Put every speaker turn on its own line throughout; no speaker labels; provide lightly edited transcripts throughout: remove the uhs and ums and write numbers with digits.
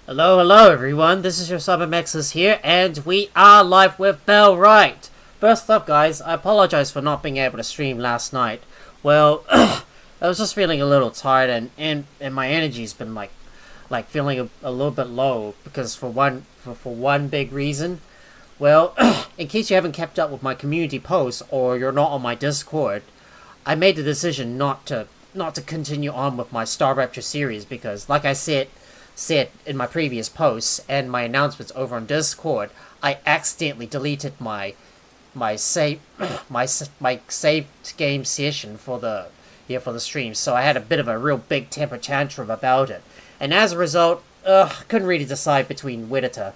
Hello everyone, this is your Cybermexus here, and we are live with Bellwright! First up guys, I apologize for not being able to stream last night. Well, I was just feeling a little tired and my energy's been like feeling a little bit low, because for one big reason. Well, in case you haven't kept up with my community posts, or you're not on my Discord, I made the decision not to continue on with my Star Rapture series, because like I said in my previous posts and my announcements over on Discord, I accidentally deleted my saved game session for the stream, so I had a bit of a real big temper tantrum about it, and as a result, couldn't really decide between whether to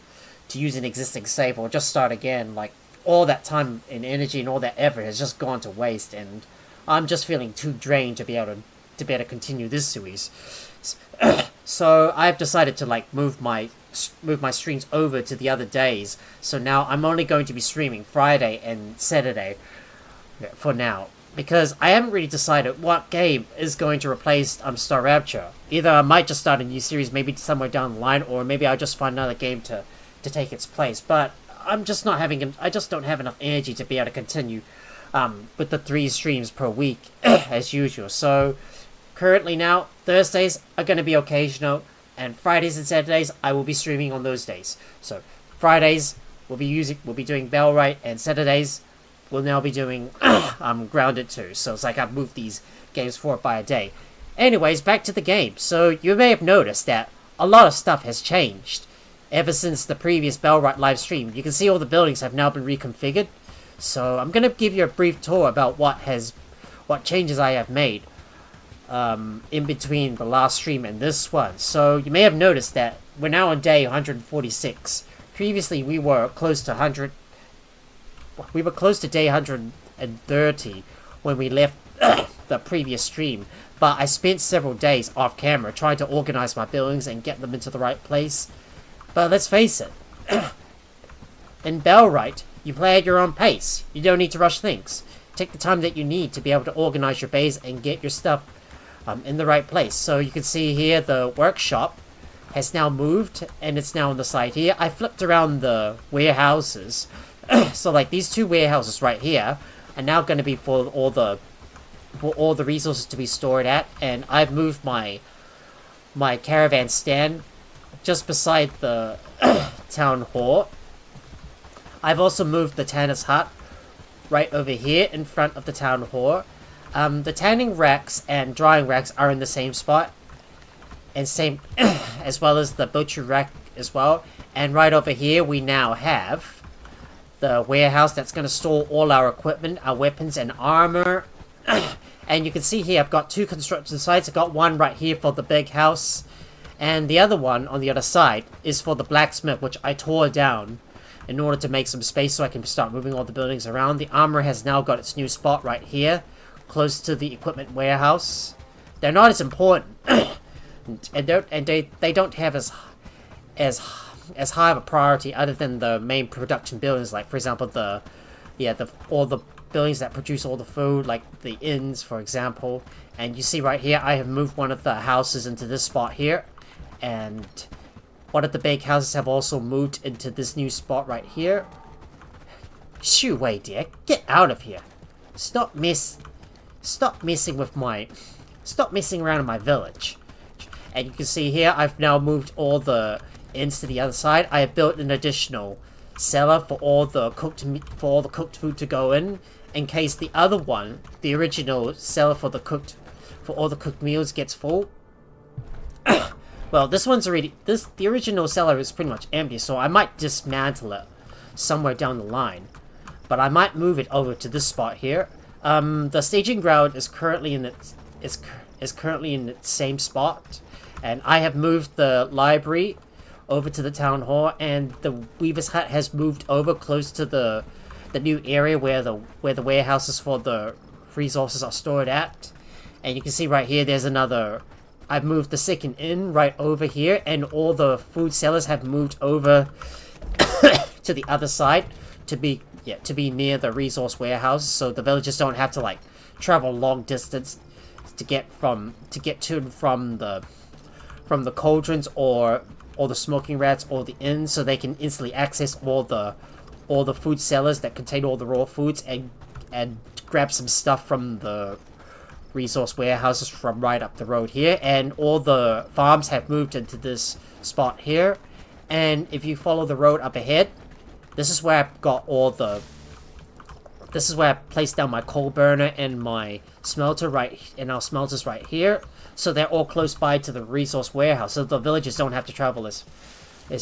use an existing save or just start again. Like, all that time and energy and all that effort has just gone to waste, and I'm just feeling too drained to be able to continue this series. So I've decided to move my streams over to the other days. So now I'm only going to be streaming Friday and Saturday for now, because I haven't really decided what game is going to replace Star Rapture. Either I might just start a new series, maybe somewhere down the line, or maybe I'll just find another game to take its place. But I just don't have enough energy to be able to continue with the 3 streams per week as usual. So currently now, Thursdays are going to be occasional, and Fridays and Saturdays I will be streaming on those days. So Fridays we'll be doing Bellwright, and Saturdays we'll now be doing Grounded 2. So it's like I've moved these games forward by a day. Anyways, back to the game. So you may have noticed that a lot of stuff has changed ever since the previous Bellwright live stream. You can see all the buildings have now been reconfigured. So I'm going to give you a brief tour about what changes I have made in between the last stream and this one. So you may have noticed that we're now on day 146. Previously we were close to day 130 when we left the previous stream, but I spent several days off camera trying to organize my buildings and get them into the right place. But let's face it, in Bellwright you play at your own pace. You don't need to rush things. Take the time that you need to be able to organize your base and get your stuff in the right place. So you can see here the workshop has now moved, and it's now on the side here. I flipped around the warehouses. So like these 2 warehouses right here are now going to be for all the resources to be stored at, and I've moved my caravan stand just beside the town hall. I've also moved the tanner's hut right over here in front of the town hall. The tanning racks and drying racks are in the same spot, and same as well as the butcher rack as well. And right over here we now have the warehouse that's going to store all our equipment, our weapons and armor. And you can see here I've got 2 construction sites. I've got one right here for the big house, and the other one on the other side is for the blacksmith, which I tore down in order to make some space so I can start moving all the buildings around. The armor has now got its new spot right here, close to the equipment warehouse. They're not as important, and they don't have as high of a priority other than the main production buildings, like for example all the buildings that produce all the food, like the inns for example. And you see right here I have moved one of the houses into this spot here, and one of the big houses have also moved into this new spot right here. Shoo away, dear. Get out of here. Stop messing around in my village. And you can see here I've now moved all the inns to the other side. I have built an additional cellar for all the cooked food to go in case the other one, the original cellar for all the cooked meals, gets full. Well, this one's already... The original cellar is pretty much empty, so I might dismantle it somewhere down the line. But I might move it over to this spot here. The staging ground is currently in its same spot. And I have moved the library over to the town hall, and the weaver's hut has moved over close to the new area where the warehouses for the resources are stored at. And you can see right here there's another... I've moved the second inn right over here, and all the food sellers have moved over to the other side to be near the resource warehouse, so the villagers don't have to travel long distance to get to and from the cauldrons or smoking rats, all the inns, so they can instantly access all the food cellars that contain all the raw foods and grab some stuff from the resource warehouses from right up the road here. And all the farms have moved into this spot here. And if you follow the road up ahead, this is where I've got all the... This is where I placed down my coal burner and my smelter and our smelters right here. So they're all close by to the resource warehouse, so the villagers don't have to travel as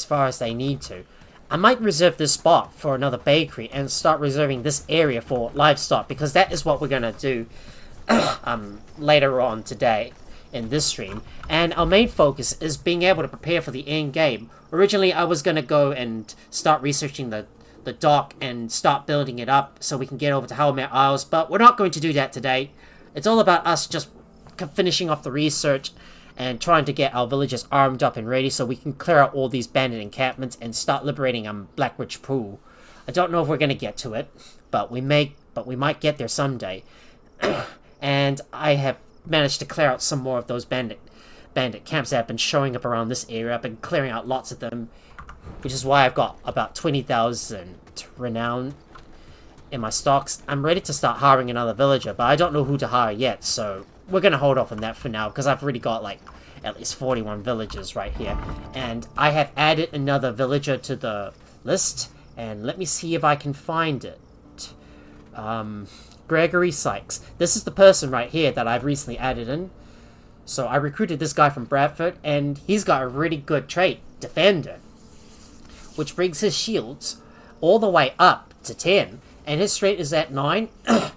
far as they need to. I might reserve this spot for another bakery and start reserving this area for livestock, because that is what we're going to do later on today in this stream. And our main focus is being able to prepare for the end game. Originally, I was going to go and start researching the dock and start building it up so we can get over to Helmet Isles, but we're not going to do that today. It's all about us just finishing off the research and trying to get our villagers armed up and ready so we can clear out all these bandit encampments and start liberating Blackridge Pool. I don't know if we're going to get to it, but we might get there someday. And I have managed to clear out some more of those bandit camps that have been showing up around this area. I've been clearing out lots of them, which is why I've got about 20,000 renown in my stocks. I'm ready to start hiring another villager, but I don't know who to hire yet, so we're going to hold off on that for now, because I've already got like at least 41 villagers right here. And I have added another villager to the list, and let me see if I can find it. Gregory Sykes. This is the person right here that I've recently added in. So I recruited this guy from Bradford, and he's got a really good trait, Defender, which brings his shields all the way up to 10, and his strength is at 9,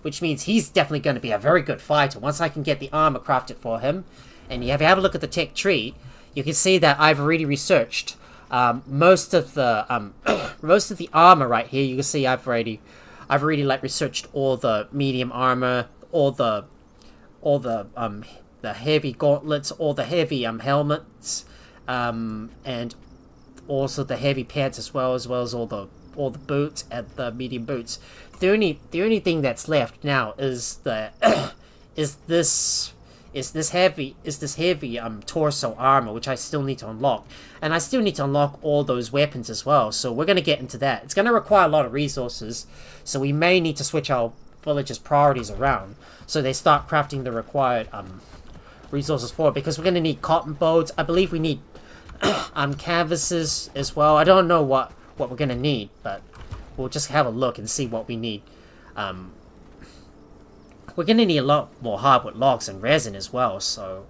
which means he's definitely going to be a very good fighter once I can get the armor crafted for him. And if you have a look at the tech tree, you can see that I've already researched most of the armor right here. You can see I've already like researched all the medium armor, all the heavy gauntlets, all the heavy helmets, and also the heavy pants as well as all the boots and the medium boots. The only thing that's left now is this heavy torso armor, which I still need to unlock, and I still need to unlock all those weapons as well. So we're gonna get into that. It's gonna require a lot of resources, so we may need to switch our villagers' priorities around so they start crafting the required resources for it, because we're gonna need cotton boats. I believe we need canvases as well. I don't know what we're gonna need, but we'll just have a look and see what we need. We're gonna need a lot more hardwood logs and resin as well, so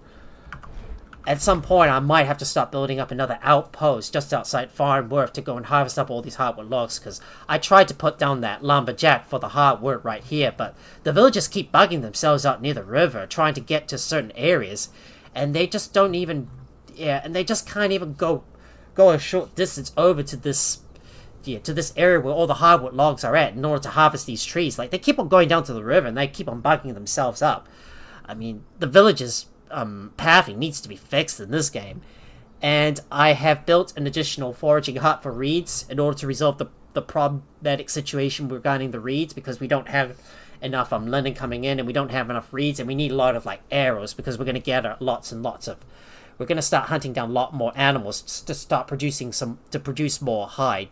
at some point I might have to start building up another outpost just outside Farnworth to go and harvest up all these hardwood logs, because I tried to put down that lumberjack for the hardwood right here, but the villagers keep bugging themselves out near the river trying to get to certain areas, and they just don't even and they just can't even go a short distance over to this area where all the hardwood logs are at in order to harvest these trees. Like, they keep on going down to the river and they keep on bugging themselves up. I mean, the village's pathing needs to be fixed in this game. And I have built an additional foraging hut for reeds in order to resolve the problematic situation regarding the reeds, because we don't have enough linen coming in and we don't have enough reeds, and we need a lot of like arrows, because we're going to gather lots and lots of... We're going to start hunting down a lot more animals to start to produce more hide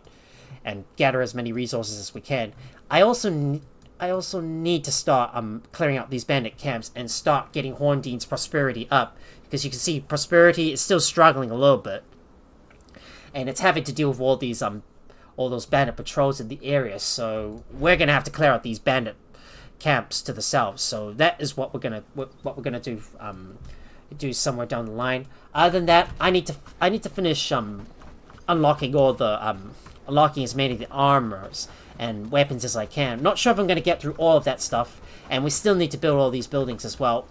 and gather as many resources as we can. I also need to start clearing out these bandit camps and start getting Horndean's prosperity up, because you can see prosperity is still struggling a little bit, and it's having to deal with all those bandit patrols in the area. So we're gonna have to clear out these bandit camps to the south. So that is what we're gonna do somewhere down the line. Other than that, I need to finish unlocking all the unlocking as many of the armors and weapons as I can. Not sure if I'm going to get through all of that stuff, and we still need to build all these buildings as well.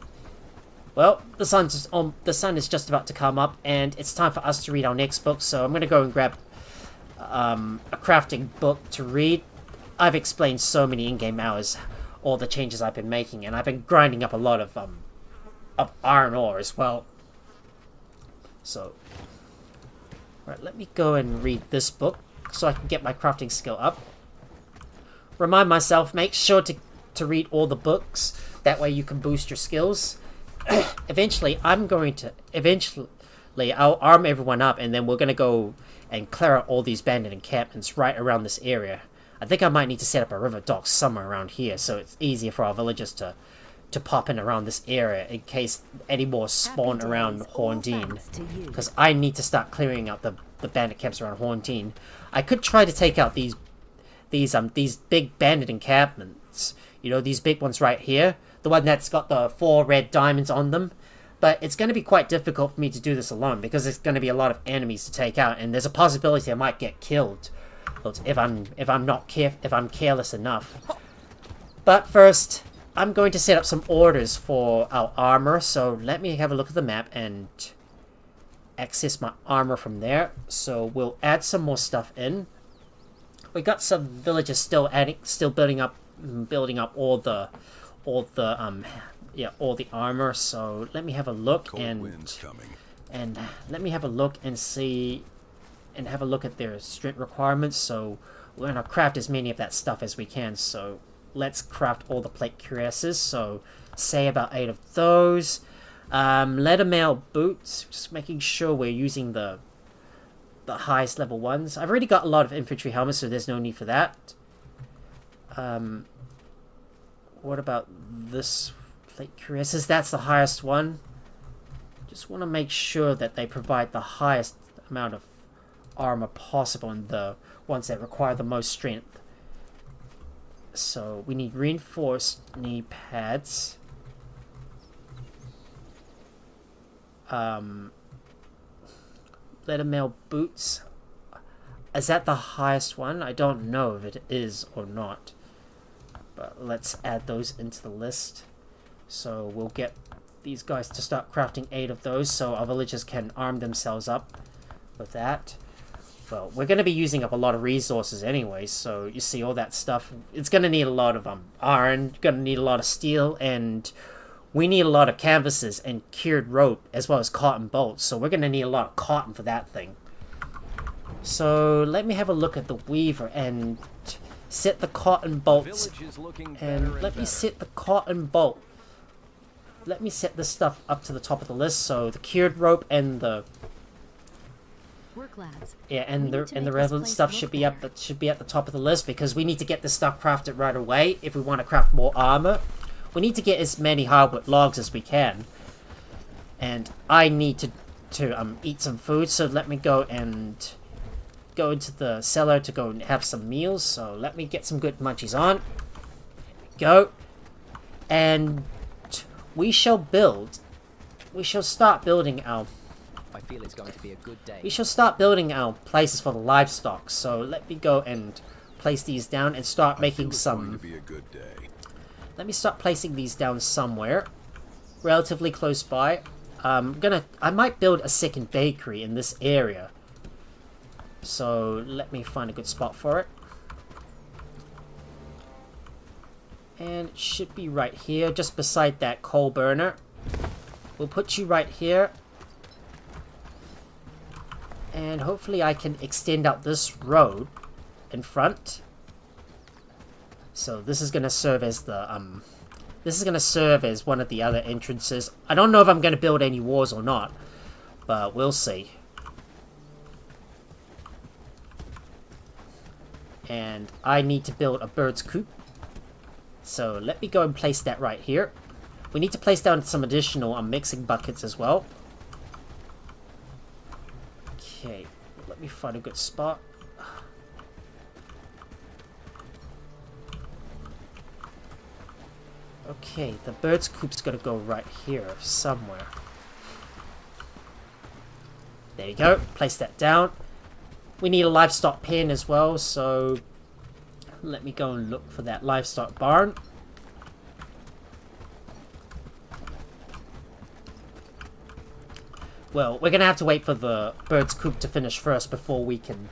Well, the sun is just about to come up, and it's time for us to read our next book, so I'm going to go and grab a crafting book to read. I've explained so many in-game hours, all the changes I've been making, and I've been grinding up a lot of iron ore as well. So, right, let me go and read this book so I can get my crafting skill up. Remind myself, make sure to read all the books. That way you can boost your skills. Eventually, I'll arm everyone up, and then we're gonna go and clear out all these bandit encampments right around this area. I think I might need to set up a river dock somewhere around here, so it's easier for our villagers to pop in around this area in case any more spawn around Horndine. Because I need to start clearing out the bandit camps around Horndine. I could try to take out these big bandit encampments. You know, these big ones right here. The one that's got the 4 red diamonds on them. But it's going to be quite difficult for me to do this alone because there's going to be a lot of enemies to take out, and there's a possibility I might get killed if I'm careless enough. But first, I'm going to set up some orders for our armor. So let me have a look at the map and access my armor from there. So we'll add some more stuff in. We got some villagers still building up all the armor. So let me have a look and let me have a look and see and have a look at their strength requirements. So we're gonna craft as many of that stuff as we can. So let's craft all the plate cuirasses. So say about 8 of those. Leather mail boots. Just making sure we're using the highest level ones. I've already got a lot of infantry helmets, so there's no need for that. What about this plate cuirasses? That's the highest one. Just want to make sure that they provide the highest amount of armor possible and the ones that require the most strength. So we need reinforced knee pads. Leather mail boots. Is that the highest one? I don't know if it is or not. But let's add those into the list. So we'll get these guys to start crafting 8 of those so our villagers can arm themselves up with that. Well, we're going to be using up a lot of resources anyway, so you see all that stuff. It's going to need a lot of iron, going to need a lot of steel, and we need a lot of canvases and cured rope as well as cotton bolts. So we're going to need a lot of cotton for that thing. So let me have a look at the weaver and set the cotton bolts. And let me set the cotton bolt. Let me set this stuff up to the top of the list. So the cured rope and the the relevant stuff should be at the top of the list because we need to get this stuff crafted right away if we want to craft more armor. We need to get as many hardwood logs as we can. And I need to eat some food, so let me go into the cellar to go and have some meals. So let me get some good munchies on. There we go. And we shall start building our
I feel it's going to be a good day.
We shall start building our places for the livestock. So let me go and place these down and start making some.
Be a good day.
Let me start placing these down somewhere, relatively close by. I might build a second bakery in this area. So let me find a good spot for it. And it should be right here, just beside that coal burner. We'll put you right here. And hopefully I can extend out this road in front. So this is going to serve as the one of the other entrances. I don't know if I'm going to build any walls or not, but we'll see. And I need to build a bird's coop. So let me go and place that right here. We need to place down some additional mixing buckets as well. Okay, let me find a good spot. Okay, the bird's coop's gonna go right here somewhere. There you go, place that down. We need a livestock pen as well, so let me go and look for that livestock barn. Well, we're gonna have to wait for the bird's coop to finish first before we can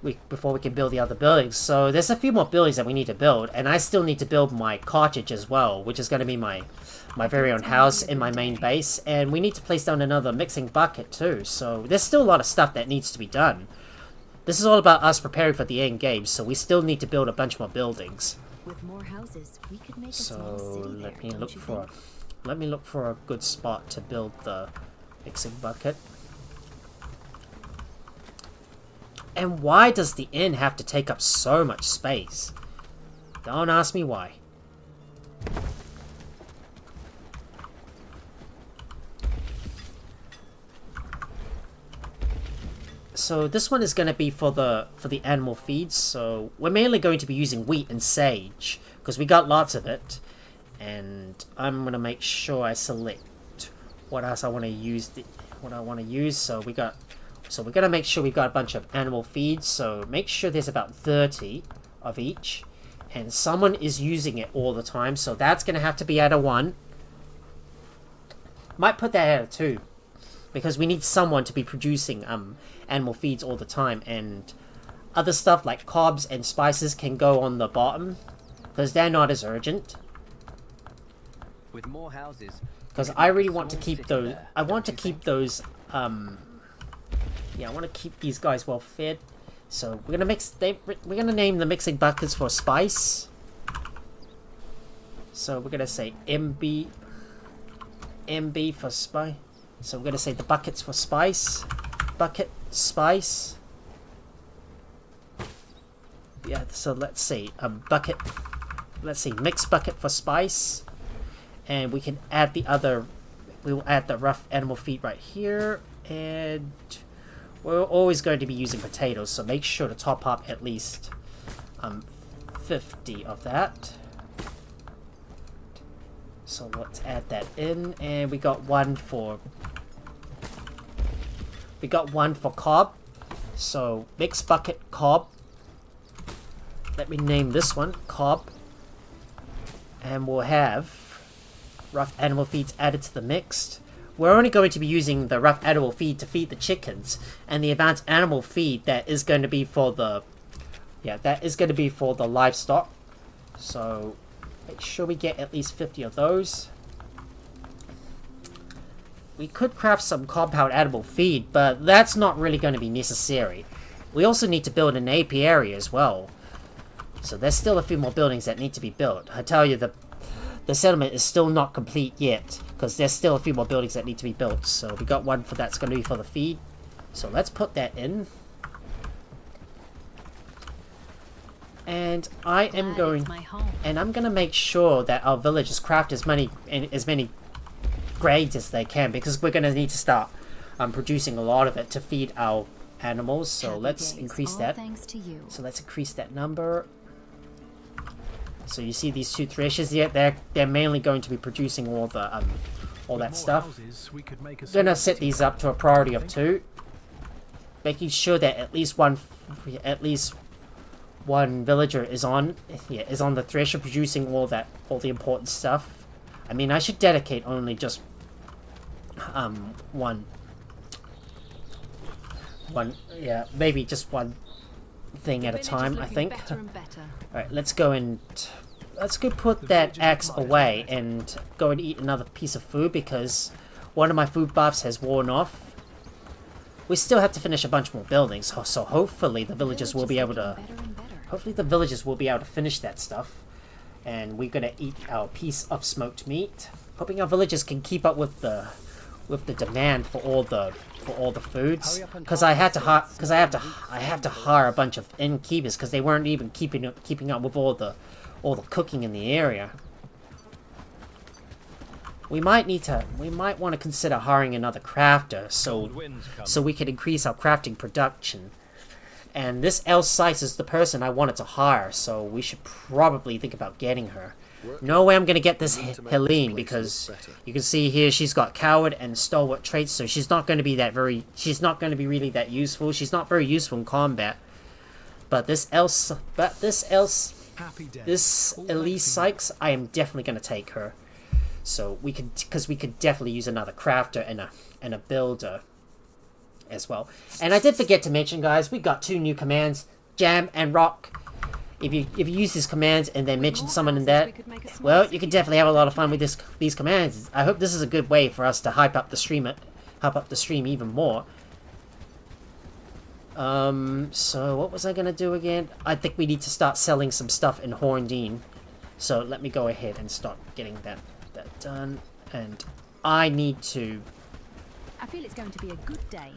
build the other buildings. So there's a few more buildings that we need to build, and I still need to build my cottage as well, which is going to be my very own house in my main base, and we need to place down another mixing bucket too. So there's still a lot of stuff that needs to be done. This is all about us preparing for the end game, so we still need to build a bunch more buildings.
With more houses, we could make a small city there,
let me look for a good spot to build the mixing bucket. And why does the inn have to take up so much space? Don't ask me why. So this one is going to be for the animal feeds. So we're mainly going to be using wheat and sage because we got lots of it. And I'm going to make sure I select what else I want to use. So we're going to make sure we've got a bunch of animal feeds. So make sure there's about 30 of each. And someone is using it all the time. So that's going to have to be at a 1. Might put that at a 2. Because we need someone to be producing animal feeds all the time. And other stuff like cobs and spices can go on the bottom. Because they're not as urgent.
With more houses.
Because I really want to keep those. I want to keep those. Yeah, I want to keep these guys well fed. So we're gonna we're gonna name the mixing buckets for spice. So we're gonna say MB for spice. So we're gonna say the buckets for spice. Bucket spice. Yeah. So let's see bucket. Let's see mixed bucket for spice. And we can add the other, we will add the rough animal feed right here. And we're always going to be using potatoes, so make sure to top up at least 50 of that. So let's add that in. And we got one for cob. So mixed bucket cob. Let me name this one cob. And we'll have rough animal feeds added to the mixed. We're only going to be using the rough animal feed to feed the chickens, and the advanced animal feed that is going to be for the livestock. So make sure we get at least 50 of those. We could craft some compound animal feed, but that's not really going to be necessary. We also need to build an apiary as well. So there's still a few more buildings that need to be built. I tell you, the settlement is still not complete yet, because there's still a few more buildings that need to be built. So we got one for that's going to be for the feed. So let's put that in. And I'm going to make sure that our villagers craft as many grades as they can, because we're going to need to start producing a lot of it to feed our animals. So let's increase that. So let's increase that number. So you see these two threshers here, they're mainly going to be producing all that stuff. We're gonna set these up to a priority of 2, making sure that at least one villager is on the thresher producing all the important stuff. I mean, I should dedicate only just maybe just one thing at a time, I think. Alright, let's go put that axe away and go and eat another piece of food, because one of my food buffs has worn off. We still have to finish a bunch more buildings, so hopefully the villagers will be able to finish that stuff. And we're gonna eat our piece of smoked meat, hoping our villagers can keep up with the demand for all the foods, because I have to hire a bunch of innkeepers, because they weren't even keeping up with all the cooking in the area. We might want to consider hiring another crafter, so we can increase our crafting production. And this El Sykes is the person I wanted to hire, so we should probably think about getting her. No way I'm gonna get this Helene, because you can see here she's got coward and stalwart traits, so she's not gonna be really that useful. She's not very useful in combat. But this Elise Sykes, I am definitely gonna take her. So we could definitely use another crafter and a builder as well. And I did forget to mention, guys, we got 2 new commands, Jam and Rock. If you use these commands and then mention someone in that, well, you can definitely have a lot of fun with these commands. I hope this is a good way for us to hype up the stream even more. So what was I gonna do again? I think we need to start selling some stuff in Horndine. So let me go ahead and start getting that done. And I need to...
I feel it's going to be a good day.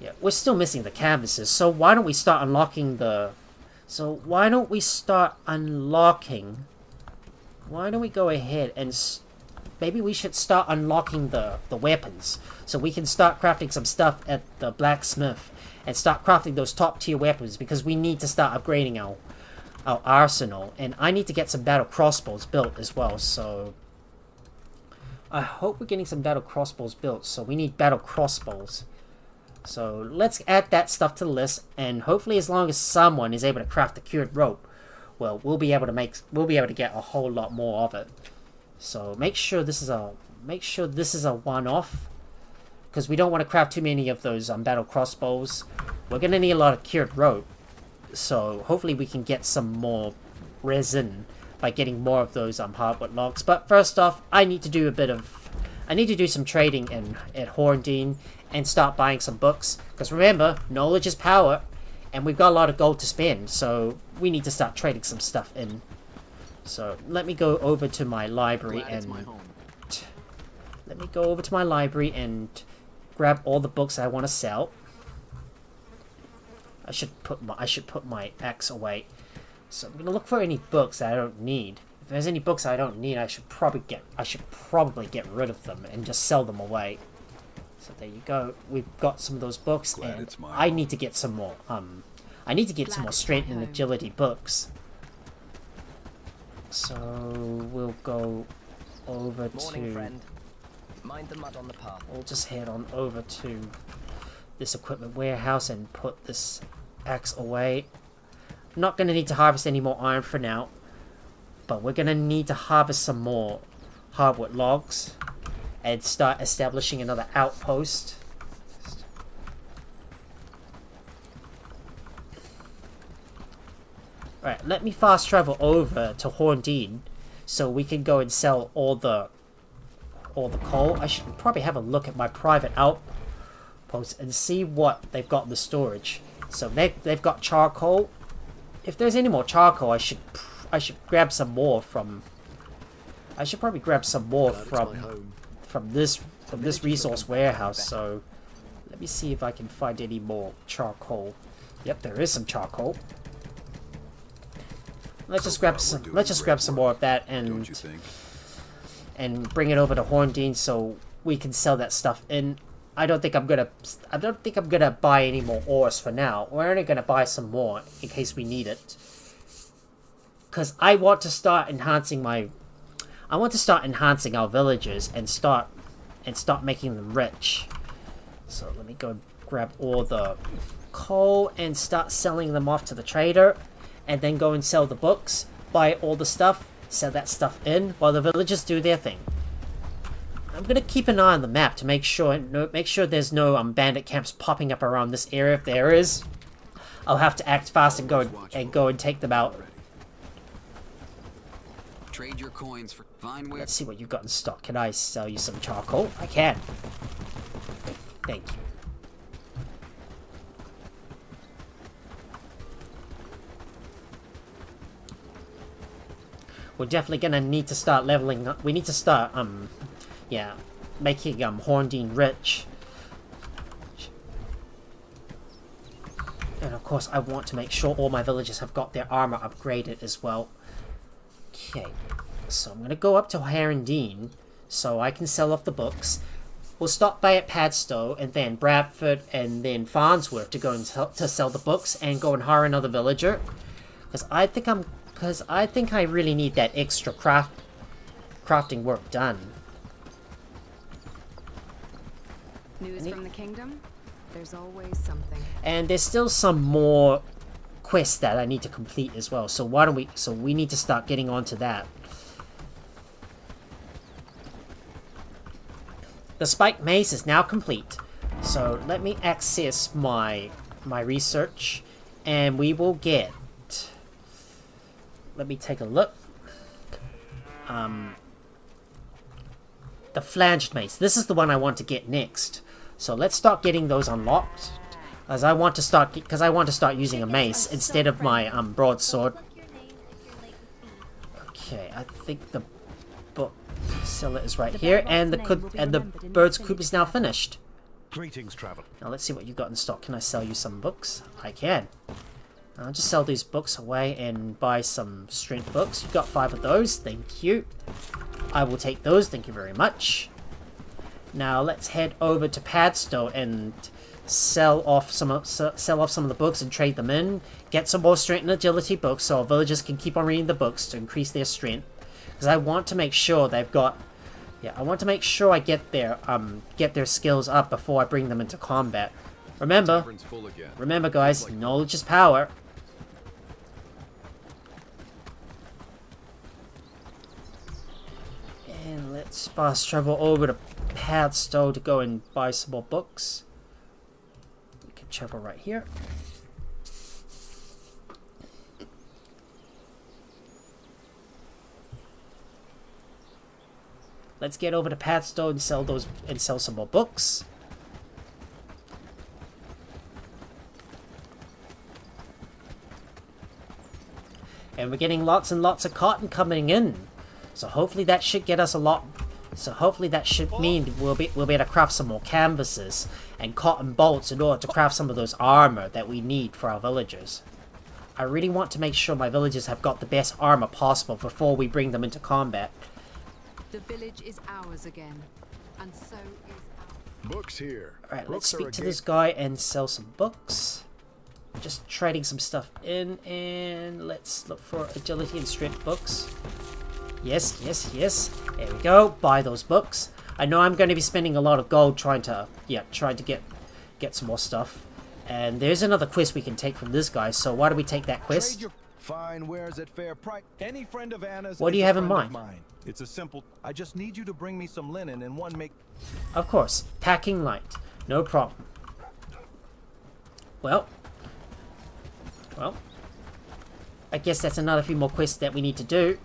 Yeah, we're still missing the canvases, so why don't we start unlocking the... why don't we go ahead and... maybe we should start unlocking the weapons. So we can start crafting some stuff at the blacksmith. And start crafting those top tier weapons. Because we need to start upgrading our arsenal. And I need to get some battle crossbows built as well. So I hope we're getting some battle crossbows built. So we need battle crossbows. So let's add that stuff to the list. And hopefully as long as someone is able to craft the cured rope, well, we'll be able to get a whole lot more of it. So make sure this is a one-off, because we don't want to craft too many of those battle crossbows. We're gonna need a lot of cured rope, so hopefully we can get some more resin by getting more of those hardwood logs. But first off, I need to do some trading at Horndine and start buying some books, because remember, knowledge is power, and we've got a lot of gold to spend, so we need to start trading some stuff in. So let me go over to my library and grab all the books I want to sell. I should put my axe away. So I'm gonna look for any books that I don't need. If there's any books I don't need, I should probably get rid of them and just sell them away. So there you go. We've got some of those books, and I need to get some more. I need to get some more strength and agility books. So we'll go over
Morning, friend. Mind the mud on the path.
We'll just head on over to this equipment warehouse and put this axe away. Not going to need to harvest any more iron for now, but we're going to need to harvest some more hardwood logs and start establishing another outpost. Alright, let me fast travel over to Horndine so we can go and sell all the coal. I should probably have a look at my private outpost and see what they've got in the storage. So they've got charcoal. If there's any more charcoal, I should grab some more from... I should probably grab some more from this resource warehouse. So let me see if I can find any more charcoal. Yep, there is some charcoal. Let's just grab some more of that and bring it over to Horndine so we can sell that stuff in. I don't think I'm gonna buy any more ores for now. We're only gonna buy some more in case we need it. Cause I want to start enhancing our villagers and start making them rich. So let me go grab all the coal and start selling them off to the trader. And then go and sell the books, buy all the stuff, sell that stuff in while the villagers do their thing. I'm gonna keep an eye on the map to make sure there's no bandit camps popping up around this area. If there is, I'll have to act fast and go and take them out.
Trade your coins for fine wear.
Let's see what you've got in stock. Can I sell you some charcoal? I can. Thank you. We're definitely gonna need to start leveling up. We need to start, making, Horndine rich. And of course, I want to make sure all my villagers have got their armor upgraded as well. Okay, so I'm gonna go up to Horndine so I can sell off the books. We'll stop by at Padstow and then Bradford and then Farnsworth to go and sell the books and go and hire another villager. Because I think I really need that extra crafting work done.
News from the kingdom? There's always something.
And there's still some more quests that I need to complete as well. So we need to start getting onto that. The spike mace is now complete. So let me access my research and we will get... Let me take a look. The flanged mace. This is the one I want to get next. So let's start getting those unlocked. As I want to start using a mace instead of my broadsword. Okay, I think the book seller is right here, and the bird's coop is now finished.
Greetings, traveler.
Now let's see what you got in stock. Can I sell you some books? I can. I'll just sell these books away and buy some strength books. You've got 5 of those. Thank you. I will take those. Thank you very much. Now let's head over to Padstow and sell off some of the books and trade them in. Get some more strength and agility books so our villagers can keep on reading the books to increase their strength. Because I want to make sure they've got... Yeah, I want to make sure I get their skills up before I bring them into combat. Remember guys, knowledge is power. And let's fast travel over to Padstow to go and buy some more books. We can travel right here. Let's get over to Padstow and sell some more books. And we're getting lots and lots of cotton coming in. So hopefully that should get us a lot. So hopefully that should mean we'll be able to craft some more canvases and cotton bolts in order to craft some of those armor that we need for our villagers. I really want to make sure my villagers have got the best armor possible before we bring them into combat.
The village is ours again, and so is our...
Books here.
Alright, let's speak to this guy and sell some books. Just trading some stuff in, and let's look for agility and strength books. Yes, yes, yes. There we go. Buy those books. I know I'm going to be spending a lot of gold trying to get some more stuff. And there's another quest we can take from this guy, so why don't we take that quest?
Fine wares at fair price. Any friend of Anna's.
What do you have in mind?
It's a simple. I just need you to bring me some linen and one make.
Of course, packing light, no problem. Well, I guess that's another few more quests that we need to do,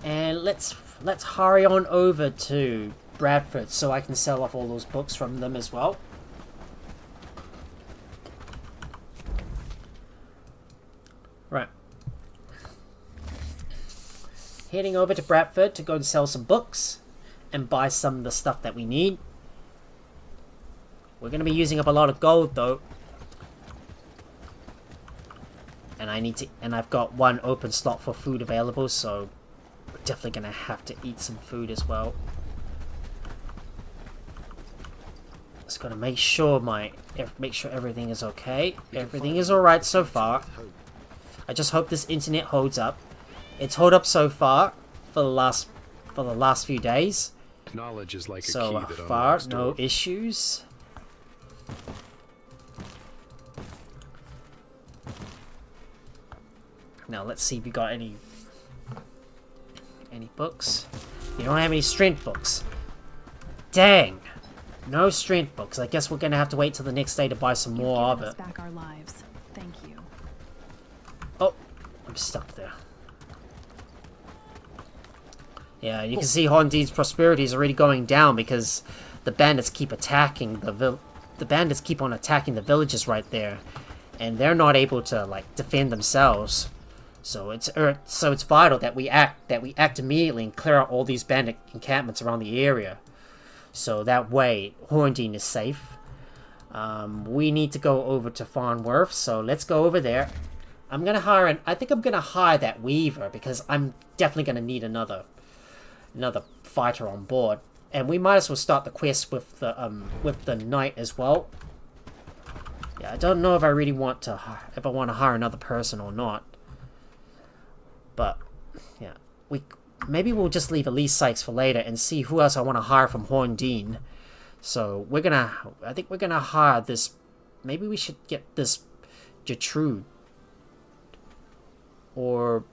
and let's hurry on over to Bradford so I can sell off all those books from them as well. Right. Heading over to Bradford to go and sell some books and buy some of the stuff that we need. We're going to be using up a lot of gold though. And I've got one open slot for food available, so we're definitely going to have to eat some food as well. Just got to make sure everything is okay. Everything is alright so far. I just hope this internet holds up. It's held up so far for the last few days.
Knowledge is like
so
a key that
far, no issues. Now let's see if we got any books. You don't have any strength books. Dang, no strength books. I guess we're gonna have to wait till the next day to buy some more of it.
Back our lives. Thank you.
Oh, I'm stuck there. Yeah, you can see Hondine's prosperity is already going down because the bandits keep attacking the bandits keep on attacking the villages right there, and they're not able to like defend themselves. So it's vital that we act immediately and clear out all these bandit encampments around the area, so that way Horndine is safe. We need to go over to Farnworth, so let's go over there. I think I'm gonna hire that weaver because I'm definitely gonna need another fighter on board, and we might as well start the quest with the knight as well. Yeah, I don't know if I really want to hire another person or not, but yeah, maybe we'll just leave Elise Sykes for later and see who else I want to hire from Horndine. So I think we're gonna hire this. Maybe we should get this Gertrude, or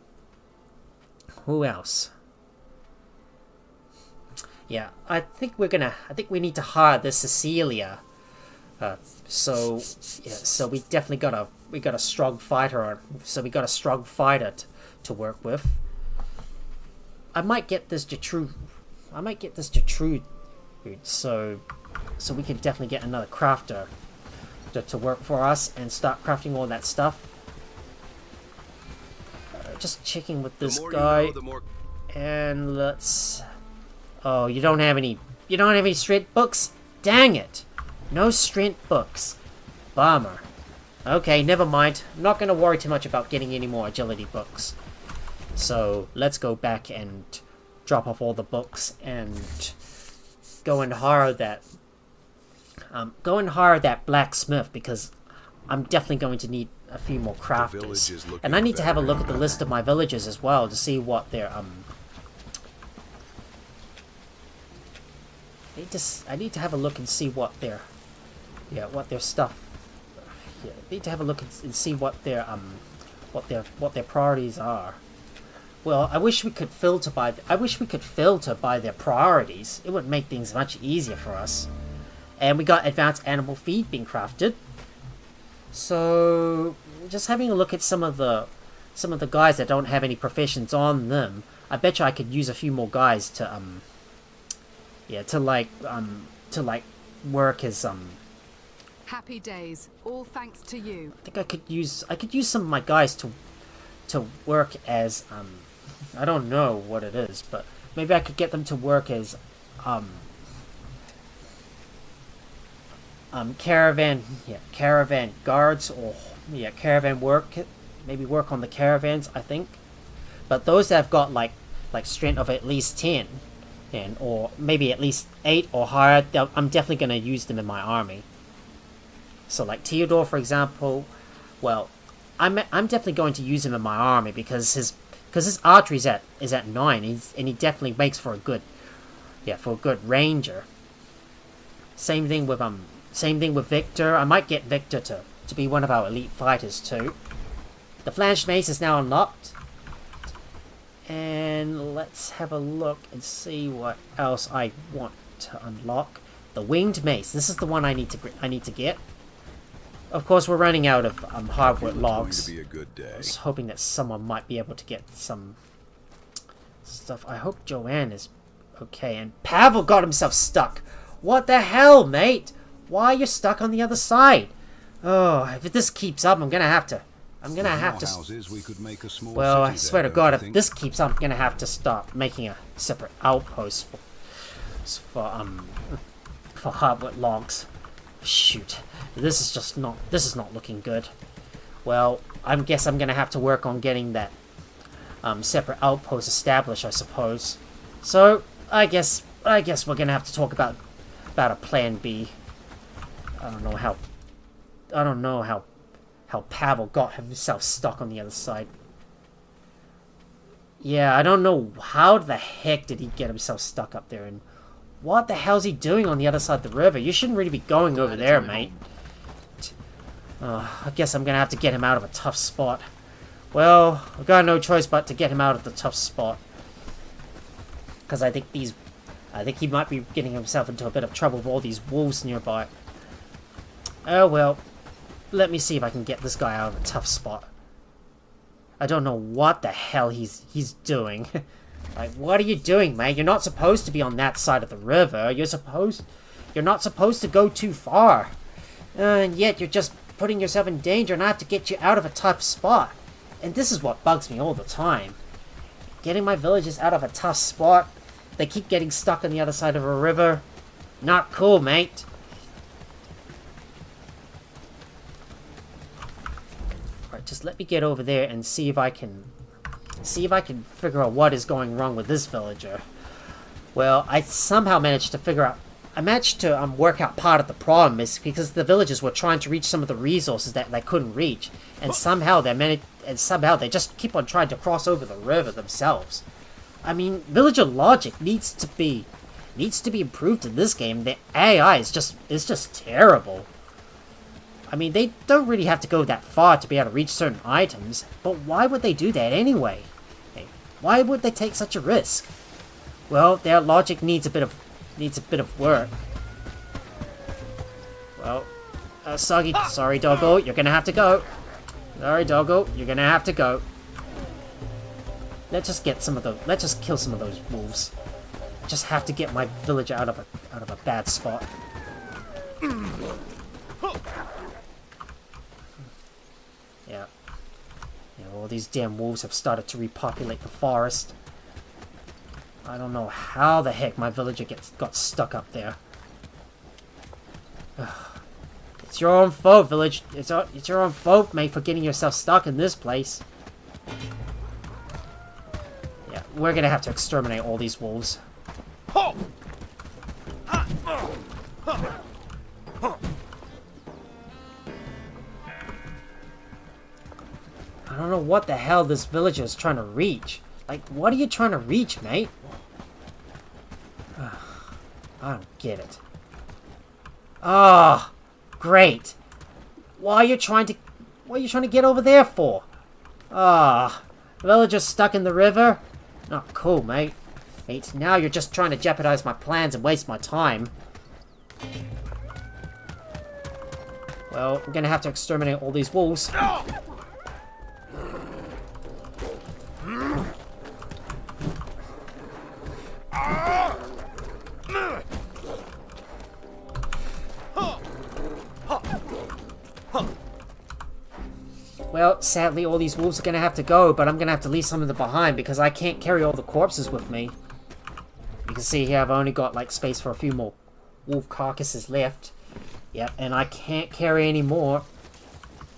who else? Yeah, I think we need to hire this Cecilia. So we definitely got a strong fighter. So we got a strong fighter to work with. I might get this Gertrude. So we can definitely get another crafter to work for us and start crafting all that stuff. Just checking with this guy, and let's. Oh, you don't have any straight books? Dang it! No strength books. Bummer. Okay, never mind. I'm not going to worry too much about getting any more agility books. So, let's go back and drop off all the books and go and hire that blacksmith, because I'm definitely going to need a few more crafters. And I need to have a look at the list of my villagers as well to see what their I need to have a look and see what their stuff. Yeah, I need to have a look and see what their priorities are. Well, I wish we could filter by their priorities. It would make things much easier for us. And we got advanced animal feed being crafted. So, just having a look at some of the guys that don't have any professions on them. I bet you I could use a few more guys to work as
Happy days, all thanks to you.
I think I could use some of my guys to work as I don't know what it is, but maybe I could get them to work as caravan guards, or caravan work, maybe work on the caravans, I think. But those that have got like strength of at least 10 or maybe at least 8 or higher, I'm definitely going to use them in my army. So like Theodore, for example, well, I'm definitely going to use him in my army because his archery is at 9, and he definitely makes for a good ranger. Same thing with Victor. I might get Victor to be one of our elite fighters too. The flanged mace is now unlocked. And let's have a look and see what else I want to unlock. The winged mace. This is the one I need to get. Of course, we're running out of hardwood logs. I was hoping that someone might be able to get some stuff. I hope Joanne is okay. And Pavel got himself stuck. What the hell, mate? Why are you stuck on the other side? Oh, if this keeps up, I'm gonna have to. Well, I swear to God, if this keeps up, I'm gonna have to start making a separate outpost for hardwood logs. Shoot, this is not looking good. Well, I guess I'm gonna have to work on getting that separate outpost established, I suppose. So I guess we're gonna have to talk about a plan B. I don't know how Pavel got himself stuck on the other side. Yeah, I don't know how the heck did he get himself stuck up there, and what the hell's he doing on the other side of the river? You shouldn't really be going over there, mate. I guess I'm gonna have to get him out of a tough spot. Well, I've got no choice but to get him out of the tough spot. Because I think he might be getting himself into a bit of trouble with all these wolves nearby. Oh well. Let me see if I can get this guy out of a tough spot. I don't know what the hell he's doing. Like, what are you doing, mate? You're not supposed to be on that side of the river. You're not supposed to go too far. And yet you're just putting yourself in danger, and I have to get you out of a tough spot. And this is what bugs me all the time. Getting my villagers out of a tough spot. They keep getting stuck on the other side of a river. Not cool, mate. Alright, just let me get over there and see if I can figure out what is going wrong with this villager. Well, I somehow managed to work out part of the problem is because the villagers were trying to reach some of the resources that they couldn't reach, and somehow they just keep on trying to cross over the river themselves. I mean, villager logic needs to be improved in this game. The AI is just terrible. I mean, they don't really have to go that far to be able to reach certain items, but why would they do that anyway? Why would they take such a risk? Well, their logic needs a bit of work. Well, sorry, Doggo, you're gonna have to go. Sorry, Doggo, you're gonna have to go. Let's just kill some of those wolves. I just have to get my villager out of a bad spot. Yeah. All these damn wolves have started to repopulate the forest. I don't know how the heck my villager got stuck up there. It's your own fault, village. It's your own fault, mate, for getting yourself stuck in this place. Yeah, we're gonna have to exterminate all these wolves. I don't know what the hell this villager is trying to reach. Like, what are you trying to reach, mate? I don't get it. Ah, great. Why are you trying to get over there for? Ah, villager's stuck in the river? Not cool, mate. Now you're just trying to jeopardize my plans and waste my time. Well, I'm gonna have to exterminate all these wolves. Well, sadly, all these wolves are gonna have to go, but I'm gonna have to leave some of them behind because I can't carry all the corpses with me. You can see here I've only got, like, space for a few more wolf carcasses left. Yep, and I can't carry any more.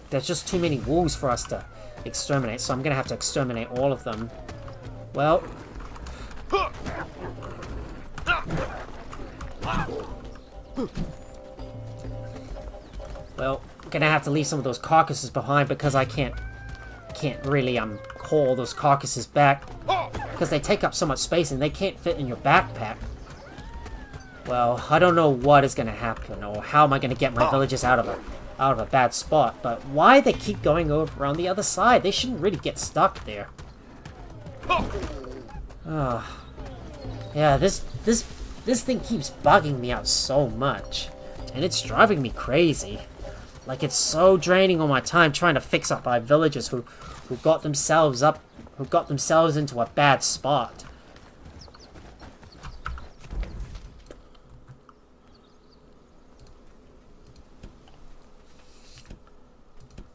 There's just too many wolves for us to exterminate, so I'm gonna have to exterminate all of them. Well... Well, I'm gonna have to leave some of those carcasses behind because I can't really haul those carcasses back because they take up so much space and they can't fit in your backpack. Well, I don't know what is gonna happen or how am I gonna get my villagers out of a bad spot, but why they keep going over around the other side? They shouldn't really get stuck there. Yeah, this thing keeps bugging me out so much, and it's driving me crazy. Like, it's so draining on my time trying to fix up my villagers who got themselves into a bad spot.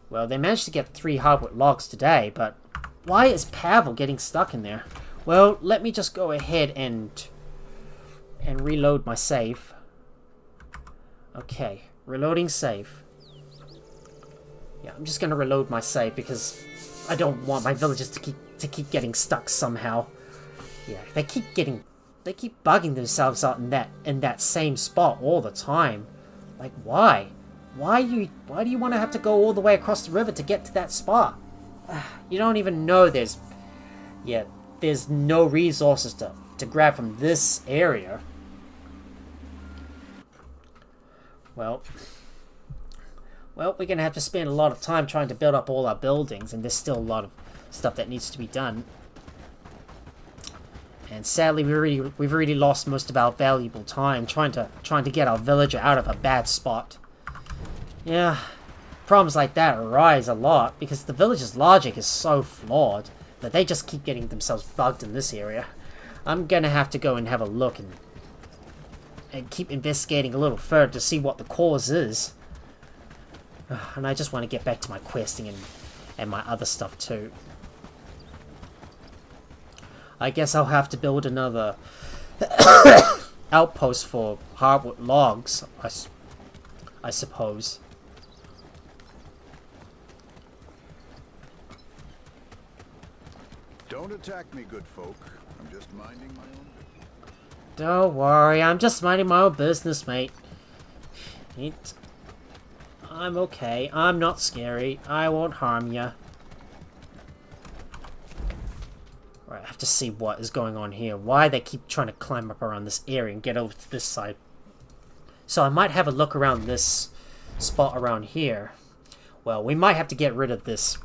Well, they managed to get 3 hardwood logs today, but why is Pavel getting stuck in there? Well, let me just go ahead and reload my save. Okay, reloading save. Yeah, I'm just gonna reload my save because I don't want my villagers to keep getting stuck somehow. Yeah, they keep bugging themselves out in that same spot all the time. Like, why? Why do you want to have to go all the way across the river to get to that spot? You don't even know there's no resources to grab from this area. Well, we're going to have to spend a lot of time trying to build up all our buildings, and there's still a lot of stuff that needs to be done. And sadly, we've already lost most of our valuable time trying to get our villager out of a bad spot. Yeah, problems like that arise a lot because the village's logic is so flawed that they just keep getting themselves bugged in this area. I'm gonna have to go and have a look and keep investigating a little further to see what the cause is. And I just want to get back to my questing and my other stuff too. I guess I'll have to build another outpost for hardwood logs, I suppose.
Don't attack me, good folk. I'm just minding my own business.
Don't worry, I'm just minding my own business, mate. I'm okay. I'm not scary. I won't harm ya. Right, I have to see what is going on here. Why they keep trying to climb up around this area and get over to this side. So I might have a look around this spot around here. Well, we might have to get rid of this.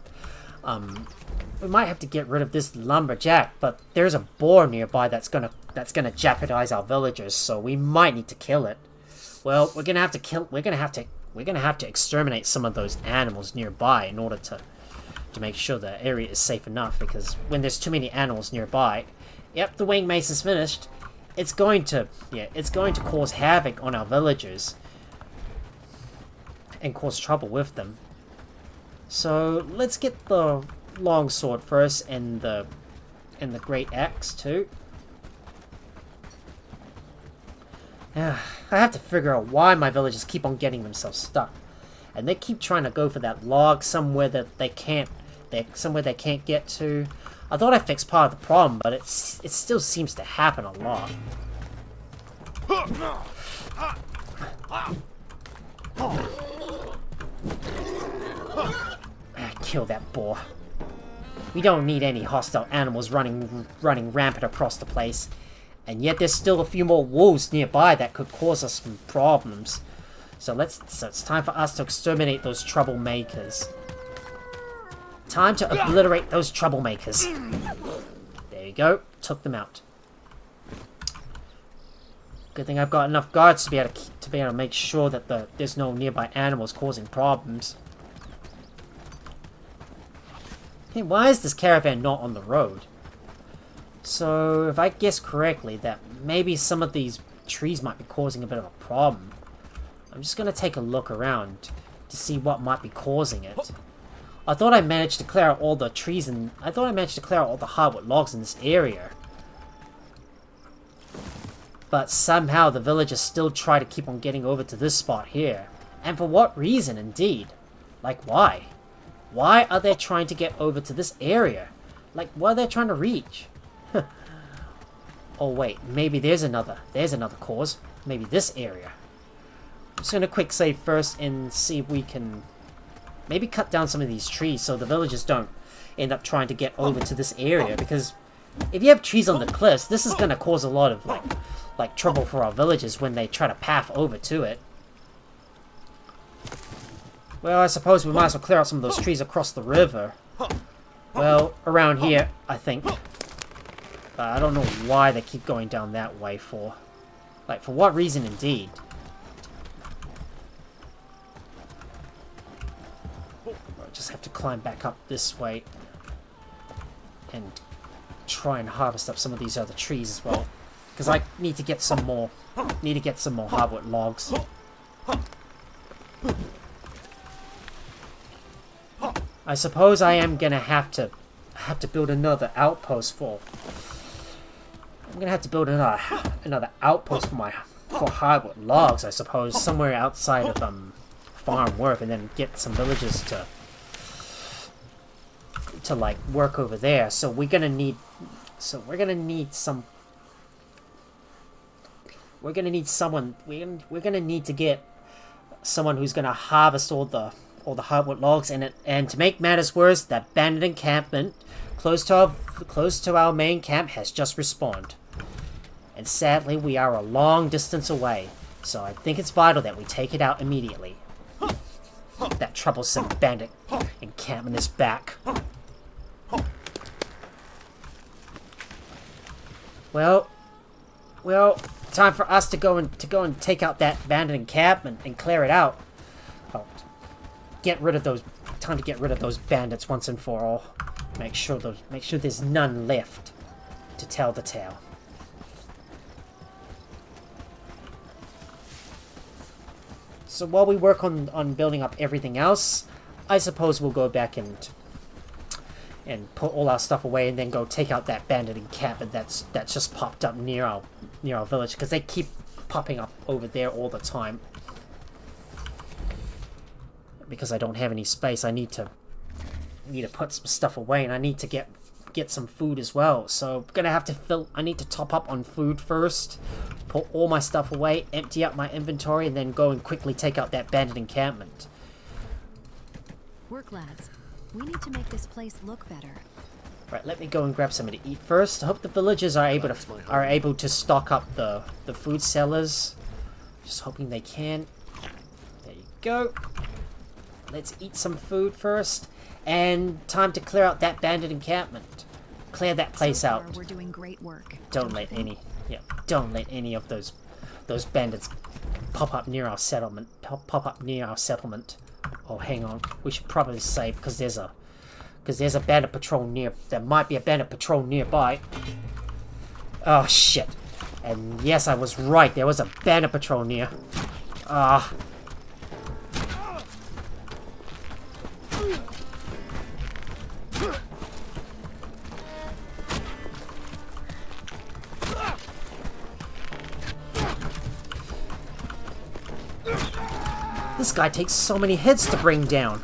We might have to get rid of this lumberjack, but there's a boar nearby that's gonna jeopardize our villagers, so we might need to kill it. Well, we're gonna have to exterminate some of those animals nearby in order to make sure the area is safe enough, because when there's too many animals nearby, yep, the wing mace is finished. It's going to cause havoc on our villagers and cause trouble with them. So let's get the longsword first and the great axe too. I have to figure out why my villagers keep on getting themselves stuck. And they keep trying to go for that log somewhere that they can't get to. I thought I fixed part of the problem, but it still seems to happen a lot. Kill that boar. We don't need any hostile animals running rampant across the place. And yet there's still a few more wolves nearby that could cause us some problems. So it's time for us to exterminate those troublemakers. Time to obliterate those troublemakers. There you go. Took them out. Good thing I've got enough guards to be able to make sure that there's no nearby animals causing problems. Hey, why is this caravan not on the road? So, if I guess correctly, that maybe some of these trees might be causing a bit of a problem. I'm just going to take a look around to see what might be causing it. I thought I managed to clear out all the trees and I thought I managed to clear out all the hardwood logs in this area. But somehow the villagers still try to keep on getting over to this spot here. And for what reason, indeed? Like, why? Why are they trying to get over to this area? Like, what are they trying to reach? Oh wait, maybe there's another cause. Maybe this area. I'm just gonna quick save first and see if we can maybe cut down some of these trees so the villagers don't end up trying to get over to this area, because if you have trees on the cliffs, this is gonna cause a lot of like trouble for our villagers when they try to path over to it. Well, I suppose we might as well clear out some of those trees across the river. Well, around here, I think. I don't know why they keep going down that way for. Like, for what reason indeed? I just have to climb back up this way. And try and harvest up some of these other trees as well. Because I need to get some more. Hardwood logs. I suppose I am gonna have to build another outpost for. I'm gonna have to build another outpost for hardwood logs, I suppose, somewhere outside of Farm Worth, and then get some villagers to like work over there. So we're gonna need someone. We're gonna need to get someone who's gonna harvest all the hardwood logs, and to make matters worse, that bandit encampment close to our main camp has just respawned. And sadly, we are a long distance away, so I think it's vital that we take it out immediately. That troublesome bandit encampment is back. Well, time for us to go and take out that bandit encampment and clear it out. Time to get rid of those bandits once and for all. Make sure there's none left to tell the tale. So while we work on building up everything else, I suppose we'll go back and put all our stuff away and then go take out that bandit encampment that's just popped up near our village, because they keep popping up over there all the time. Because I don't have any space, I need to put some stuff away, and I need to get some food as well. So I'm gonna have to I need to top up on food first, put all my stuff away, empty out my inventory, and then go and quickly take out that bandit encampment.
Work, lads. We need to make this place look better.
Right, let me go and grab something to eat first. I hope the villagers are able to stock up the food sellers. Just hoping they can. There you go. Let's eat some food first, and time to clear out that bandit encampment. Clear that place out.
We're doing great work.
Don't let any of those bandits pop up near our settlement. Oh, hang on. We should probably save, because there's a bandit patrol near. There might be a bandit patrol nearby. Oh shit! And yes, I was right. There was a bandit patrol near. Ah. This guy takes so many hits to bring down.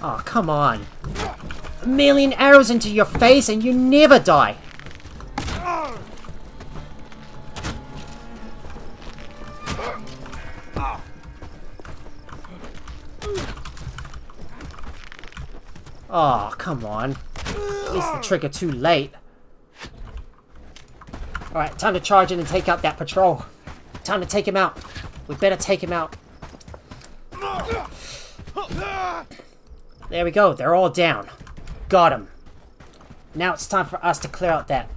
Oh, come on. A million arrows into your face and you never die. Oh, come on. Release the trigger too late. Alright, time to charge in and take out that patrol. Time to take him out. We better take him out. There we go. They're all down. Got him. Now it's time for us to clear out that.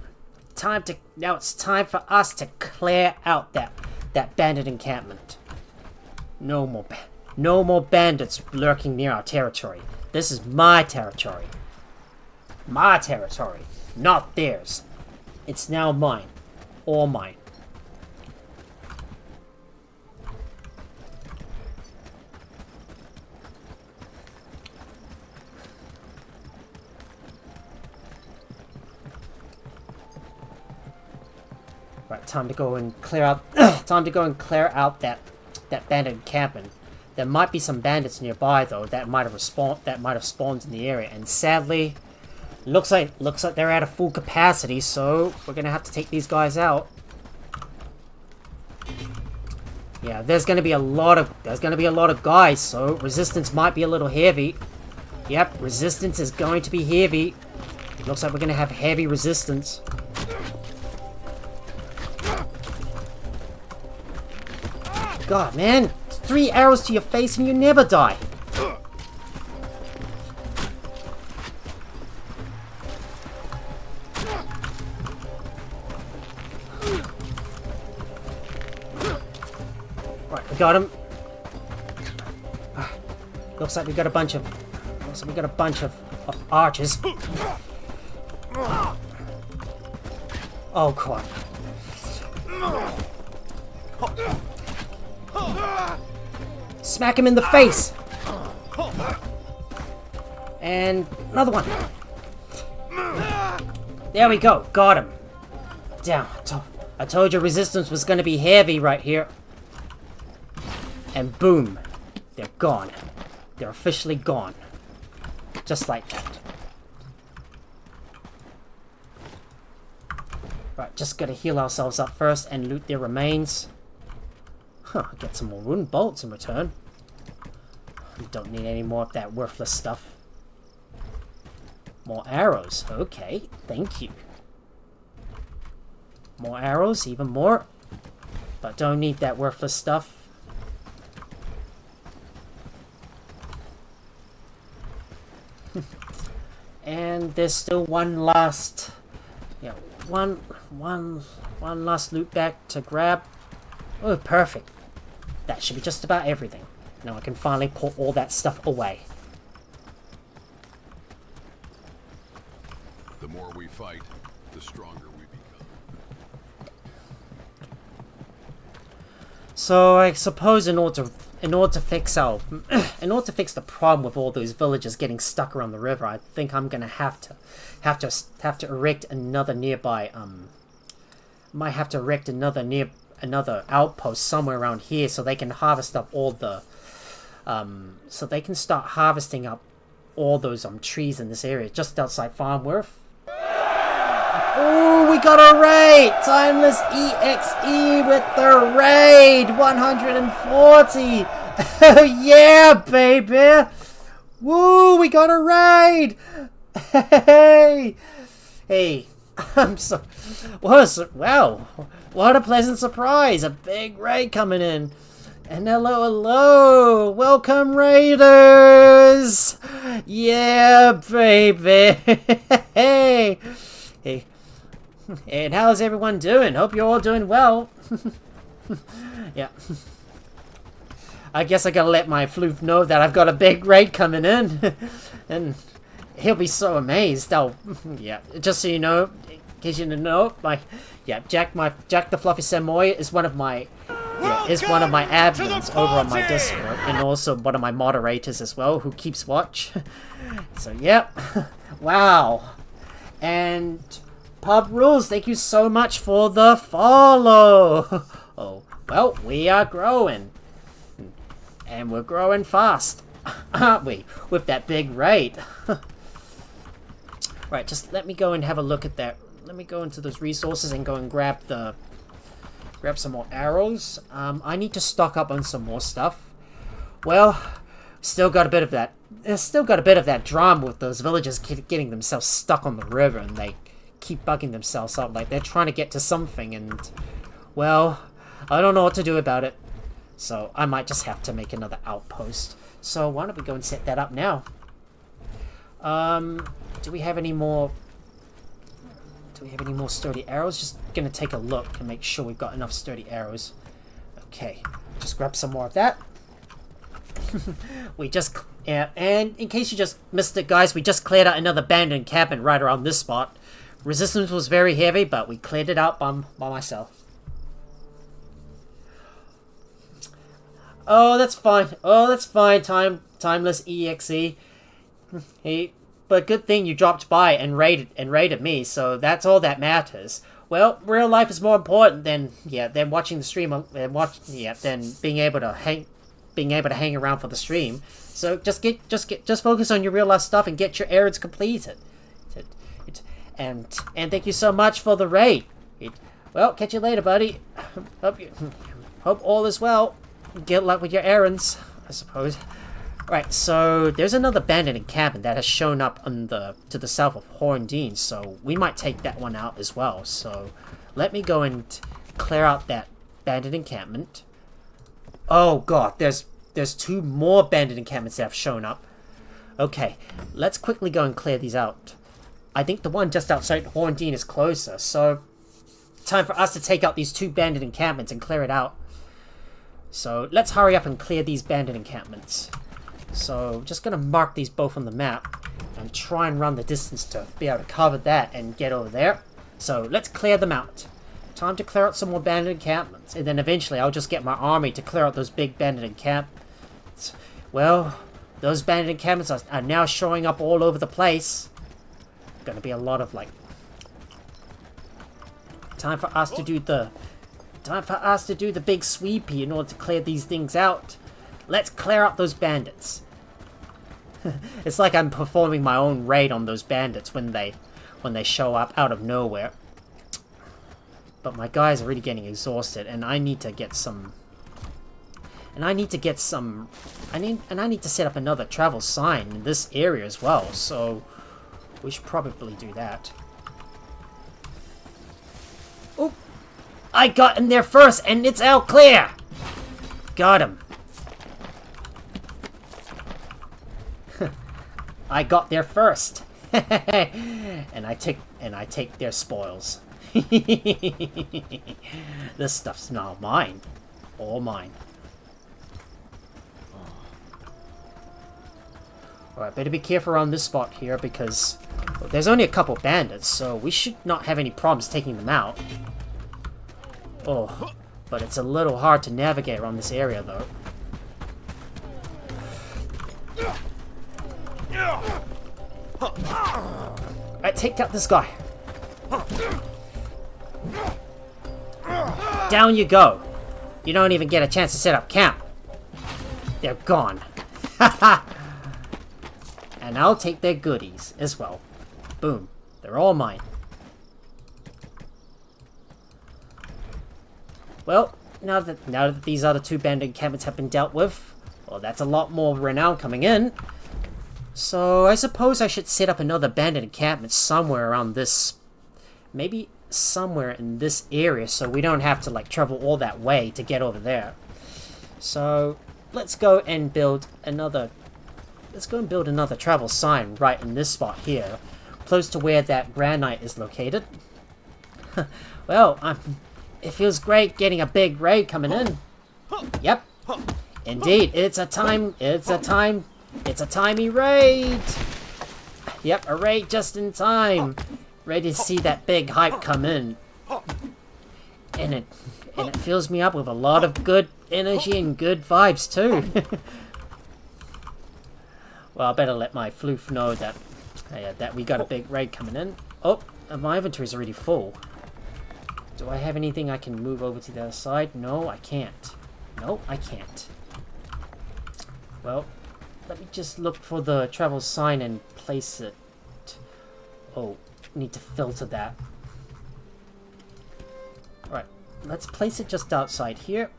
Now it's time for us to clear out that bandit encampment. No more bandits lurking near our territory. This is my territory. My territory, not theirs. It's now mine. All mine. Right, time to go and clear out. Time to go and clear out that bandit encampment. There might be some bandits nearby though that might have spawned in the area, and sadly, looks like they're at a full capacity. So we're gonna have to take these guys out. Yeah, there's gonna be a lot of guys. So resistance might be a little heavy. Yep, resistance is going to be heavy. Looks like we're gonna have heavy resistance. God, man. 3 arrows to your face and you never die. Right, we got him. Looks like we got a bunch of archers. Oh god. Smack him in the face! And another one. There we go. Got him. Down. I told you resistance was going to be heavy right here. And boom. They're gone. They're officially gone. Just like that. Right, just gotta heal ourselves up first and loot their remains. Huh, get some more wooden bolts in return. Don't need any more of that worthless stuff. More arrows. Okay, thank you. More arrows, even more. But don't need that worthless stuff. And there's still one last... Yeah, one last loot bag to grab. Oh, perfect. That should be just about everything. Now I can finally put all that stuff away.
The more we fight, the stronger we become.
So I suppose in order to fix the problem with all those villagers getting stuck around the river, I think I'm gonna have to erect another nearby might have to erect another outpost somewhere around here so they can harvest up all the so they can start harvesting up all those trees in this area just outside Farmworth. Oh, we got a raid! Timeless EXE with the raid! 140! Oh yeah, baby! Woo, we got a raid! Hey! Hey, I'm so... Wow, what a pleasant surprise! A big raid coming in! And hello! Welcome, raiders! Yeah, baby! Hey! Hey. And how's everyone doing? Hope you're all doing well. Yeah. I guess I gotta let my floof know that I've got a big raid coming in. And he'll be so amazed. Oh, yeah. Just so you know, in case you didn't know, Jack the Fluffy Samoy is one of my admins over on my Discord, and also one of my moderators as well, who keeps watch. So, yep. Wow. And Pub Rules, thank you so much for the follow. Oh, Well, we are growing. And we're growing fast, aren't we? With that big raid. Right, just let me go and have a look at that. Let me go into those resources and go and grab some more arrows. I need to stock up on some more stuff. Well, still got a bit of that. There's still got a bit of that drama with those villagers getting themselves stuck on the river, and they keep bugging themselves up like they're trying to get to something, and well, I don't know what to do about it. So I might just have to make another outpost. So why don't we go and set that up now? Do we have any more? Do we have any more sturdy arrows? Just gonna take a look and make sure we've got enough sturdy arrows. Okay, just grab some more of that. We just, yeah, and in case you just missed it, guys, we just cleared out another abandoned encampment right around this spot. Resistance was very heavy, but we cleared it out by myself. Oh, that's fine. Oh, that's fine. Timeless EXE. Hey, but good thing you dropped by and raided me, so that's all that matters. Well, real life is more important than watching the stream than being able to hang around for the stream. So just focus on your real life stuff and get your errands completed. And thank you so much for the raid. Well, catch you later, buddy. Hope all is well. Good luck with your errands, I suppose. Right, so there's another abandoned encampment that has shown up to the south of Horndean, so we might take that one out as well. So let me go and clear out that abandoned encampment. Oh god, there's two more abandoned encampments that have shown up. Okay, let's quickly go and clear these out. I think the one just outside Horndean is closer, so time for us to take out these two abandoned encampments and clear it out. So let's hurry up and clear these abandoned encampments. So just gonna mark these both on the map and try and run the distance to be able to cover that and get over there. So let's clear them out. Time to clear out some more abandoned encampments, and then eventually I'll just get my army to clear out those big abandoned encampments. Well, those abandoned encampments are now showing up all over the place. Gonna be a lot of like time for us to do the big sweepy in order to clear these things out. Let's clear out those bandits. It's like I'm performing my own raid on those bandits when they show up out of nowhere. But my guys are really getting exhausted, and I need to get some. I need to set up another travel sign in this area as well. So we should probably do that. Oh, I got in there first, and it's out clear. Got him. I got there first. and I take their spoils. This stuff's now mine. All mine. Alright, better be careful around this spot here because there's only a couple bandits, so we should not have any problems taking them out. Oh, but it's a little hard to navigate around this area though. Alright, take out this guy. Down you go. You don't even get a chance to set up camp. They're gone. Haha. And I'll take their goodies as well. Boom. They're all mine. Well, now that these other two bandit encampments have been dealt with, well, that's a lot more renown coming in. So I suppose I should set up another bandit encampment somewhere around this, maybe somewhere in this area, so we don't have to like travel all that way to get over there. So let's go and build another. Let's go and build another travel sign right in this spot here, close to where that granite is located. Well, it feels great getting a big raid coming in. Yep, indeed, it's a timey raid. Yep, a raid just in time. Ready to see that big hype come in. And it fills me up with a lot of good energy and good vibes too. Well, I better let my floof know that that we got a big raid coming in. Oh, my inventory's already full. Do I have anything I can move over to the other side? No, I can't. No, I can't. Well, let me just look for the travel sign and place it. Oh, need to filter that. Alright, let's place it just outside here.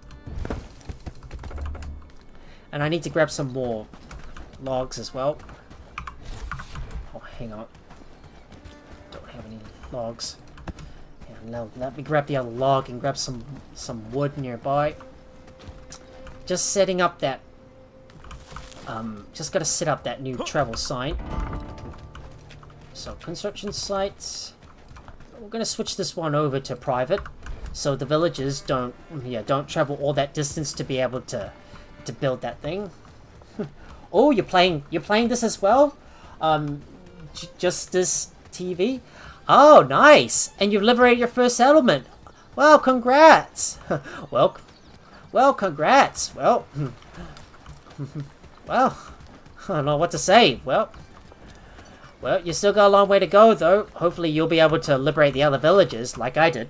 And I need to grab some more logs as well. Oh, hang on. Don't have any logs. Yeah, now let me grab the other log and grab some wood nearby. Just setting up that just gotta set up that new travel sign. So construction sites. We're gonna switch this one over to private, so the villagers don't travel all that distance to be able to build that thing. Oh, you're playing this as well? Justice TV. Oh, nice! And you've liberated your first settlement. Well, congrats. Well, congrats. Well. Well, I don't know what to say. Well, you still got a long way to go, though. Hopefully you'll be able to liberate the other villages, like I did.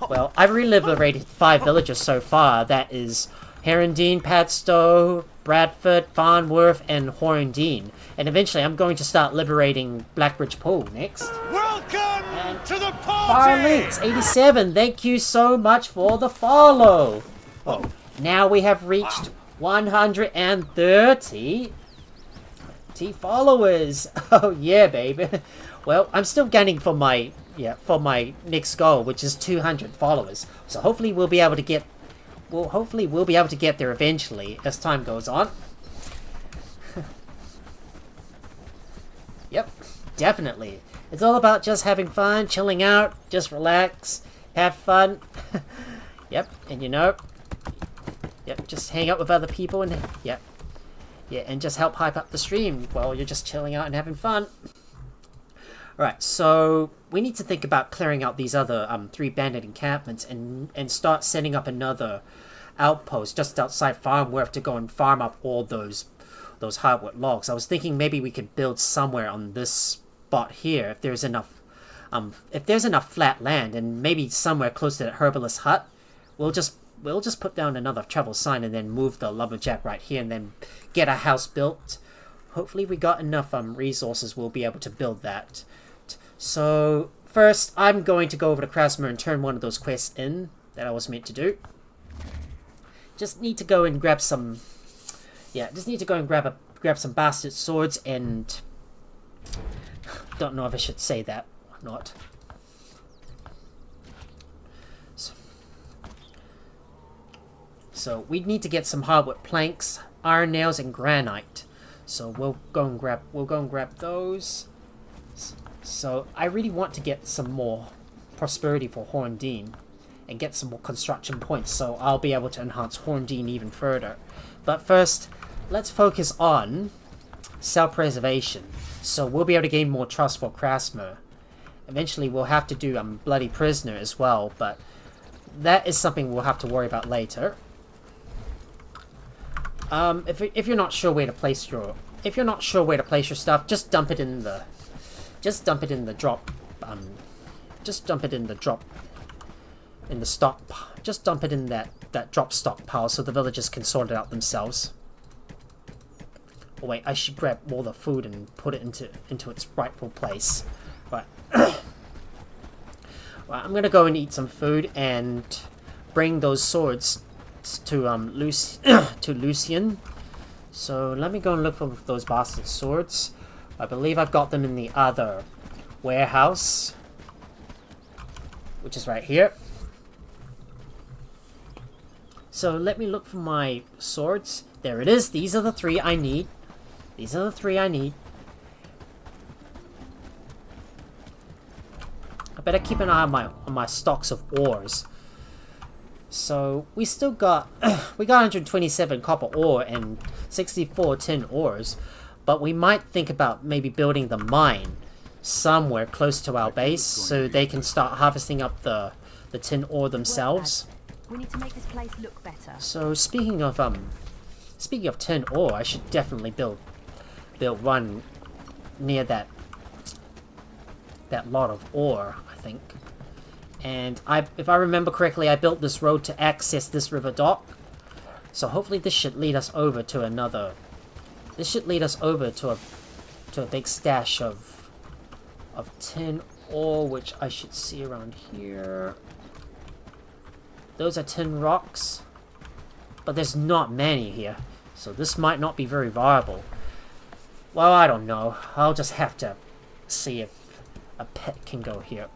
Well, I've re-liberated 5 villages so far. That is Herondine, Padstow, Bradford, Farnworth, and Horndine. And eventually I'm going to start liberating Blackbridge Pool next.
Welcome to the party!
Farlinks87, thank you so much for the follow. Oh, now we have reached 130 followers. Oh yeah, baby. Well, I'm still gunning for my next goal, which is 200 followers. So hopefully we'll be able to get there eventually as time goes on. Yep, definitely. It's all about just having fun, chilling out, just relax, have fun. Yep, and yep, just hang out with other people and yeah, and just help hype up the stream while you're just chilling out and having fun. Alright, so we need to think about clearing out these other 3 bandit encampments and start setting up another outpost just outside Farnworth to go and farm up all those hardwood logs. I was thinking maybe we could build somewhere on this spot here if there's enough flat land, and maybe somewhere close to that herbalist hut. We'll just put down another travel sign and then move the lumberjack right here and then get a house built. Hopefully we got enough resources, we'll be able to build that. So first I'm going to go over to Krasmer and turn one of those quests in that I was meant to do. Just need to go and grab some grab some bastard swords, and don't know if I should say that or not. So we need to get some hardwood planks, iron nails, and granite. So we'll go and grab those. So I really want to get some more prosperity for Horndine and get some more construction points, so I'll be able to enhance Horndine even further. But first, let's focus on self-preservation. So we'll be able to gain more trust for Krasmer. Eventually we'll have to do Bloody Prisoner as well, but that is something we'll have to worry about later. If you're not sure where to place your stuff, just dump it in the drop stockpile so the villagers can sort it out themselves. Oh wait, I should grab all the food and put it into its rightful place. Right. Right, I'm gonna go and eat some food and bring those swords to Lucian. So let me go and look for those bastard swords. I believe I've got them in the other warehouse, which is right here. So let me look for my swords. There it is. These are the 3 I need. I better keep an eye on my stocks of ores. So we still got we got 127 copper ore and 64 tin ores, but we might think about maybe building the mine somewhere close to our base so they can start harvesting up the tin ore themselves.
We need to make this place look better.
So speaking of tin ore, I should definitely build one near that lot of ore, I think. And if I remember correctly, I built this road to access this river dock. So hopefully this should lead us over to another... This should lead us over to a big stash of tin ore, which I should see around here. Those are tin rocks. But there's not many here. So this might not be very viable. Well, I don't know. I'll just have to see if a pit can go here.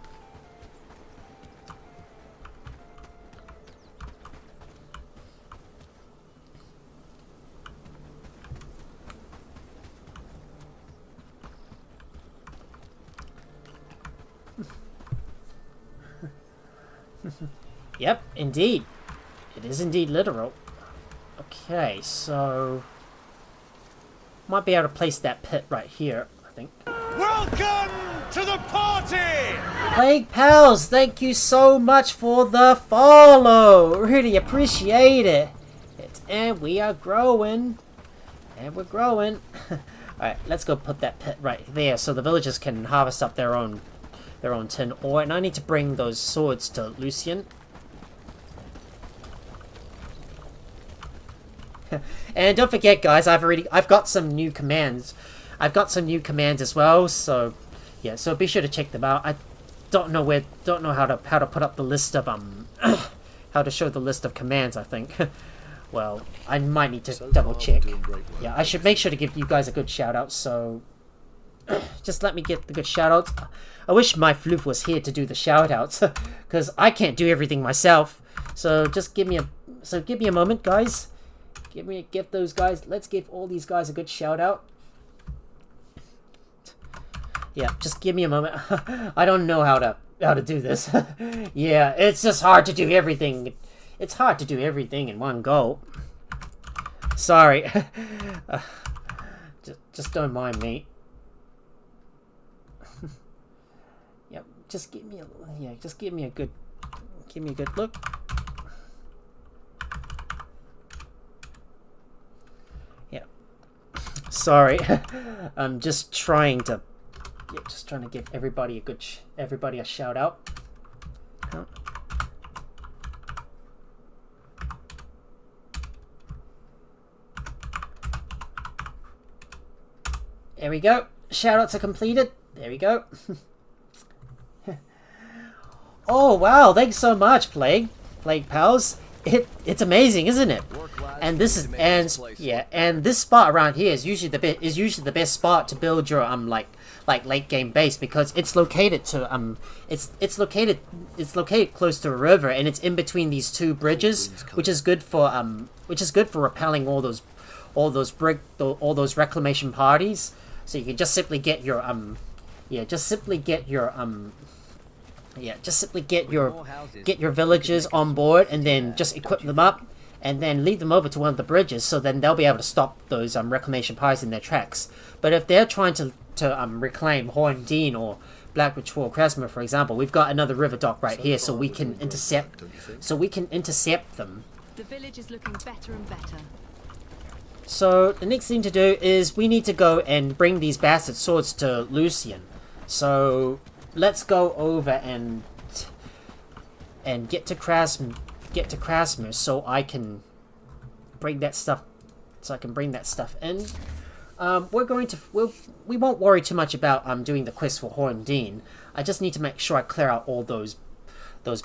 Yep, indeed. It is indeed literal. Okay, so... Might be able to place that pit right here, I think.
Welcome to the party!
Plague Pals, thank you so much for the follow! Really appreciate it! And we are growing. And we're growing. Alright, let's go put that pit right there so the villagers can harvest up their own tin ore. And I need to bring those swords to Lucian. And don't forget, guys, I've got some new commands. I've got some new commands as well, so yeah, so be sure to check them out. I don't know how to put up the list of how to show the list of commands, I think. Well, I might need to double check. Yeah, I should make sure to give you guys a good shout out, so just let me get the good shout outs. I wish my floof was here to do the shout outs, because I can't do everything myself. So just give me a moment, guys. Let's give all these guys a good shout out. Yeah, just give me a moment. I don't know how to do this. Yeah, it's just hard to do everything. It's hard to do everything in one go. Sorry. Just don't mind me. Yep, just give me a good look. Sorry, I'm just trying to give everybody a shout out. Huh? There we go. Shout outs are completed. There we go. Oh wow! Thanks so much, Plague Pals. It's amazing, isn't it? And this spot around here is usually the best spot to build your like late game base, because it's located to it's located close to a river, and it's in between these two bridges, which is good for repelling all those reclamation parties. So you can just simply get your get your villagers on board, and then just equip them up, and then lead them over to one of the bridges, so then they'll be able to stop those reclamation parties in their tracks. But if they're trying to reclaim Horndine or Black Ritual Krasmer, for example, we've got another river dock right here, so we can intercept them.
The village is looking better and better.
So the next thing to do is we need to go and bring these bastard swords to Lucian. So let's go over and get to Krasmer so I can bring that stuff in. We won't worry too much about doing the quest for Horndine. I just need to make sure I clear out all those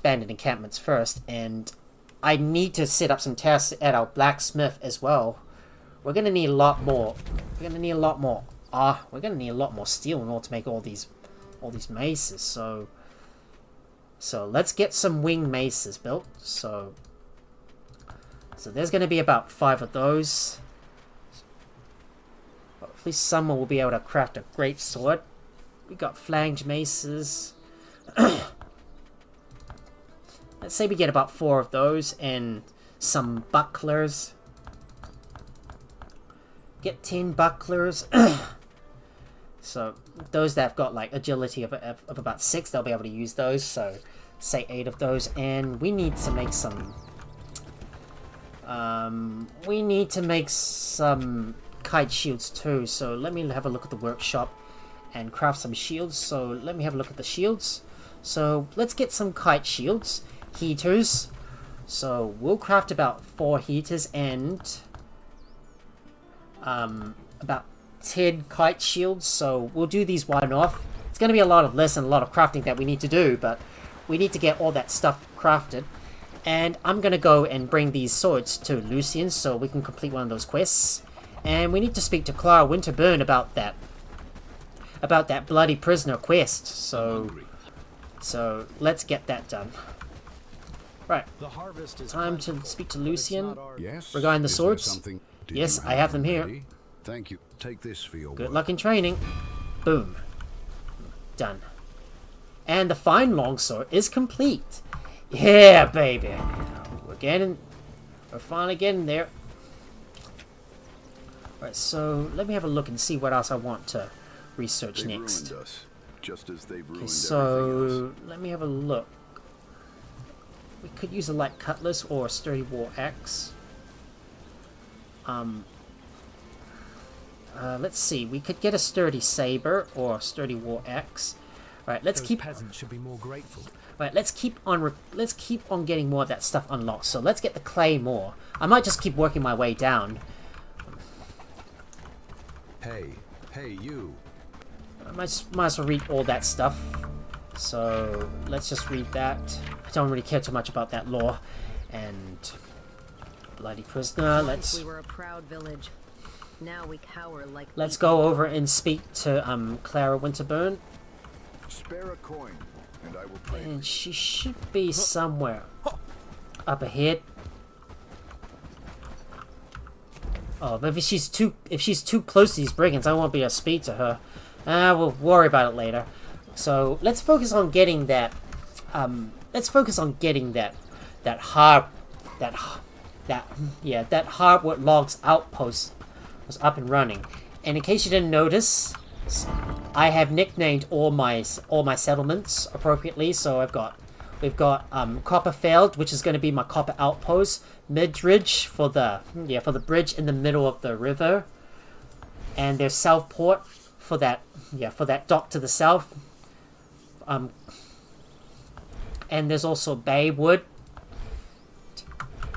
bandit encampments first, and I need to set up some tasks at our blacksmith as well. We're gonna need a lot more. We're gonna need a lot more steel in order to make all these maces. So let's get some wing maces built. So there's gonna be about 5 of those. Hopefully someone will be able to craft a great sword. We got flanged maces. Let's say we get about 4 of those, and some bucklers. Get 10 bucklers. So those that have got like agility of about 6, they'll be able to use those. So say 8 of those, and we need to make some. We need to make some kite shields too. So let me have a look at the workshop and craft some shields. So let me have a look at the shields. So let's get some kite shields, heaters. So we'll craft about 4 heaters and about 10 kite shields. So we'll do these one off. It's going to be a lot of lists and a lot of crafting that we need to do, but we need to get all that stuff crafted. And I'm going to go and bring these swords to Lucian so we can complete one of those quests. And we need to speak to Clara Winterburn about that bloody prisoner quest. So let's get that done. Right.
The harvest is
Time to speak to Lucian
Yes.
regarding the
Is there
swords.
something- Do
Yes,
you
I have them
them
here.
ready? Thank you. Take this for your
Good
work.
luck in training. Boom. Done. And the fine longsword is complete. Yeah, baby. We're finally getting there. Right, so let me have a look and see what else I want to research
They've
next.
ruined us, just as they've ruined
Okay,
everything else.
so let me have a look. We could use a light cutlass or a sturdy war axe. Let's see. We could get a sturdy saber or a sturdy war axe. Right, let's keep.
Peasants should be more grateful.
Right, let's keep on getting more of that stuff unlocked. So let's get the claymore. I might just keep working my way down.
Hey, you.
I might as well read all that stuff. So let's just read that. I don't really care too much about that lore. And bloody prisoner.
We were a proud village. Now we cower like.
Let's go over and speak to Clara Winterburn.
Spare a coin, and I will pray.
And she should be somewhere up ahead. Oh, but if she's too close to these brigands, I won't be able to speak to her. We'll worry about it later. So let's focus on getting that. That hardwood logs outpost was up and running. And in case you didn't notice, I have nicknamed all my settlements appropriately. So we've got Copperfield, which is going to be my copper outpost. Midridge for the bridge in the middle of the river, and there's Southport for that dock to the south. And there's also Baywood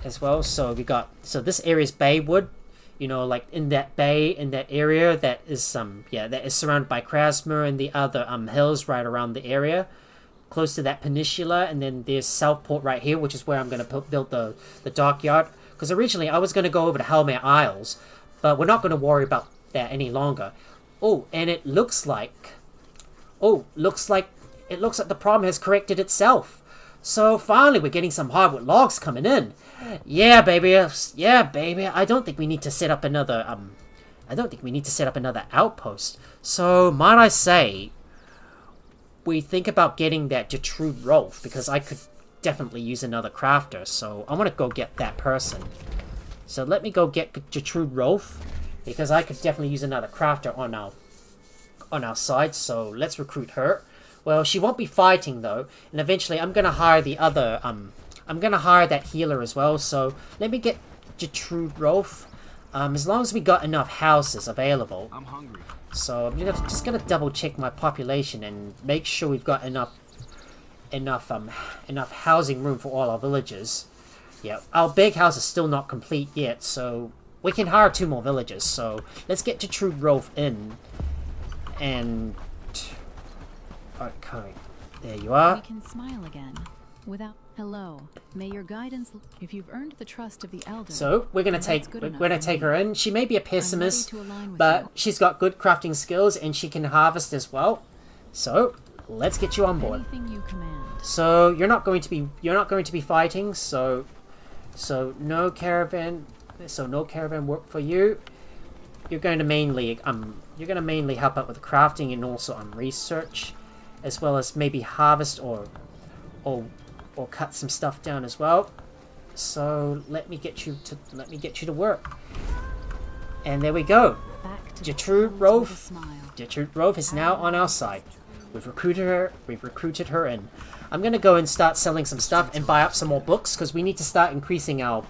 as well. So this area is Baywood. You know, like in that bay, in that area that is surrounded by Krasmer and the other hills right around the area, close to that peninsula. And then there's Southport right here, which is where I'm going to build the dockyard. Because originally I was going to go over to Helmare Isles, but we're not going to worry about that any longer. Oh, and it looks like the problem has corrected itself. So finally we're getting some hardwood logs coming in. Yeah, baby. I don't think we need to set up another outpost. So might I say we think about getting that Gertrude Rolf, because I could definitely use another crafter. So I want to go get that person. So let me go get Gertrude Rolf, because I could definitely use another crafter on our side. So let's recruit her. Well, she won't be fighting though, and eventually I'm gonna hire the other I'm gonna hire that healer as well. So let me get Gertrude Rolf. As long as we got enough houses available.
I'm hungry.
So I'm just gonna double check my population and make sure we've got enough housing room for all our villagers. Yeah, our big house is still not complete yet, so we can hire 2 more villagers. So let's get Gertrude Rolf in. And okay, there you are.
We can smile again without hello. May your guidance, if you've earned the trust of the elder.
So we're gonna take her in. She may be a pessimist, but she's got good crafting skills and she can harvest as well. So let's get you on board.
Anything you command.
So you're not going to be fighting. So no caravan. So no caravan work for you. You're going to mainly help out with crafting and also on research, as well as maybe harvest or cut some stuff down as well. So let me get you to work. And there we go. Gertrude Rolf is now on our side. We've recruited her in. I'm gonna go and start selling some stuff and buy up some more books, because we need to start increasing our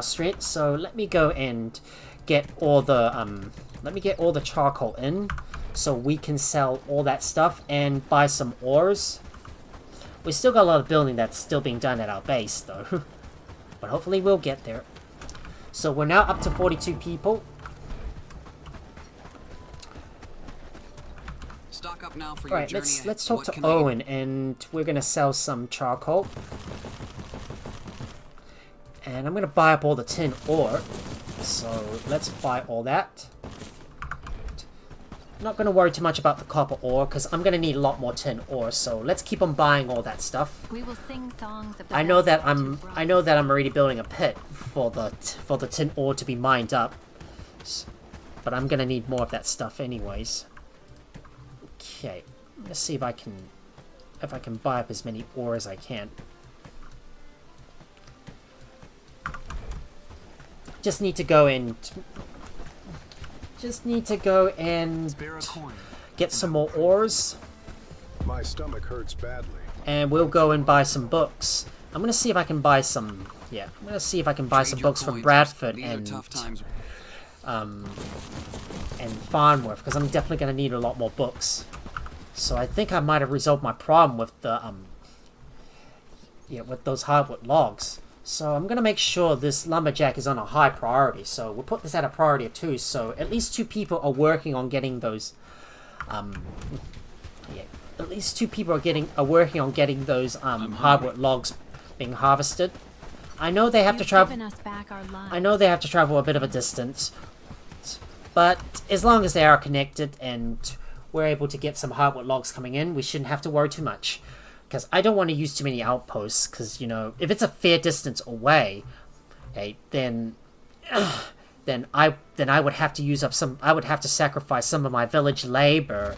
strength. So let me go and get all the charcoal in, so we can sell all that stuff and buy some ores. We still got a lot of building that's still being done at our base, though. But hopefully we'll get there. So we're now up to 42 people.
Stock up now for your
Alright,
journey.
let's talk
What
to
can I get?
Owen, and we're gonna sell some charcoal. And I'm gonna buy up all the tin ore. So let's buy all that. Not gonna worry too much about the copper ore, because I'm gonna need a lot more tin ore, so let's keep on buying all that stuff.
We will sing songs of the
I know that
best
I'm
to
I know that I'm already building a pit for the tin ore to be mined up. But I'm gonna need more of that stuff anyways. Okay, let's see if I can buy up as many ore as I can. Just need to go and
Spare a coin.
get some more ores,
My stomach hurts badly.
and we'll go and buy some books. I'm gonna see if I can buy some. Yeah, I'm gonna see if I can buy
Trade
some
your
books from
coins.
Bradford
These are tough times.
and Farnworth, because I'm definitely gonna need a lot more books. So I think I might have resolved my problem with the with those hardwood logs. So I'm gonna make sure this lumberjack is on a high priority. So we'll put this at a priority of 2. So at least 2 people are working on getting those. At least 2 people are working on getting those hardwood logs being harvested. I know they have to
You've
travel.
given us back our lives.
I know they have to travel a bit of a distance, but as long as they are connected and we're able to get some hardwood logs coming in, we shouldn't have to worry too much. Because I don't want to use too many outposts, because, you know, if it's a fair distance away, okay, then I would have to use up some. I would have to sacrifice some of my village labor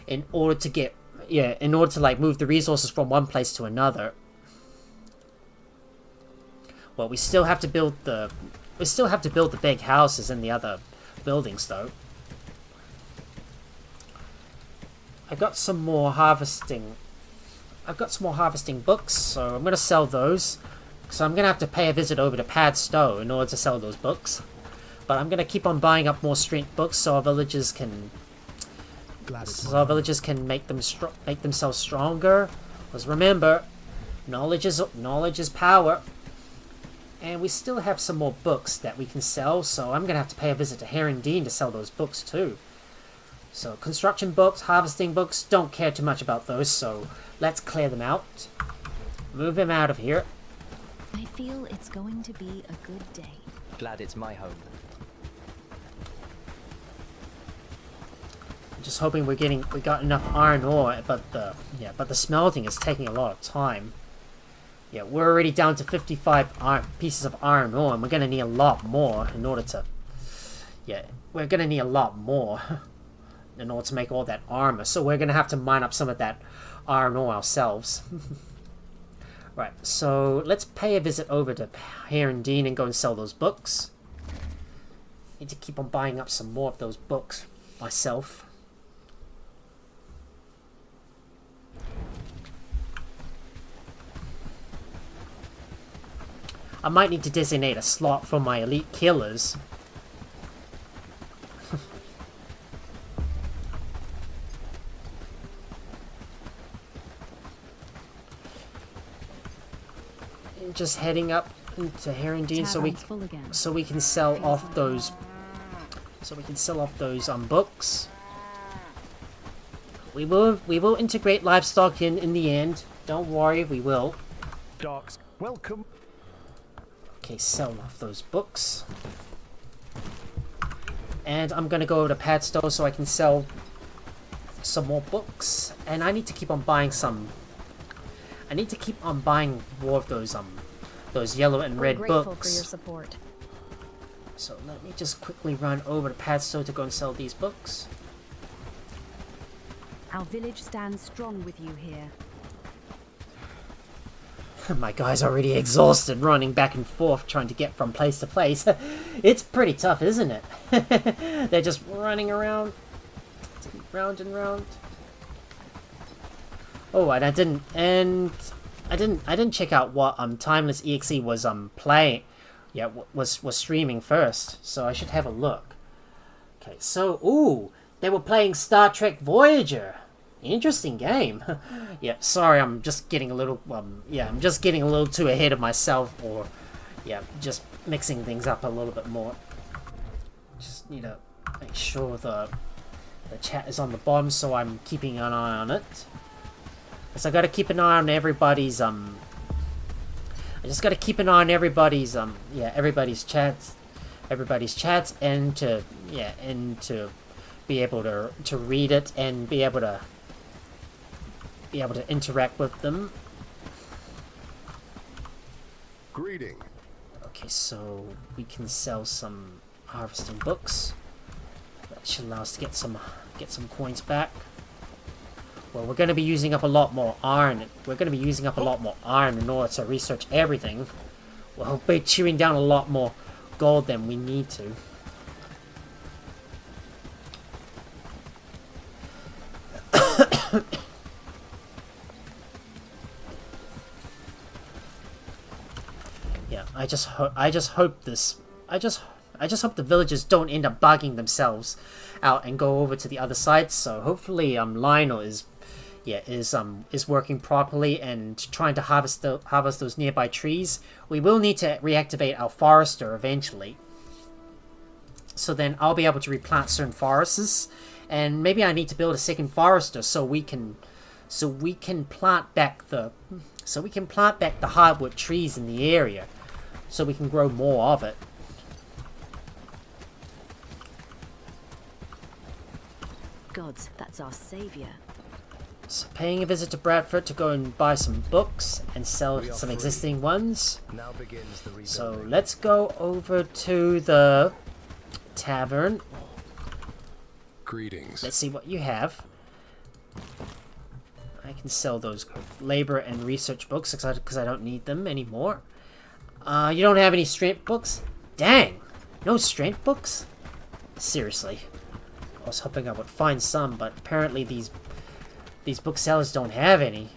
in order to like move the resources from one place to another. Well, we still have to build the big houses in the other buildings, though. I've got some more harvesting books, so I'm going to sell those. So I'm going to have to pay a visit over to Padstow in order to sell those books. But I'm going to keep on buying up more strength books so our villagers can make themselves stronger. Because remember, knowledge is power. And we still have some more books that we can sell, so I'm going to have to pay a visit to Herondine to sell those books too. So construction books, harvesting books, don't care too much about those, so let's clear them out. Move them out of here.
I feel it's going to be a good day.
Glad it's my home.
I'm just hoping we got enough iron ore, but the smelting is taking a lot of time. Yeah, we're already down to 55 pieces of iron ore, and we're gonna need a lot more in order to. Yeah, we're gonna need a lot more in order to make all that armor. So we're gonna have to mine up some of that iron ore ourselves. Right, so let's pay a visit over to Herondine and go and sell those books. Need to keep on buying up some more of those books myself. I might need to designate a slot for my elite killers. Just heading up into Herondine so we can sell off those books. We will integrate livestock in the end. Don't worry, we will.
Docs, welcome.
Okay, sell off those books. And I'm gonna go over to Padstow so I can sell some more books. And I need to keep on buying some. I need to keep on buying more of those yellow and red
grateful
books.
for your support.
So let me just quickly run over to Padstow to go and sell these books.
Our village stands strong with you here.
My guy's already exhausted running back and forth trying to get from place to place. It's pretty tough, isn't it? They're just running around, round and round. Oh, and I didn't check out what Timeless EXE was playing. Yeah, was streaming first, so I should have a look. Okay, so they were playing Star Trek Voyager. Interesting game. Yeah, sorry, I'm just getting a little, yeah, I'm just getting a little too ahead of myself, or, yeah, just mixing things up a little bit more. Just need to make sure the chat is on the bottom, so I'm keeping an eye on it. So I gotta keep an eye on everybody's, I just gotta keep an eye on everybody's, yeah, everybody's chats, and to, yeah, and to be able to read it and be able to interact with them.
Greeting.
Okay, so we can sell some harvesting books. That should allow us to get some coins back. Well, we're going to be using up a lot more iron. We're going to be using up a lot more iron in order to research everything. We'll be chewing down a lot more gold than we need to. Yeah, I just hope the villagers don't end up bugging themselves out and go over to the other side. So hopefully Lionel is working properly and trying to harvest those nearby trees. We will need to reactivate our forester eventually. So then I'll be able to replant certain forests, and maybe I need to build a second forester so we can plant back the hardwood trees in the area, so we can grow more of it.
Gods, that's our savior.
So paying a visit to Bradford to go and buy some books and sell some existing ones.
Now begins the rebuilding.
So let's go over to the tavern.
Greetings.
Let's see what you have. I can sell those labor and research books because I don't need them anymore. You don't have any strength books? Dang! No strength books? Seriously. I was hoping I would find some, but apparently these booksellers don't have any.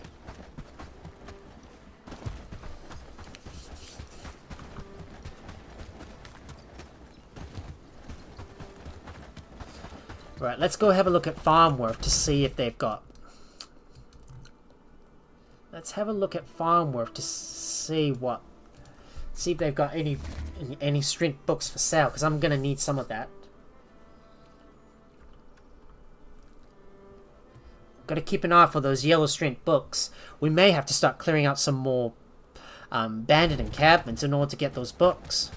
Right, let's go have a look at Farmworth to see if they've got... Let's have a look at Farmworth to see what... See if they've got any strength books for sale, because I'm going to need some of that. Got to keep an eye for those yellow strength books. We may have to start clearing out some more bandit encampments in order to get those books.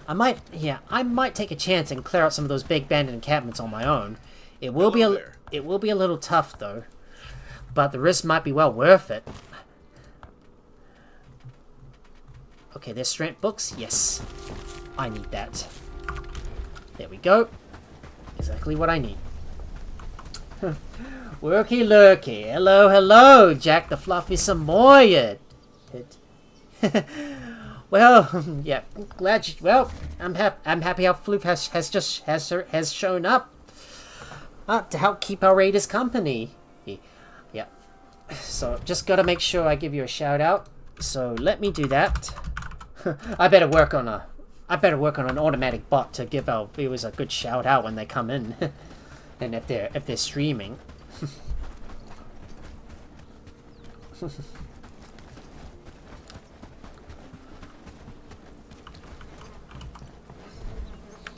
I might take a chance and clear out some of those big bandit encampments on my own. It will be a little tough though, but the risk might be well worth it. Okay, there's strength books. Yes, I need that. There we go. Exactly what I need. Worky lurky. Hello, hello, Jack the Fluffy Samoyed. Well, yeah, glad you. Well, I'm happy how Floof has shown up to help keep our raiders company. Yeah. So just gotta make sure I give you a shout out. So let me do that. I better work on an automatic bot to give our viewers a good shout out when they come in, and if they're streaming.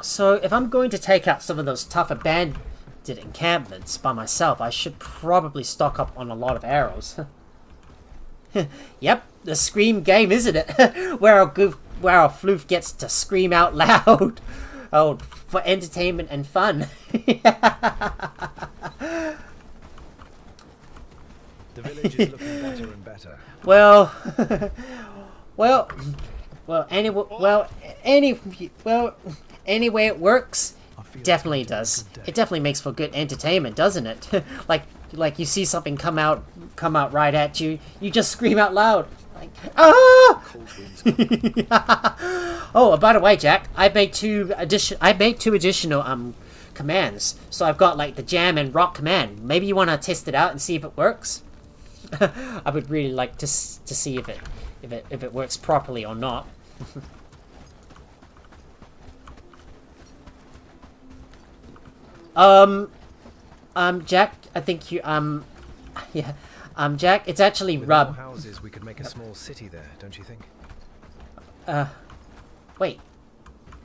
So if I'm going to take out some of those tougher bandit encampments by myself, I should probably stock up on a lot of arrows. Yep, the scream game, isn't it? where our floof gets to scream out loud. Oh, for entertainment and fun.
The village is looking better and better.
Well, anyway it works. Definitely does. It definitely makes for good entertainment, doesn't it? like you see something come out right at you, you just scream out loud. Like, ah! Oh, by the way, Jack, I made two additional commands. So I've got like the jam and rock command. Maybe you want to test it out and see if it works. I would really like to see if it works properly or not. Jack, I think you, yeah, Jack, it's actually
With more
rub.
houses, we could make a small city there, don't you think?
Wait.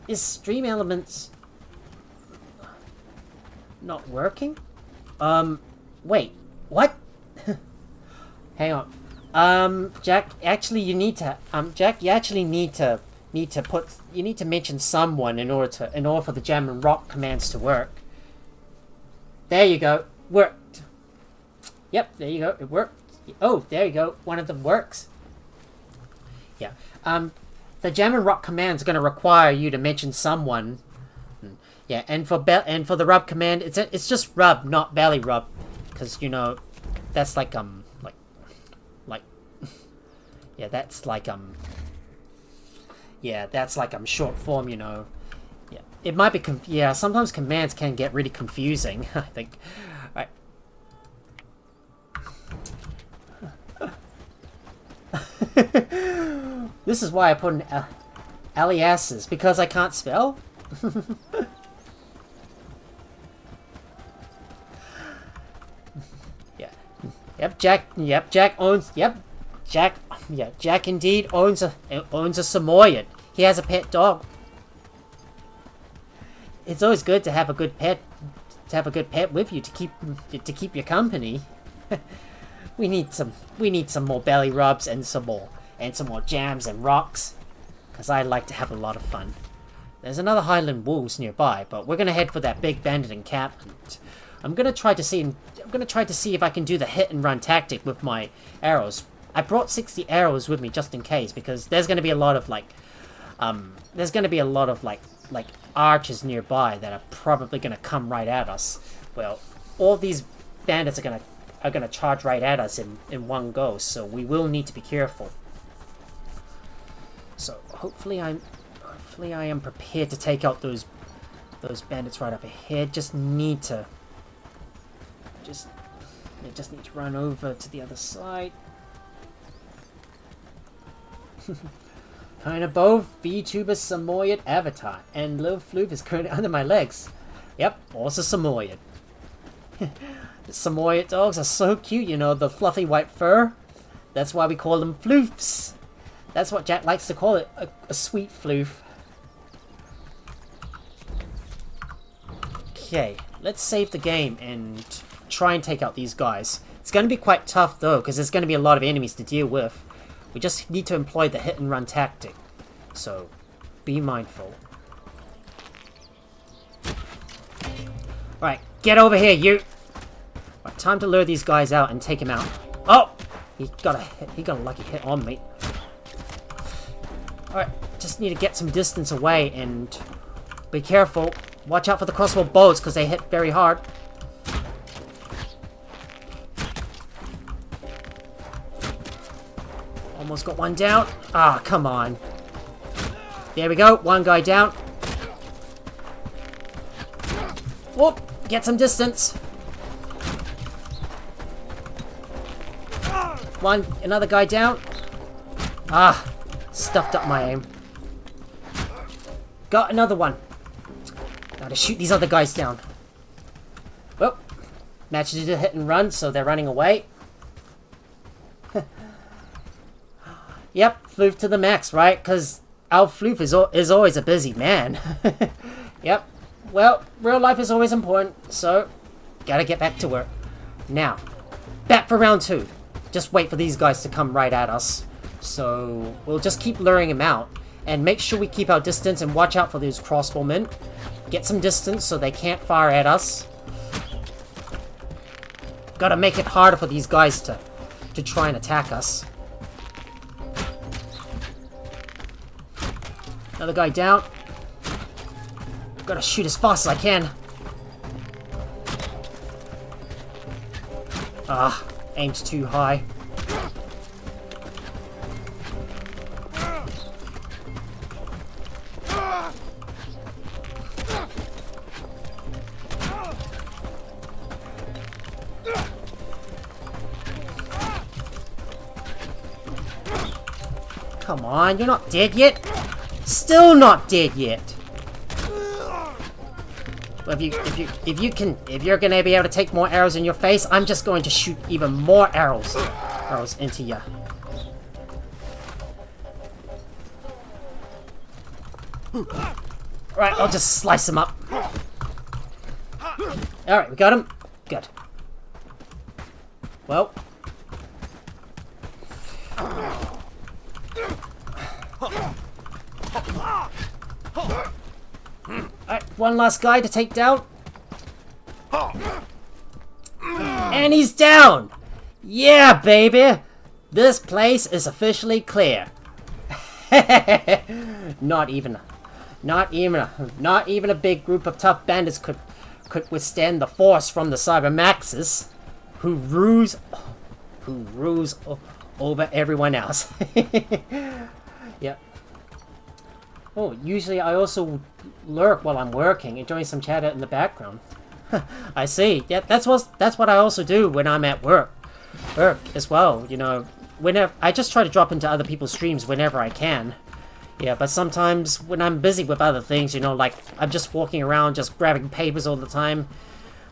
Is Stream Elements not working? Wait. What? Hang on. Jack, actually you need to, Jack, you actually need to mention someone in order for the jam and rock commands to work. There you go. Worked. Yep, there you go. It worked. Oh, there you go. One of them works. Yeah. The jam and rock command is going to require you to mention someone. Yeah, and for the rub command, it's just rub, not belly rub, because you know, that's like yeah, that's like yeah, that's like short form, you know. Yeah, it might be yeah. Sometimes commands can get really confusing. I think. All right. This is why I put in aliases, because I can't spell. Yeah. Yep, Jack. Yep, Jack owns. Yep, Jack. Yeah, Jack indeed owns a Samoyed. He has a pet dog. It's always good to have a good pet. To have a good pet with you to keep your company. We need some more belly rubs and some more jams and rocks, because I like to have a lot of fun. There's another Highland Wolves nearby, but we're gonna head for that big bandit encampment. I'm gonna try to see if I can do the hit and run tactic with my arrows. I brought 60 arrows with me just in case, because there's gonna be a lot of like archers nearby that are probably gonna come right at us. Well, all these bandits are gonna charge right at us in one go, so we will need to be careful. So hopefully I am prepared to take out those bandits right up ahead. Just need to run over to the other side. Kind of both VTuber Samoyed avatar and Lil Floof is currently under my legs. Yep, also Samoyed. The Samoyed dogs are so cute, you know, the fluffy white fur. That's why we call them floofs. That's what Jack likes to call it, a sweet floof. Okay, let's save the game and try and take out these guys. It's going to be quite tough though, because there's going to be a lot of enemies to deal with. We just need to employ the hit and run tactic. So, be mindful. Right, get over here, you! Right, time to lure these guys out and take him out. Oh! He got a lucky hit on me. Alright, just need to get some distance away and be careful. Watch out for the crossbow bolts, because they hit very hard. Almost got one down. Ah, come on. There we go, one guy down. Whoop, get some distance. Another guy down. Ah, stuffed up my aim. Got another one. Gotta shoot these other guys down. Well, managed to do the hit and run, so they're running away. Yep, floof to the max, right? Because our floof is always a busy man. Yep. Well, real life is always important, so gotta get back to work. Now, back for round 2. Just wait for these guys to come right at us. So we'll just keep luring them out. And make sure we keep our distance and watch out for those crossbowmen. Get some distance so they can't fire at us. Gotta make it harder for these guys to try and attack us. Another guy down. Gotta shoot as fast as I can. Ah, aimed too high. Come on, you're not dead yet? Still not dead yet. If you're gonna be able to take more arrows in your face, I'm just going to shoot even more arrows into you. Right, I'll just slice him up. Alright, we got him. Good. Well. Alright, one last guy to take down. And he's down! Yeah, baby! This place is officially clear. Not even a big group of tough bandits could withstand the force from the Cybermaxes, who ruse over everyone else. Yep. Oh, usually I also lurk while I'm working, enjoying some chatter in the background. I see. Yeah, that's what I also do when I'm at work as well. You know, whenever I just try to drop into other people's streams whenever I can. Yeah, but sometimes when I'm busy with other things, you know, like I'm just walking around just grabbing papers all the time,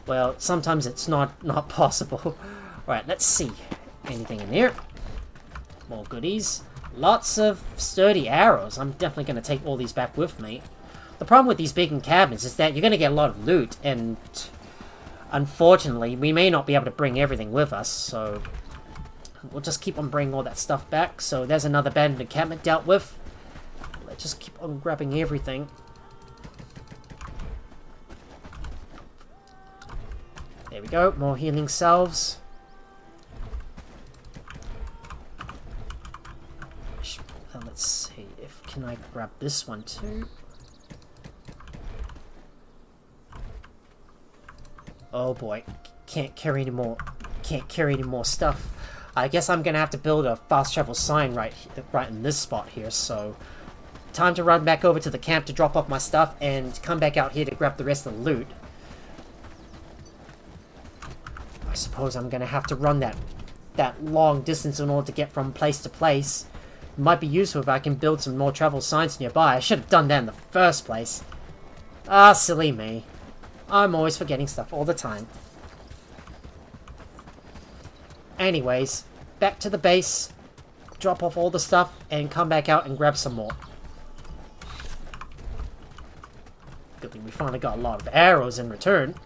well, sometimes it's not possible. Alright, let's see. Anything in here? More goodies. Lots of sturdy arrows. I'm definitely going to take all these back with me. The problem with these big encampments is that you're going to get a lot of loot, and unfortunately, we may not be able to bring everything with us, so we'll just keep on bringing all that stuff back. So there's another abandoned encampment dealt with. Let's just keep on grabbing everything. There we go, more healing salves. Let's see, can I grab this one too? Oh boy, can't carry any more stuff. I guess I'm gonna have to build a fast travel sign right in this spot here, so time to run back over to the camp to drop off my stuff and come back out here to grab the rest of the loot. I suppose I'm gonna have to run that long distance in order to get from place to place. It might be useful if I can build some more travel signs nearby. I should have done that in the first place. Ah, silly me. I'm always forgetting stuff all the time. Anyways, back to the base, drop off all the stuff, and come back out and grab some more. Good thing we finally got a lot of arrows in return.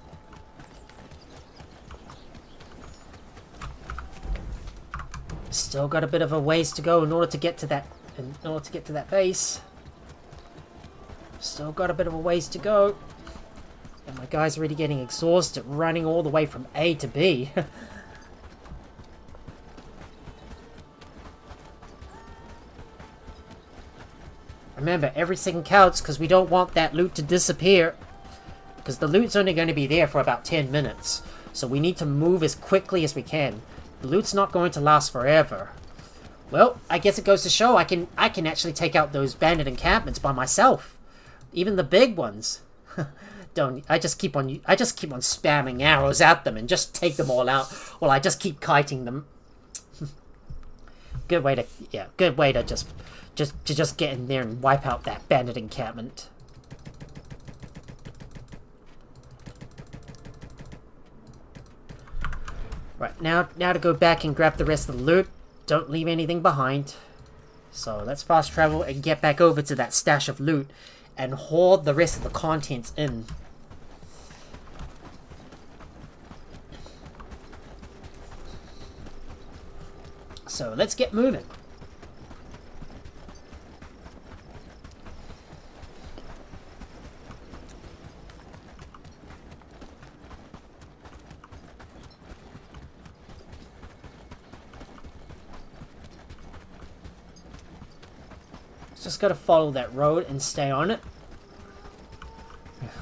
Still got a bit of a ways to go in order to get to that base. Still got a bit of a ways to go. And my guy's already getting exhausted running all the way from A to B. Remember, every second counts because we don't want that loot to disappear. Because the loot's only going to be there for about 10 minutes. So we need to move as quickly as we can. The loot's not going to last forever. Well, I guess it goes to show I can actually take out those bandit encampments by myself. Even the big ones. I just keep on spamming arrows at them and just take them all out while I just keep kiting them. Good way to just get in there and wipe out that bandit encampment. Right, now to go back and grab the rest of the loot. Don't leave anything behind. So let's fast travel and get back over to that stash of loot and hoard the rest of the contents in. So let's get moving. Just gotta follow that road and stay on it.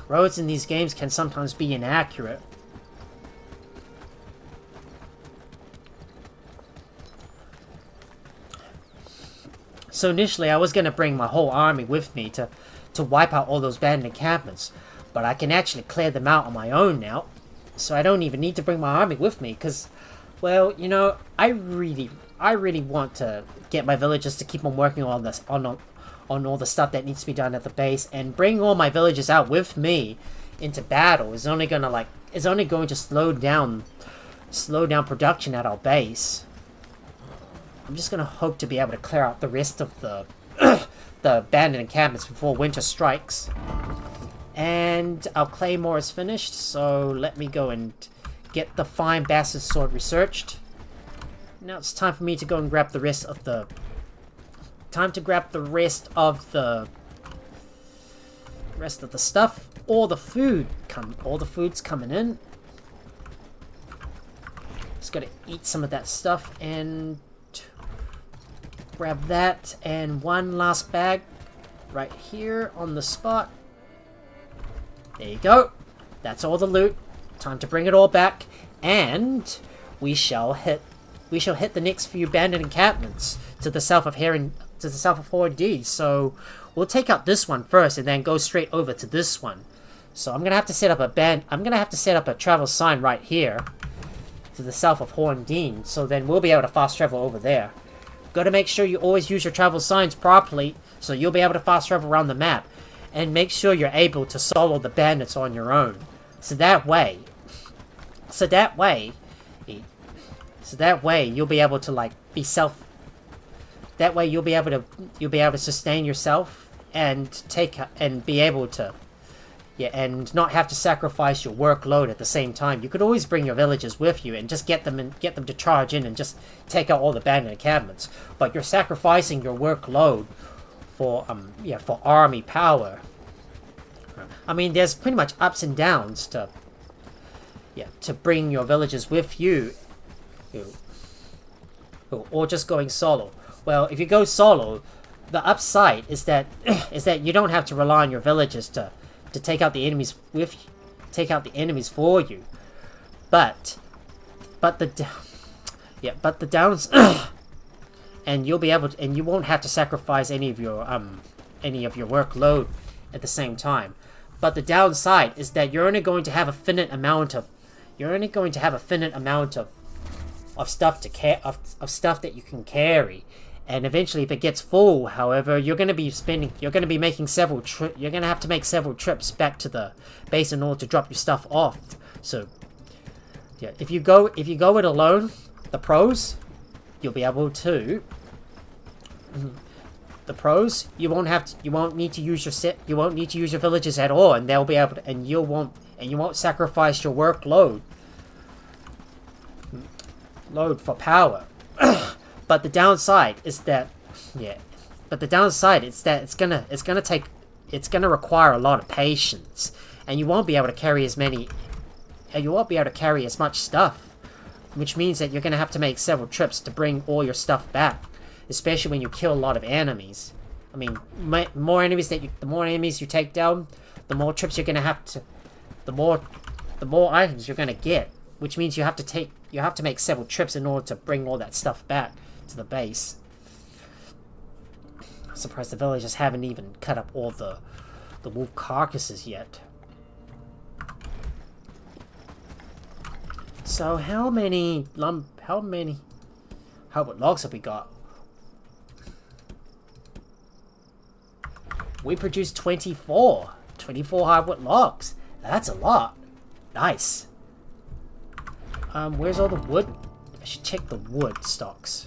Roads in these games can sometimes be inaccurate. So initially I was gonna bring my whole army with me to wipe out all those bandit encampments, but I can actually clear them out on my own now. So I don't even need to bring my army with me, because, well, you know, I really want to get my villagers to keep on working on this, on all the stuff that needs to be done at the base, and bring all my villagers out with me into battle is only going to slow down production at our base. I'm just going to hope to be able to clear out the rest of the the abandoned encampments before winter strikes. And our claymore is finished, so let me go and get the fine bastard sword researched. Now it's time for me to go and grab the rest of the stuff. All the food's coming in. Just gotta eat some of that stuff and grab that, and one last bag right here on the spot. There you go. That's all the loot. Time to bring it all back, and we shall hit the next few bandit encampments to the south of Horndeed. So we'll take out this one first, and then go straight over to this one. So I'm gonna have to set up a travel sign right here to the south of Horndeed. So then we'll be able to fast travel over there. Got to make sure you always use your travel signs properly, so you'll be able to fast travel around the map, and make sure you're able to solo the bandits on your own. So that way you'll be able to you'll be able to sustain yourself and be able to and not have to sacrifice your workload at the same time. You could always bring your villagers with you and just get them to charge in and just take out all the bandit encampments. But you're sacrificing your workload for army power. I mean, there's pretty much ups and downs to bring your villagers with you, or just going solo. Well, if you go solo, the upside is that you don't have to rely on your villagers to take out the enemies for you. But the downs and you'll be able to, and you won't have to sacrifice any of your workload at the same time. But the downside is that you're only going to have a finite amount of stuff that you can carry. And eventually, if it gets full, however, you're going to have to make several trips back to the base in order to drop your stuff off. So, yeah, if you go it alone, the pros, you'll be able to. The pros, you won't need to use your villagers at all, and they'll be able to, and you won't sacrifice your workload for power. But the downside is that it's gonna require a lot of patience, and you won't be able to carry as much stuff, which means that you're gonna have to make several trips to bring all your stuff back, especially when you kill a lot of enemies. I mean, the more enemies you take down, the more trips you're gonna have to, the more items you're gonna get, which means you have to make several trips in order to bring all that stuff back to the base. I'm surprised the villagers haven't even cut up all the wolf carcasses yet. So how many hardwood logs have we got? We produced 24 hardwood logs. That's a lot. Nice. Where's all the wood? I should check the wood stocks.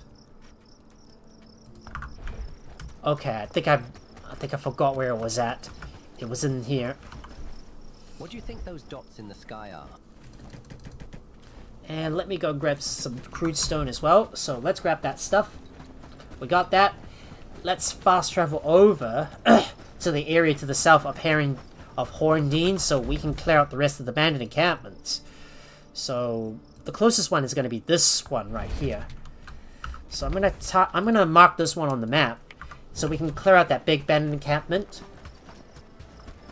Okay, I think I forgot where it was at. It was in here.
What do you think those dots in the sky are?
And let me go grab some crude stone as well. So let's grab that stuff. We got that. Let's fast travel over to the area to the south of Horndeed, so we can clear out the rest of the bandit encampments. So the closest one is going to be this one right here. So I'm gonna mark this one on the map, so we can clear out that big bandit encampment.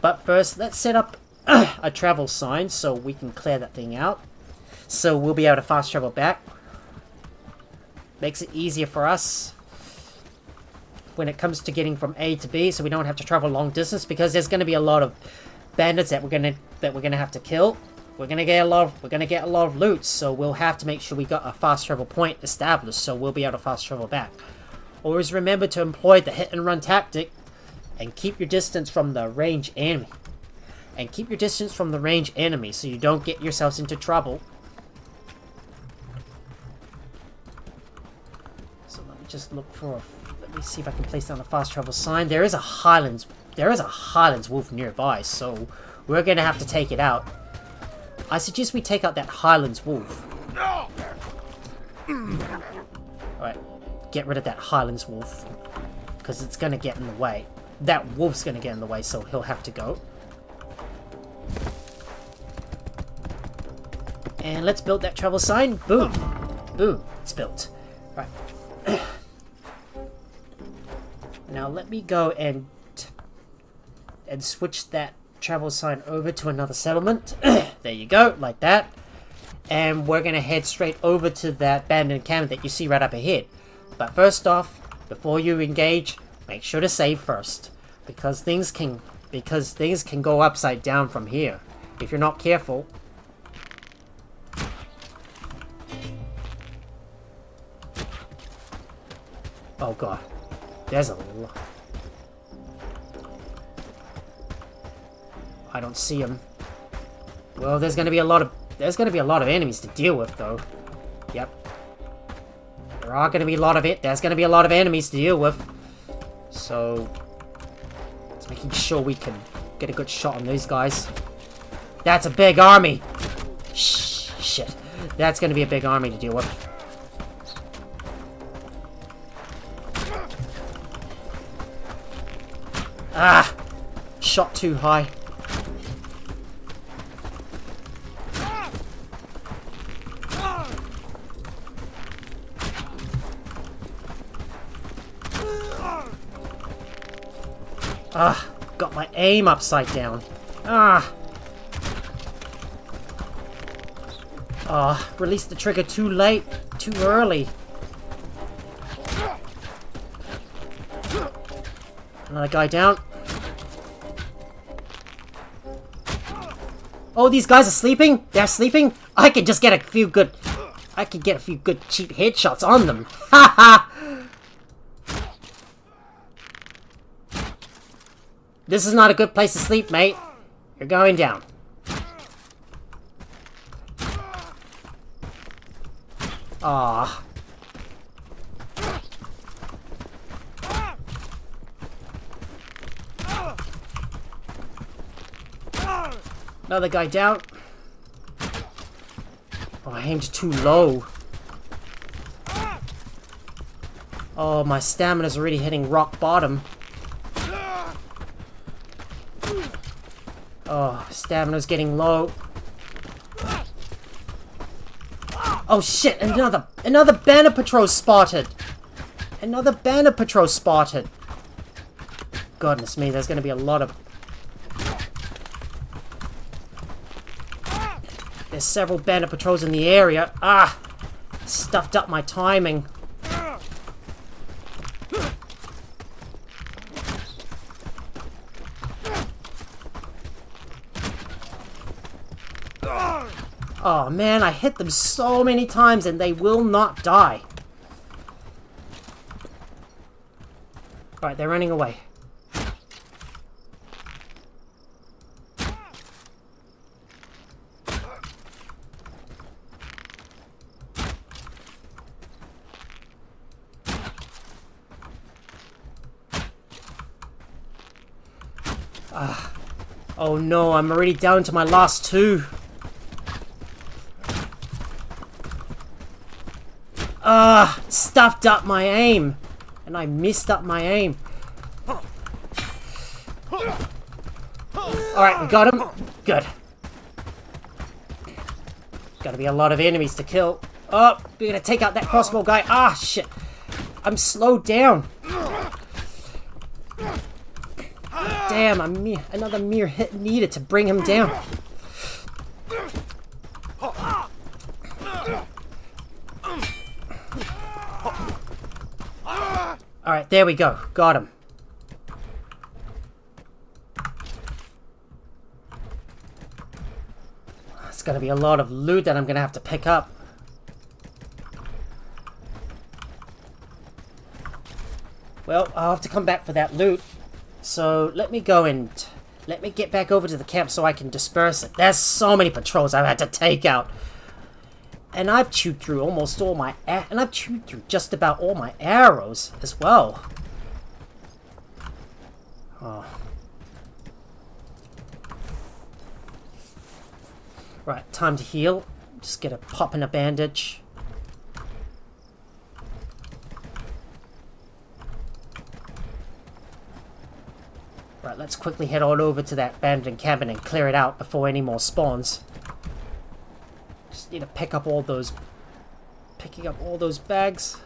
But first, let's set up a travel sign so we can clear that thing out. So we'll be able to fast travel back. Makes it easier for us when it comes to getting from A to B, so we don't have to travel long distance, because there's going to be a lot of bandits that we're gonna have to kill. We're gonna get a lot of loot, so we'll have to make sure we got a fast travel point established, so we'll be able to fast travel back. Always remember to employ the hit and run tactic and keep your distance from the range enemy. And keep your distance from the ranged enemy so you don't get yourselves into trouble. So let me just look for let me see if I can place down a fast travel sign. There is a Highlands wolf nearby, so we're gonna have to take it out. I suggest we take out that Highlands wolf. Alright, get rid of that Highlands wolf. Because it's gonna get in the way. That wolf's gonna get in the way, so he'll have to go. And let's build that travel sign. Boom. Boom. It's built. Right. Now let me go and switch that travel sign over to another settlement. There you go, like that. And we're gonna head straight over to that abandoned cabin that you see right up ahead. But first off, before you engage, make sure to save first. Because things can go upside down from here. If you're not careful. Oh god. There's a lot. I don't see him. Well, there's gonna be a lot of enemies to deal with though. Yep. There's gonna be a lot of enemies to deal with. So it's making sure we can get a good shot on these guys. That's a big army. Shit. That's gonna be a big army to deal with. Ah! Shot too high. Ah! Got my aim upside down. Ah! Ah! Released the trigger too late. Too early. Another guy down. Oh, these guys are sleeping? They're sleeping? I could just get a few good cheap headshots on them. Haha! This is not a good place to sleep, mate. You're going down. Ah. Another guy down. Oh, I aimed too low. Oh, my stamina's already hitting rock bottom. Oh, stamina's getting low. Oh shit, another bandit patrol spotted. Another bandit patrol spotted. Goodness me, there's gonna be a lot of... There's several bandit patrols in the area. Ah! Stuffed up my timing. Oh man, I hit them so many times and they will not die. Alright, they're running away. Oh no, I'm already down to my last two. Stuffed up my aim. And I messed up my aim. Alright, we got him. Good. Gotta be a lot of enemies to kill. Oh, we're gonna take out that crossbow guy. Ah, shit. I'm slowed down. Damn, another mere hit needed to bring him down. Alright, there we go. Got him. It's gonna be a lot of loot that I'm gonna have to pick up. Well, I'll have to come back for that loot. So let me go and Let me get back over to the camp so I can disperse it. There's so many patrols I've had to take out. And I've chewed through almost all my... And I've chewed through just about all my arrows as well. Oh. Right, time to heal. Just get a pop in a bandage. Right, let's quickly head on over to that bandit encampment and clear it out before any more spawns. Just need to pick up all those... Picking up all those bags.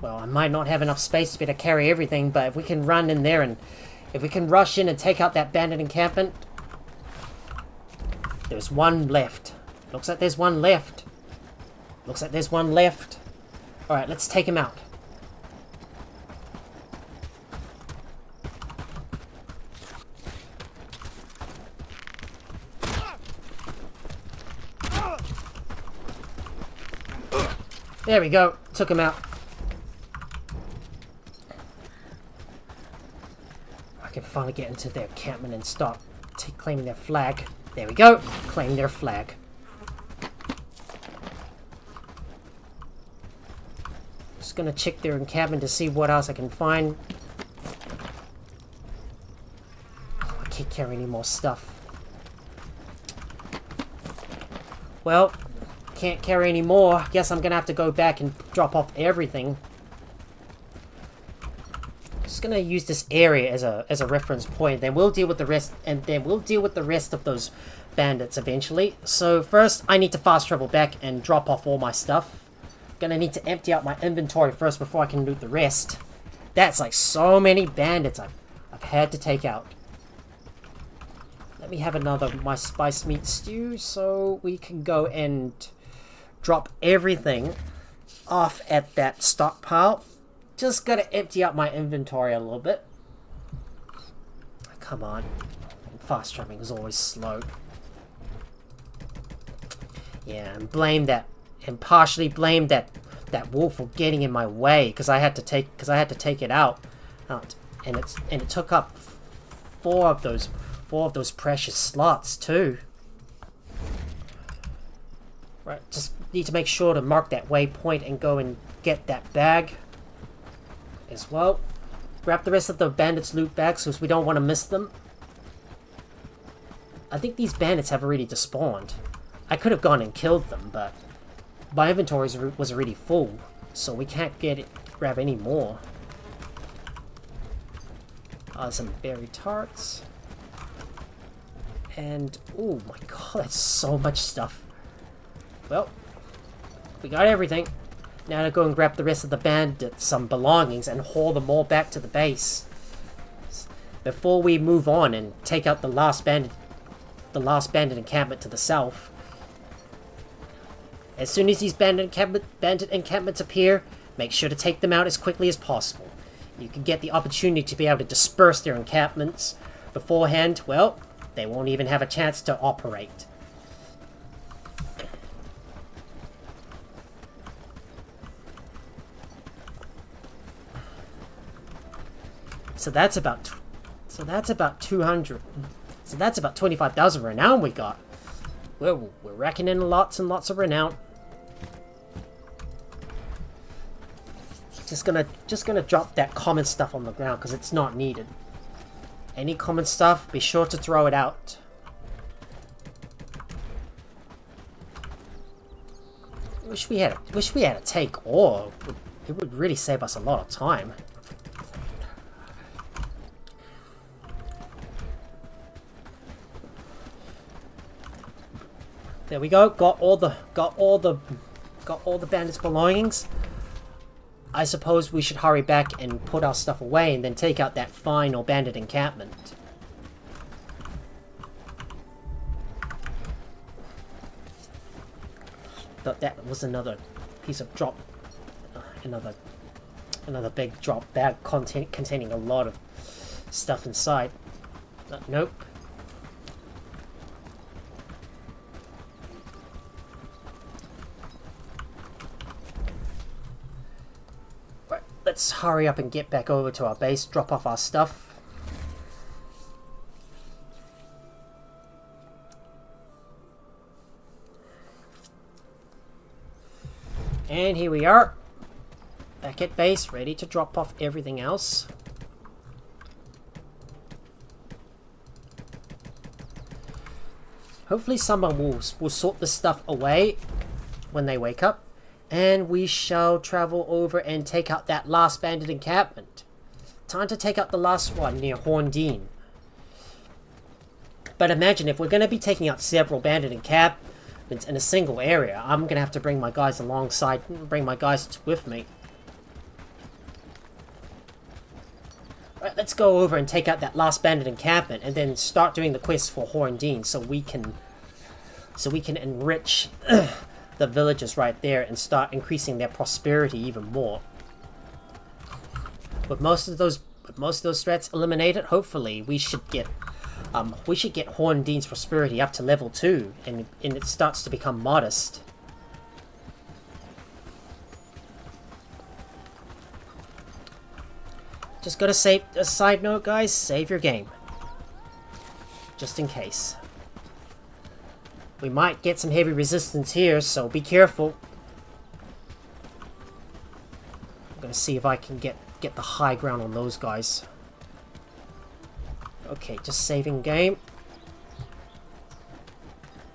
Well, I might not have enough space to be able to carry everything, but if we can run in there and... If we can rush in and take out that bandit encampment... There's one left. Looks like there's one left. Looks like there's one left. Alright, let's take him out. There we go. Took him out. I can finally get into their encampment and start claiming their flag. There we go. Claim their flag. Just gonna check their encampment to see what else I can find. I can't carry any more stuff. Well, can't carry any more. Guess I'm gonna have to go back and drop off everything. Just gonna use this area as a reference point. Then we'll deal with the rest, and then we'll deal with the rest of those bandits eventually. So first, I need to fast travel back and drop off all my stuff. Gonna need to empty out my inventory first before I can loot the rest. That's like so many bandits I've had to take out. Let me have another my spice meat stew so we can go and drop everything off at that stockpile. Just gotta empty out my inventory a little bit. Come on. Fast traveling is always slow. Yeah, and blame that, and partially blame that wolf for getting in my way because I had to take it out, and it took up four of those precious slots too. Right, just need to make sure to mark that waypoint and go and get that bag as well. Grab the rest of the bandits' loot bags because we don't want to miss them. I think these bandits have already despawned. I could have gone and killed them, but my inventory was already full, so we can't grab any more. Some berry tarts. And, oh my god, that's so much stuff. Well, we got everything. Now to go and grab the rest of the bandits some belongings and haul them all back to the base. Before we move on and take out the last bandit encampment to the south. As soon as these bandit encampments appear, make sure to take them out as quickly as possible. You can get the opportunity to be able to disperse their encampments beforehand. Well, they won't even have a chance to operate. So that's about 200. So that's about 25,000 renown we got. We're racking in lots and lots of renown. Just gonna drop that common stuff on the ground because it's not needed. Any common stuff, be sure to throw it out. Wish we had a take ore. It would really save us a lot of time. There we go. Got all the bandits' belongings. I suppose we should hurry back and put our stuff away and then take out that final bandit encampment. Thought that was another piece of drop, another big drop bag containing a lot of stuff inside. Nope. let's hurry up and get back over to our base, drop off our stuff. And here we are, back at base, ready to drop off everything else. Hopefully someone will sort this stuff away when they wake up. And we shall travel over and take out that last bandit encampment. Time to take out the last one near Horndean. But imagine if we're going to be taking out several bandit encampments in a single area, I'm going to have to bring my guys alongside, bring my guys with me. Alright, let's go over and take out that last bandit encampment and then start doing the quest for Horndean so we can enrich the villagers right there and start increasing their prosperity even more. With most of those threats eliminated, hopefully we should get Horndean's prosperity up to level 2 and it starts to become modest. Just gotta save a side note, guys, save your game. Just in case. We might get some heavy resistance here, so be careful. I'm gonna see if I can get the high ground on those guys. Okay, just saving game.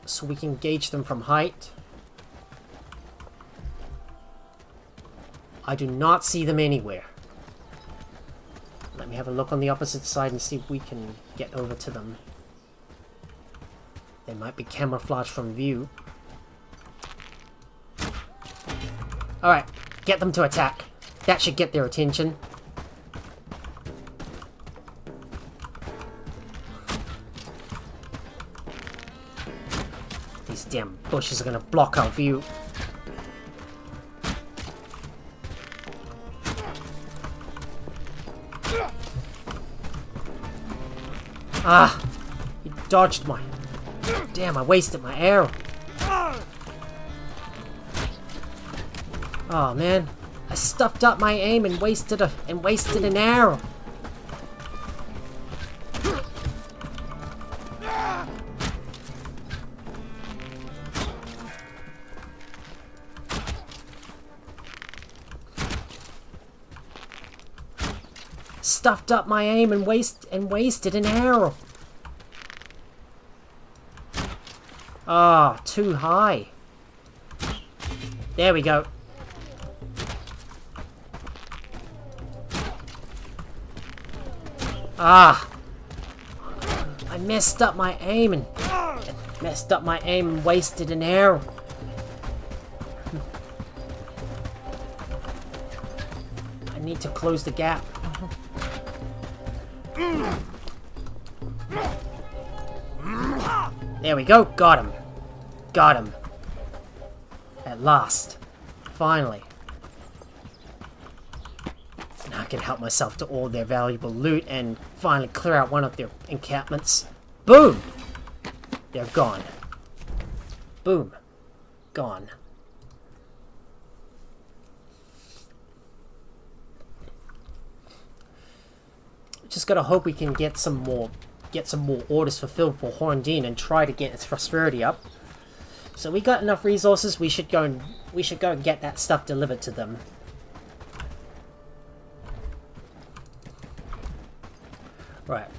So we can gauge them from height. I do not see them anywhere. Let me have a look on the opposite side and see if we can get over to them. They might be camouflaged from view. Alright, get them to attack. That should get their attention. These damn bushes are gonna block our view. Ah! He dodged my... Damn, I wasted my arrow. Oh man, I stuffed up my aim and wasted an arrow. Stuffed up my aim and wasted an arrow. Ah, too high. There we go. Ah, I messed up my aim and wasted an arrow. I need to close the gap. There we go. Got him. Got him. At last. Finally. Now I can help myself to all their valuable loot and finally clear out one of their encampments. Boom! They're gone. Boom. Gone. Just gotta hope we can get some more orders fulfilled for Horndean and try to get its prosperity up. So we got enough resources. We should go and get that stuff delivered to them. Right.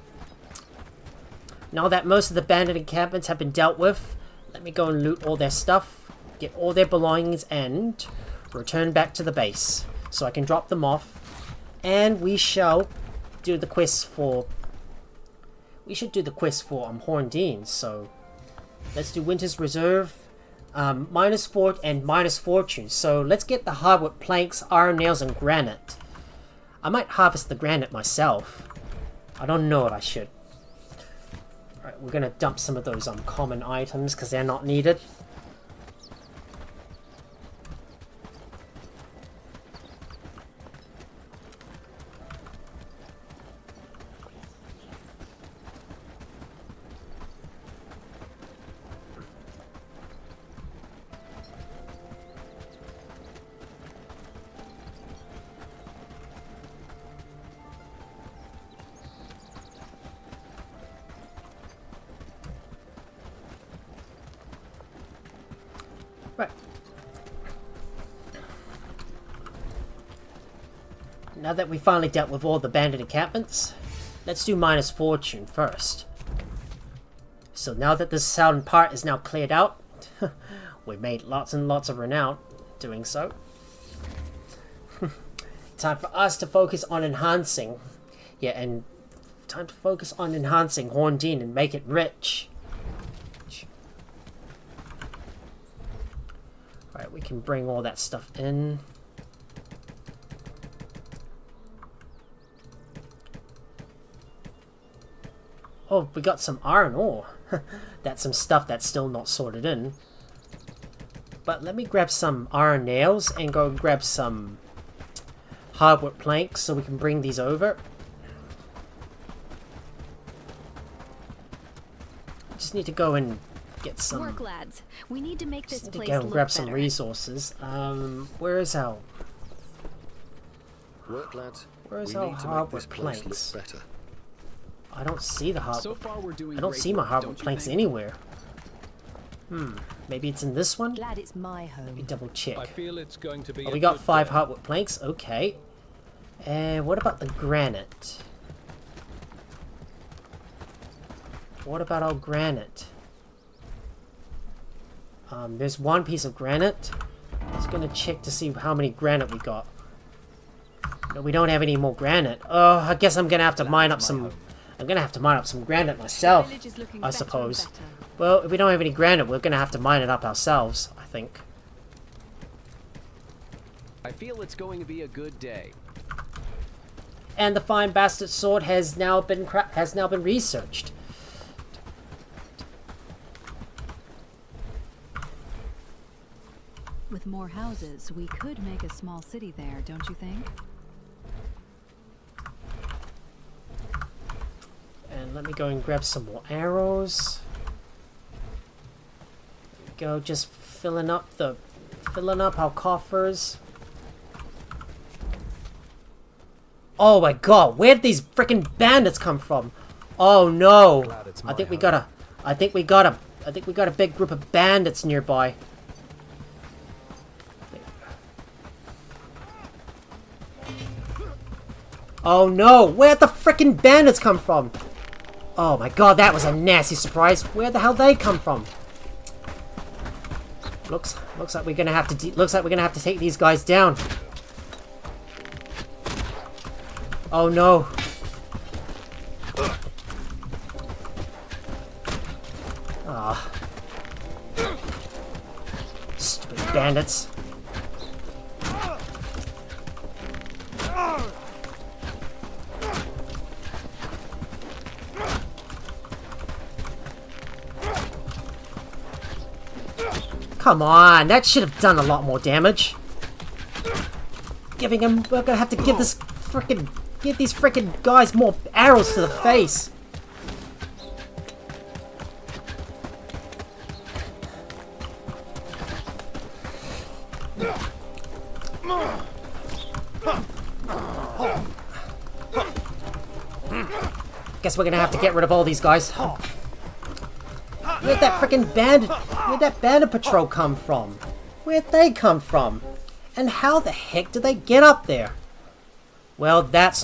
Now that most of the bandit encampments have been dealt with, let me go and loot all their stuff, get all their belongings, and return back to the base so I can drop them off. And we shall do the quest for... We should do the quest for Horndean, so let's do Winter's Reserve, -4 and -fortune. So let's get the hardwood planks, iron nails, and granite. I might harvest the granite myself. I don't know if I should. Alright, we're gonna dump some of those common items because they're not needed. now that we finally dealt with all the bandit encampments, let's do minus fortune first. So now that this southern part is now cleared out, we made lots and lots of renown doing so. Time for us to focus on enhancing. Yeah, and time to focus on enhancing Horndine and make it rich. Alright, we can bring all that stuff in. Oh, we got some iron ore. That's some stuff that's still not sorted in. But let me grab some iron nails and go grab some hardwood planks so we can bring these over. Just need to go and get some...
Work, lads. We need to make this
Just need
place
to go and
look
grab some
better.
resources. Where is our...
Work, lads.
Where's
We
our
need to make
hardwood
this place
planks?
look better.
I don't see the hardwood.
So far, we're doing
I don't
great
see my
work,
hardwood
don't you
planks
think?
anywhere. Maybe it's in this one?
Glad it's my
Let
home.
me double check.
I feel it's going to be.
Oh,
a
we got
good
5
day.
hardwood planks. Okay. And what about the granite? What about our granite? There's 1 piece of granite. Just gonna check to see how many granite we got. No, we don't have any more granite. Oh, I guess I'm gonna have to mine up some... I'm gonna have to mine up some granite myself,
Village is looking
I
better and
suppose.
better.
Well, if we don't have any granite, we're gonna have to mine it up ourselves, I think.
I feel it's going to be a good day.
And the fine bastard sword has now been researched.
With more houses, we could make a small city there, don't you think?
And let me go and grab some more arrows. There we go, just filling up our coffers. Oh my god, where did these freaking bandits come from? Oh no.
Glad it's
I think
my
we got a big group of bandits nearby. Oh no, where'd the freaking bandits come from? Oh my god, that was a nasty surprise. Where the hell they come from? Looks like we're gonna have to take these guys down. Oh no. Ah. Stupid bandits. Come on, that should have done a lot more damage. We're gonna have to give these frickin' guys more arrows to the face. Guess we're gonna have to get rid of all these guys. Where'd that bandit patrol come from? Where'd they come from? And how the heck did they get up there? Well, that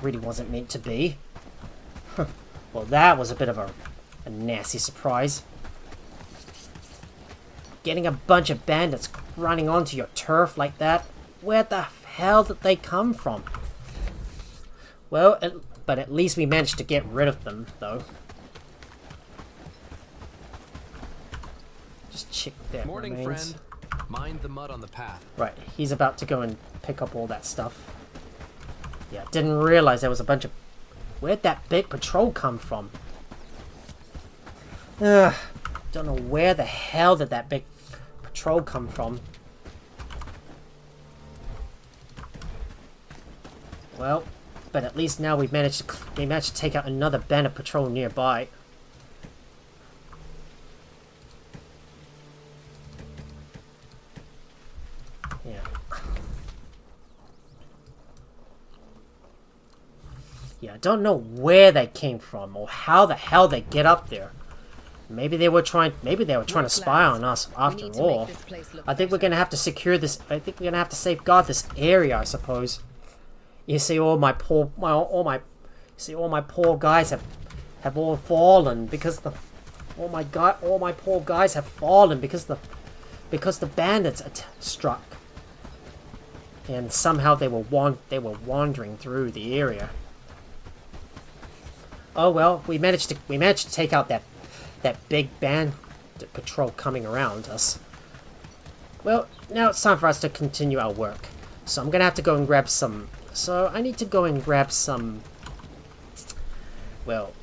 really wasn't meant to be. Well, that was a bit of a nasty surprise. Getting a bunch of bandits running onto your turf like that? Where the hell did they come from? Well, but at least we managed to get rid of them, though. Just check that
Morning,
remains.
friend. Mind the mud on the path.
Right, he's about to go and pick up all that stuff. Yeah, didn't realize there was a bunch of... Where'd that big patrol come from? Ugh, don't know where the hell did that big patrol come from. Well, but at least now we managed to take out another bandit patrol nearby. Yeah. Yeah, I don't know where they came from or how the hell they get up there. Maybe they were trying to spy on us after all. I think we're gonna have to secure this. I think we're gonna have to safeguard this area, I suppose. You see, all my poor guys have all fallen because all my poor guys have fallen because the bandits struck. And somehow they were wandering through the area. Oh well, we managed to take out that big bandit patrol coming around us. Well, now it's time for us to continue our work. So I'm gonna have to go and grab some. So I need to go and grab some. Well,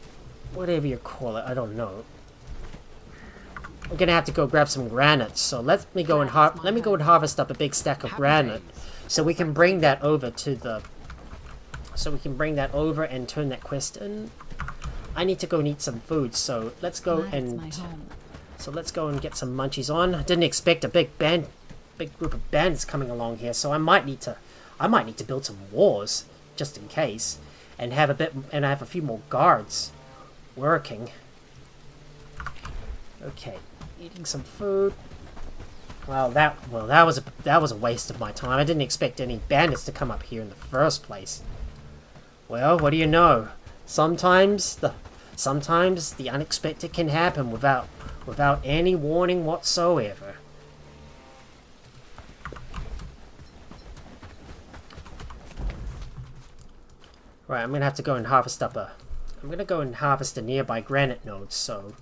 whatever you call it, I don't know. I'm gonna have to go grab some granite. So let me go and harvest up a big stack of granite, so we can bring that over to the. So we can bring that over and turn that quest in. I need to go and eat some food, so let's go and get some munchies on. I didn't expect a big group of bandits coming along here, so I might need to build some walls just in case, and have a few more guards working. Okay, eating some food. That was a waste of my time. I didn't expect any bandits to come up here in the first place. Well, what do you know? Sometimes the unexpected can happen without any warning whatsoever. Right, I'm gonna have to go and harvest a nearby granite node. So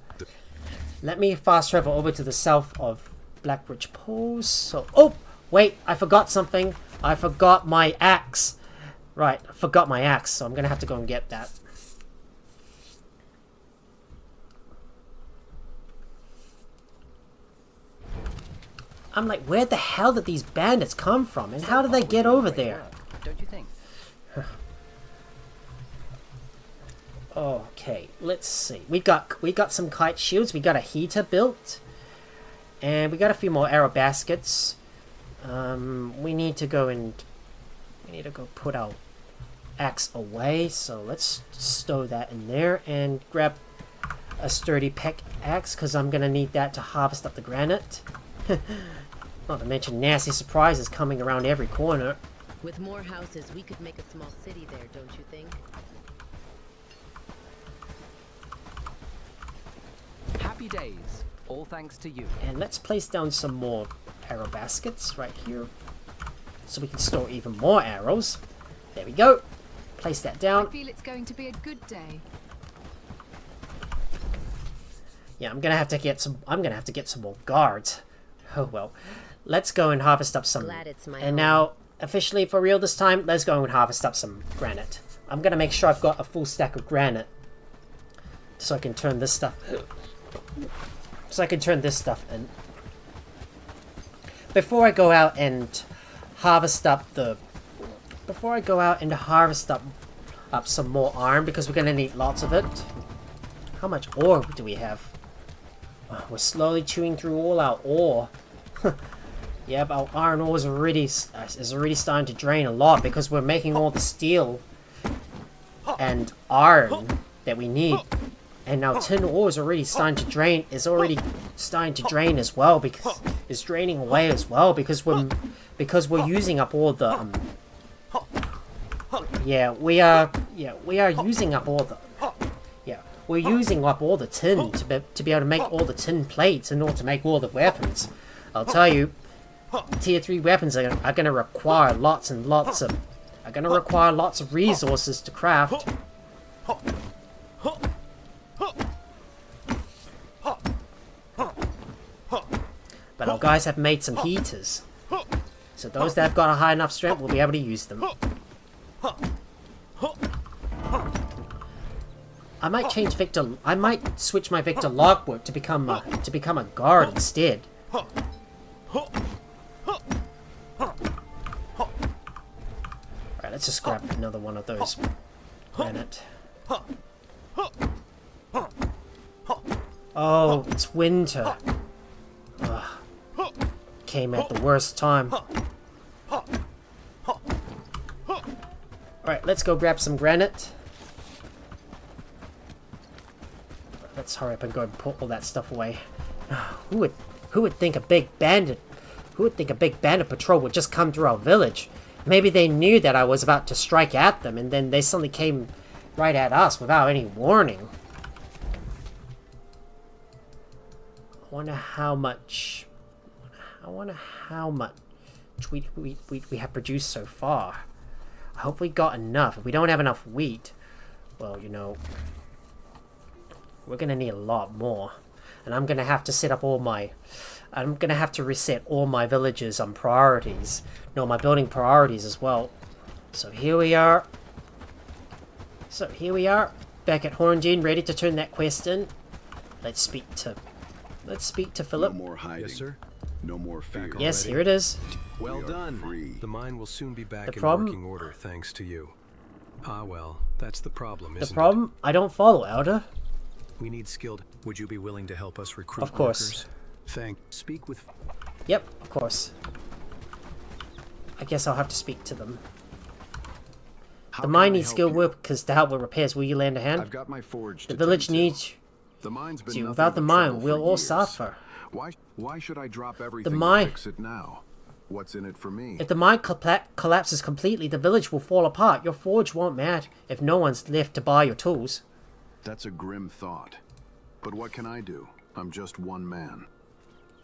let me fast travel over to the south of Blackridge Pools. So, oh wait, I forgot something. I forgot my axe. Right, I forgot my axe, so I'm gonna have to go and get that. I'm like, where the hell did these bandits come from, and how did they get over there?
Don't you think?
Okay, let's see. We got some kite shields. We got a heater built, and we got a few more arrow baskets. We need to go put our axe away. So let's stow that in there and grab a sturdy pickaxe, because I'm gonna need that to harvest up the granite. Not to mention nasty surprises coming around every corner.
With more houses, we could make a small city there, don't you think?
Happy days. All thanks to you.
And let's place down some more arrow baskets right here, so we can store even more arrows. There we go. Place that down.
I feel it's going to be a good day.
Yeah, I'm gonna have to get some more guards. Oh well. Let's go and harvest up some. And now, officially for real this time, let's go and harvest up some granite. I'm gonna make sure I've got a full stack of granite, so I can turn this stuff. In. Before I go out and harvest up some more iron, because we're gonna need lots of it. How much ore do we have? We're slowly chewing through all our ore. Yeah, but our iron ore is already starting to drain a lot, because we're making all the steel and iron that we need. And now tin ore is already starting to drain. Is already starting to drain as well, because it's draining away as well, because we're using up all the we're using up all the tin to be able to make all the tin plates in order to make all the weapons. I'll tell you, tier 3 weapons are going to require lots of resources to craft. But our guys have made some heaters, so those that have got a high enough strength will be able to use them. I might switch my Victor logbook to become a guard instead. Alright, let's just grab another one of those granite. Oh, it's winter. Ugh. Came at the worst time. Alright, let's go grab some granite. let's hurry up and go and put all that stuff away. Who would think a big bandit patrol would just come through our village? Maybe they knew that I was about to strike at them, and then they suddenly came right at us without any warning. I wonder how much wheat we have produced so far. I hope we got enough. If we don't have enough wheat, well, you know, we're gonna need a lot more. And I'm gonna have to set up I'm gonna have to reset all my villages on priorities. No, my building priorities as well. So here we are. Back at Horngene, ready to turn that quest in. Let's speak to Philip.
No more hiding.
Yes, sir.
No more fear.
Yes, here it is.
Well
We are
done.
free.
The mine will soon be back
The
in
problem-
working order thanks to you. Ah, well, that's the problem,
The
isn't
problem? I don't follow, Elder.
it? We need skilled. Would you be willing to help us recruit
Of course.
workers? Speak with...
Yep, of course. I guess I'll have to speak to them.
How
The
can
mine
I
needs
help
skilled
you?
workers to help with repairs. Will you lend a hand?
I've got my forge.
The
to
village
tend to.
needs
The mine's been
you.
nothing
Without the
but
mine,
trouble
we'll
for
all
years.
suffer.
Why should I drop everything
mine-
to fix it now? What's in it for me?
If the mine collapses completely, the village will fall apart. Your forge won't matter if no one's left to buy your tools.
That's a grim thought. But what can I do? I'm just one man.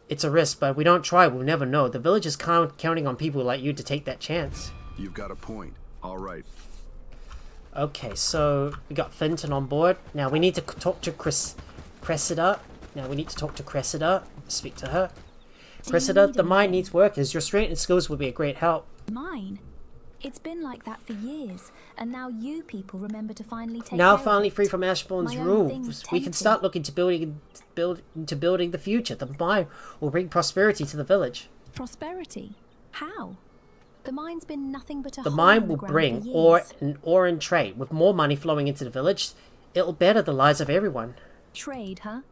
It's a risk, but if we don't try, we'll never know. The village is counting on people like you to take that chance.
You've got a point. All right.
Okay, so we got Fenton on board. Now we need to talk to Cressida. Speak to her. Cressida, the mine needs workers. Your strength and skills would be a great help.
Mine? It's been like that for years, and now you people remember to finally take
Now
care
finally
of it.
free from Ashbourne's
My own
rule,
thing's
we can
tempting.
start looking to building the future. The mine will bring prosperity to the village.
Prosperity? How? The mine's been nothing but a
The
hole
mine
in the
will
ground
bring
for
ore
years.
and trade. With more money flowing into the village, it'll better the lives of everyone.
Trade, huh?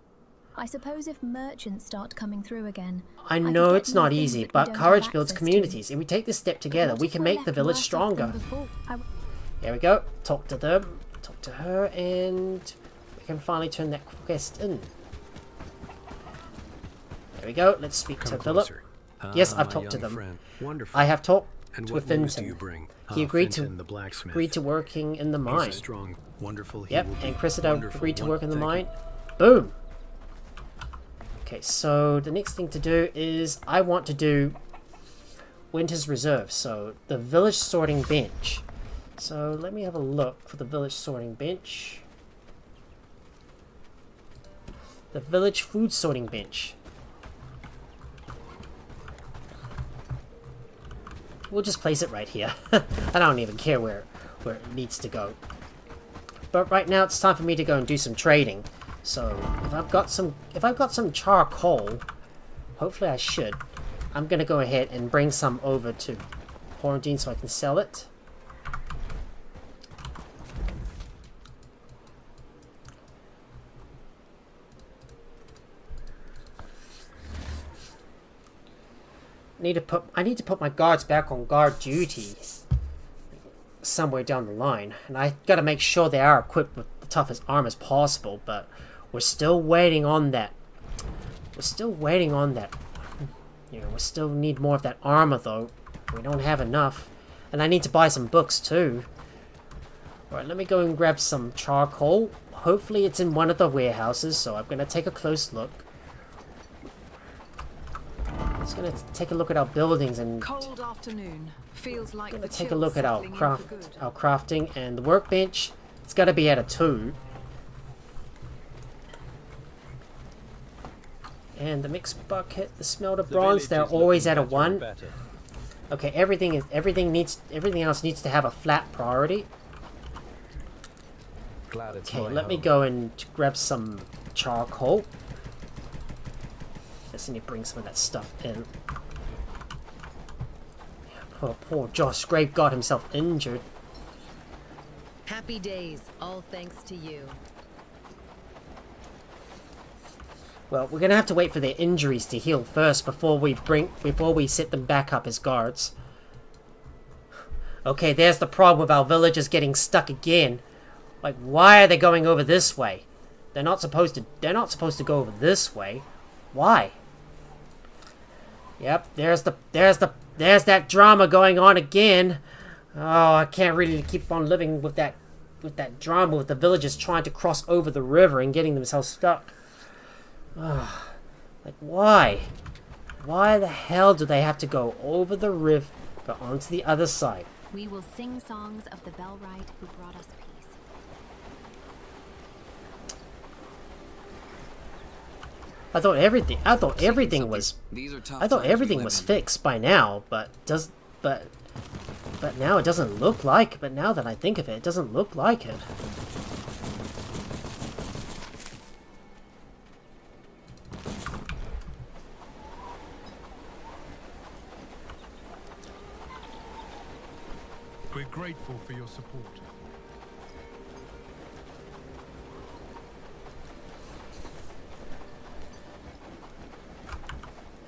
I suppose if merchants start coming through again...
I
could
know
get
it's
more
not
things
easy,
that we
but
don't
courage
have
builds
access to.
communities. If we take this step together,
What
we
if
can
we're
make
left
the village
worse off
stronger.
than before?
There we go. Talk to them. Talk to her, and we can finally turn that quest in. There we go. Let's speak
Come
to Philip.
closer.
Yes,
Ah,
I've
my
talked to
young
them.
friend. Wonderful.
I have talked
And
to
what news do you
Fenton.
bring?
He agreed
Fenton, the blacksmith.
agreed to working in the
He's
mine.
a strong, wonderful. He
Yep,
will be
and Cressida
wonderful,
agreed to work in the
thank
mine.
you.
Boom. Okay, so the next thing to do is I want to do Winter's Reserve. So the village sorting bench. So let me have a look for the village sorting bench. The village food sorting bench. We'll just place it right here. I don't even care where it needs to go. But right now it's time for me to go and do some trading. So if I've got some charcoal, hopefully I should. I'm gonna go ahead and bring some over to Horngene so I can sell it. I need to put my guards back on guard duty somewhere down the line, and I gotta make sure they are equipped with the toughest armor possible, but we're still waiting on that. You know, we still need more of that armor though. We don't have enough. And I need to buy some books too. Alright, let me go and grab some charcoal. Hopefully it's in one of the warehouses, so I'm gonna take a close look. Just gonna take a look at our buildings and
Cold afternoon. Feels like
gonna
the
take a
chill
look at our
settling in for good.
crafting and the workbench. It's gotta be at a 2. And the mixed bucket, the smelter bronze, they're always at a 1. Okay, everything else needs to have a flat priority.
Glad it's
Okay,
my
let me
home.
go and grab some charcoal. Just need to bring some of that stuff in. Poor Josh Grape got himself injured.
Happy days, all thanks to you.
Well, we're gonna have to wait for their injuries to heal first before we set them back up as guards. Okay, there's the problem with our villagers getting stuck again. Like, why are they going over this way? They're not supposed to go over this way. Why? Yep, there's that drama going on again. Oh, I can't really keep on living with that drama with the villagers trying to cross over the river and getting themselves stuck. Oh, like, why? Why the hell do they have to go over the river onto the other side?
We will sing songs of the Bellwright who brought us peace.
I thought everything was
These are tough
I thought
times we
everything
live
was
in.
fixed by now, but now it doesn't look like. But now that I think of it, it doesn't look like it.
We're grateful for your support.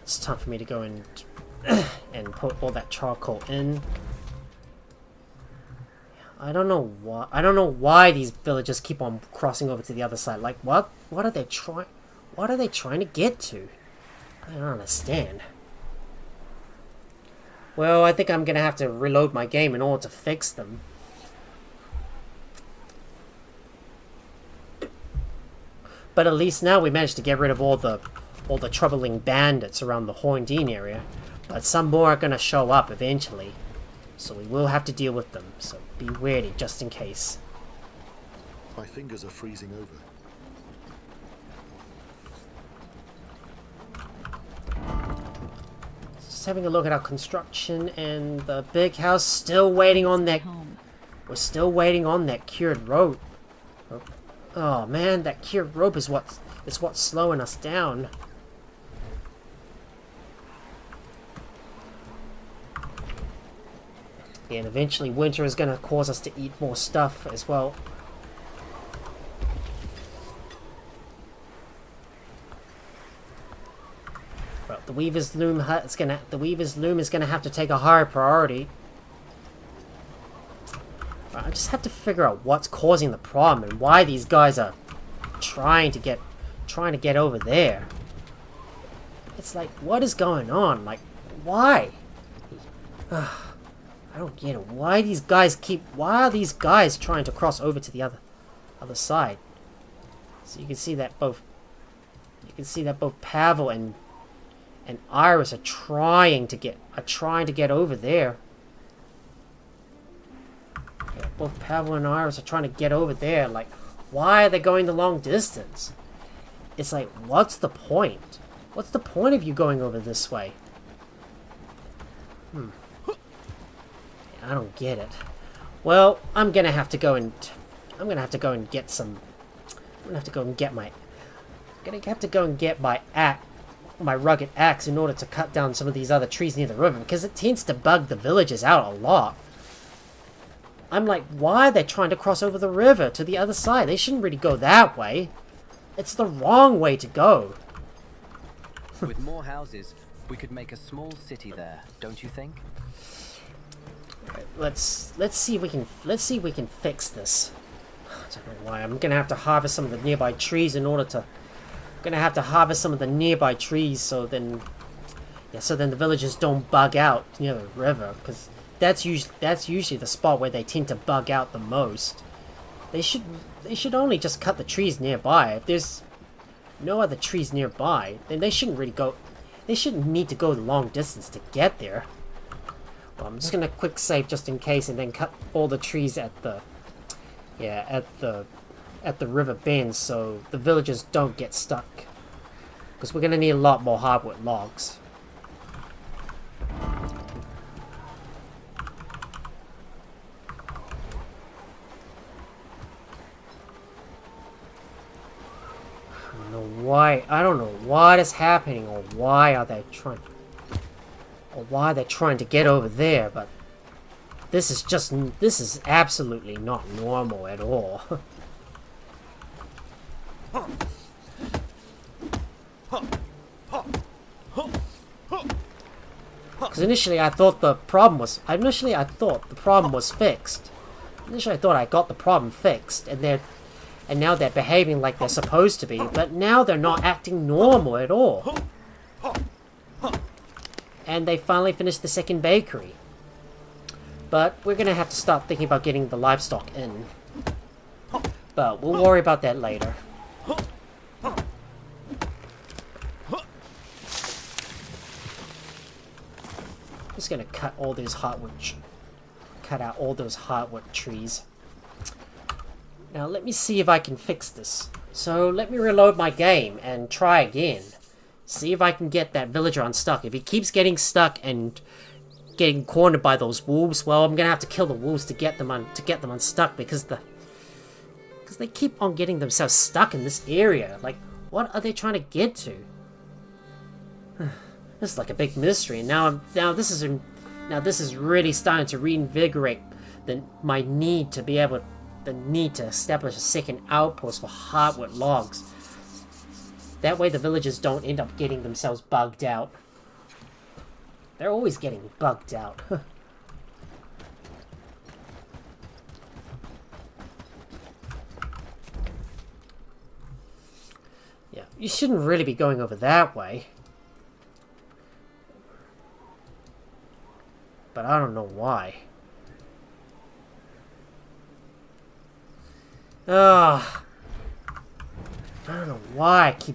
It's time for me to go and put all that charcoal in. I don't know why these villagers keep on crossing over to the other side. Like, what are they trying to get to? I don't understand. Well, I think I'm gonna have to reload my game in order to fix them. But at least now we managed to get rid of all the troubling bandits around the Horndine area. But some more are gonna show up eventually. So we will have to deal with them. So be wary just in case.
My fingers are freezing over.
Just having a look at our construction, and the big house still waiting on that.
Home.
We're still waiting on that cured rope. Oh man, that cured rope is what's slowing us down. Yeah, and eventually winter is going to cause us to eat more stuff as well. Well, the Weaver's Loom is going to have to take a higher priority. I just have to figure out what's causing the problem and why these guys are trying to get over there. It's like, what is going on? Like, why? I don't get it. Why are these guys trying to cross over to the other side? So you can see that both Pavel and Iris are trying to get over there. Yeah, both Pavel and Iris are trying to get over there. Like, why are they going the long distance? It's like, what's the point? What's the point of you going over this way? I don't get it. Well, I'm gonna have to go and get some. I'm gonna have to go and get my rugged axe in order to cut down some of these other trees near the river, because it tends to bug the villagers out a lot. I'm like, why are they trying to cross over the river to the other side? They shouldn't really go that way. It's the wrong way to go.
With more houses, we could make a small city there, don't you think?
Right, let's see if we can fix this. I don't know why. I'm gonna have to harvest some of the nearby trees in order to. So then the villagers don't bug out near the river, because that's usually the spot where they tend to bug out the most. They should only just cut the trees nearby. If there's no other trees nearby, then they shouldn't need to go the long distance to get there. Well, I'm just gonna quick save just in case, and then cut all the trees at the river bend, so the villagers don't get stuck. Because we're gonna need a lot more hardwood logs. I don't know what is happening, or why they're trying to get over there, but this is absolutely not normal at all. Because initially I thought the problem was fixed. Initially I thought I got the problem fixed, and and now they're behaving like they're supposed to be, but now they're not acting normal at all. And they finally finished the second bakery. But we're gonna have to start thinking about getting the livestock in. But we'll worry about that later. Just gonna cut all those hardwood, cut out all those hardwood trees. Now let me see if I can fix this. So let me reload my game and try again. See if I can get that villager unstuck. If he keeps getting stuck and getting cornered by those wolves, well, I'm gonna have to kill the wolves to get them unstuck because they keep on getting themselves stuck in this area. Like, what are they trying to get to? This is like a big mystery, and now this is really starting to reinvigorate my need to establish a second outpost for hardwood logs. That way the villagers don't end up getting themselves bugged out. They're always getting bugged out. Yeah, you shouldn't really be going over that way. But I don't know why. I don't know why do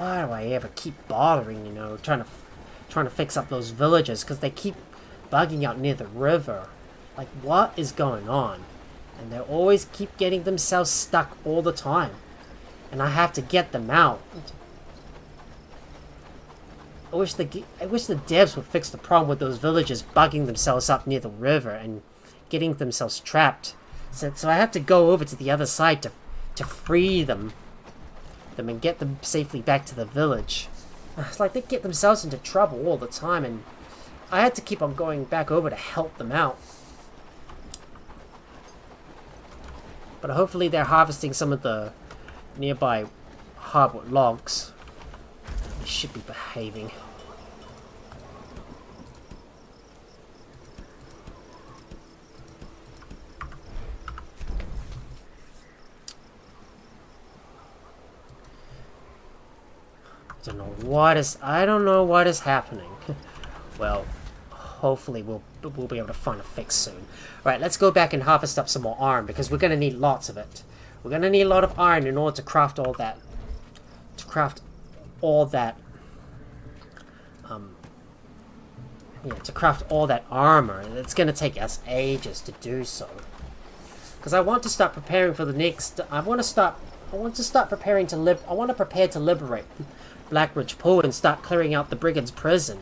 I ever keep bothering, you know, trying to fix up those villages, because they keep bugging out near the river. Like, what is going on? And they always keep getting themselves stuck all the time. And I have to get them out. I wish the devs would fix the problem with those villagers bugging themselves up near the river and getting themselves trapped. So I have to go over to the other side to free them and get them safely back to the village. It's like they get themselves into trouble all the time, and I had to keep on going back over to help them out. But hopefully they're harvesting some of the nearby hardwood logs. They should be behaving. I don't know what is happening. Well, hopefully we'll be able to find a fix soon. Alright, let's go back and harvest up some more iron, because we're going to need lots of it. We're going to need a lot of iron in order to craft all that. To craft all that armor. It's going to take us ages to do so. Because I want to start preparing for the next... I want to prepare to liberate Blackridge Pool and start clearing out the Brigand's prison.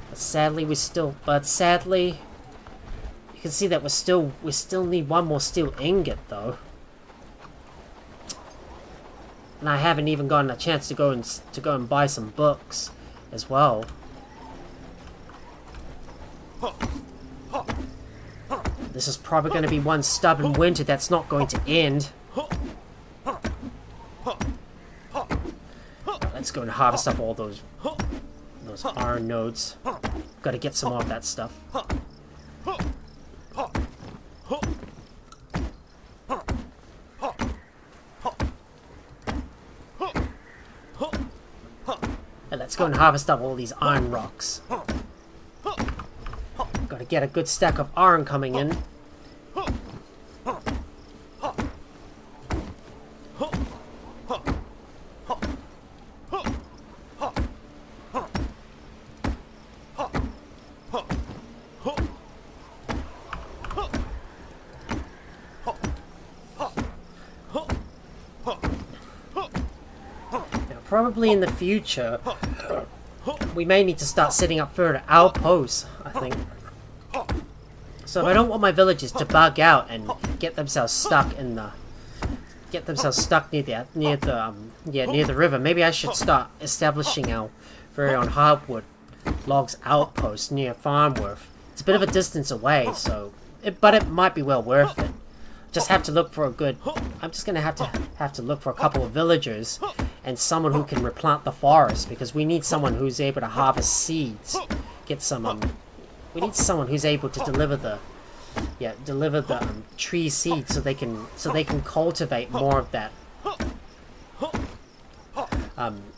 But sadly, you can see that we still need one more steel ingot, though. And I haven't even gotten a chance to go and buy some books as well. This is probably going to be one stubborn winter that's not going to end. Let's go and harvest up all those iron nodes. Gotta get some more of that stuff. And let's go and harvest up all these iron rocks. Gotta get a good stack of iron coming in. Probably in the future, we may need to start setting up further outposts, I think. So if I don't want my villagers to bug out and get themselves stuck in the... near the river, maybe I should start establishing our very own hardwood logs outpost near Farmworth. It's a bit of a distance away, but it might be well worth it. Just have to look for I'm just gonna have to look for a couple of villagers and someone who can replant the forest, because we need someone who's able to harvest seeds. We need someone who's able to deliver deliver the tree seeds so they can cultivate more of that.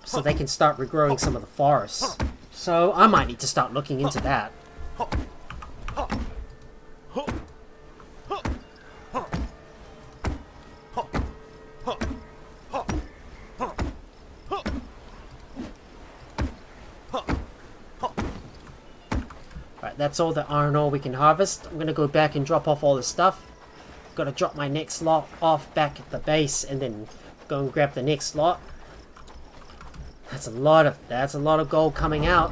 So they can start regrowing some of the forests. So I might need to start looking into that. Right, that's all the iron ore we can harvest. I'm gonna go back and drop off all the stuff. Gotta drop my next lot off back at the base and then go and grab the next lot. That's a lot of gold coming out.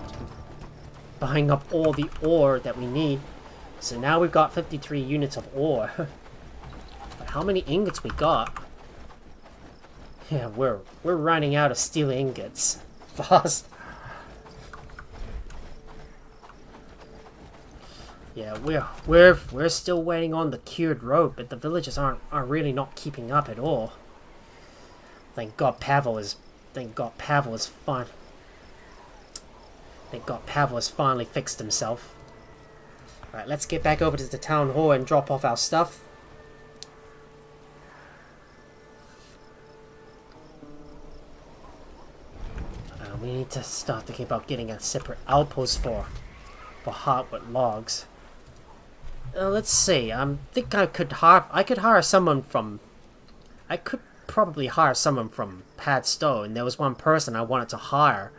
Buying up all the ore that we need. So now we've got 53 units of ore. But how many ingots we got? Yeah, we're running out of steel ingots. Fast. Yeah, we're still waiting on the cured road, but the villagers are really not keeping up at all. Thank God Pavel has finally fixed himself. Right, let's get back over to the town hall and drop off our stuff. We need to start thinking about getting a separate outpost for hardwood logs. Let's see. I think I could hire someone from. I could probably hire someone from Padstow, there was one person I wanted to hire.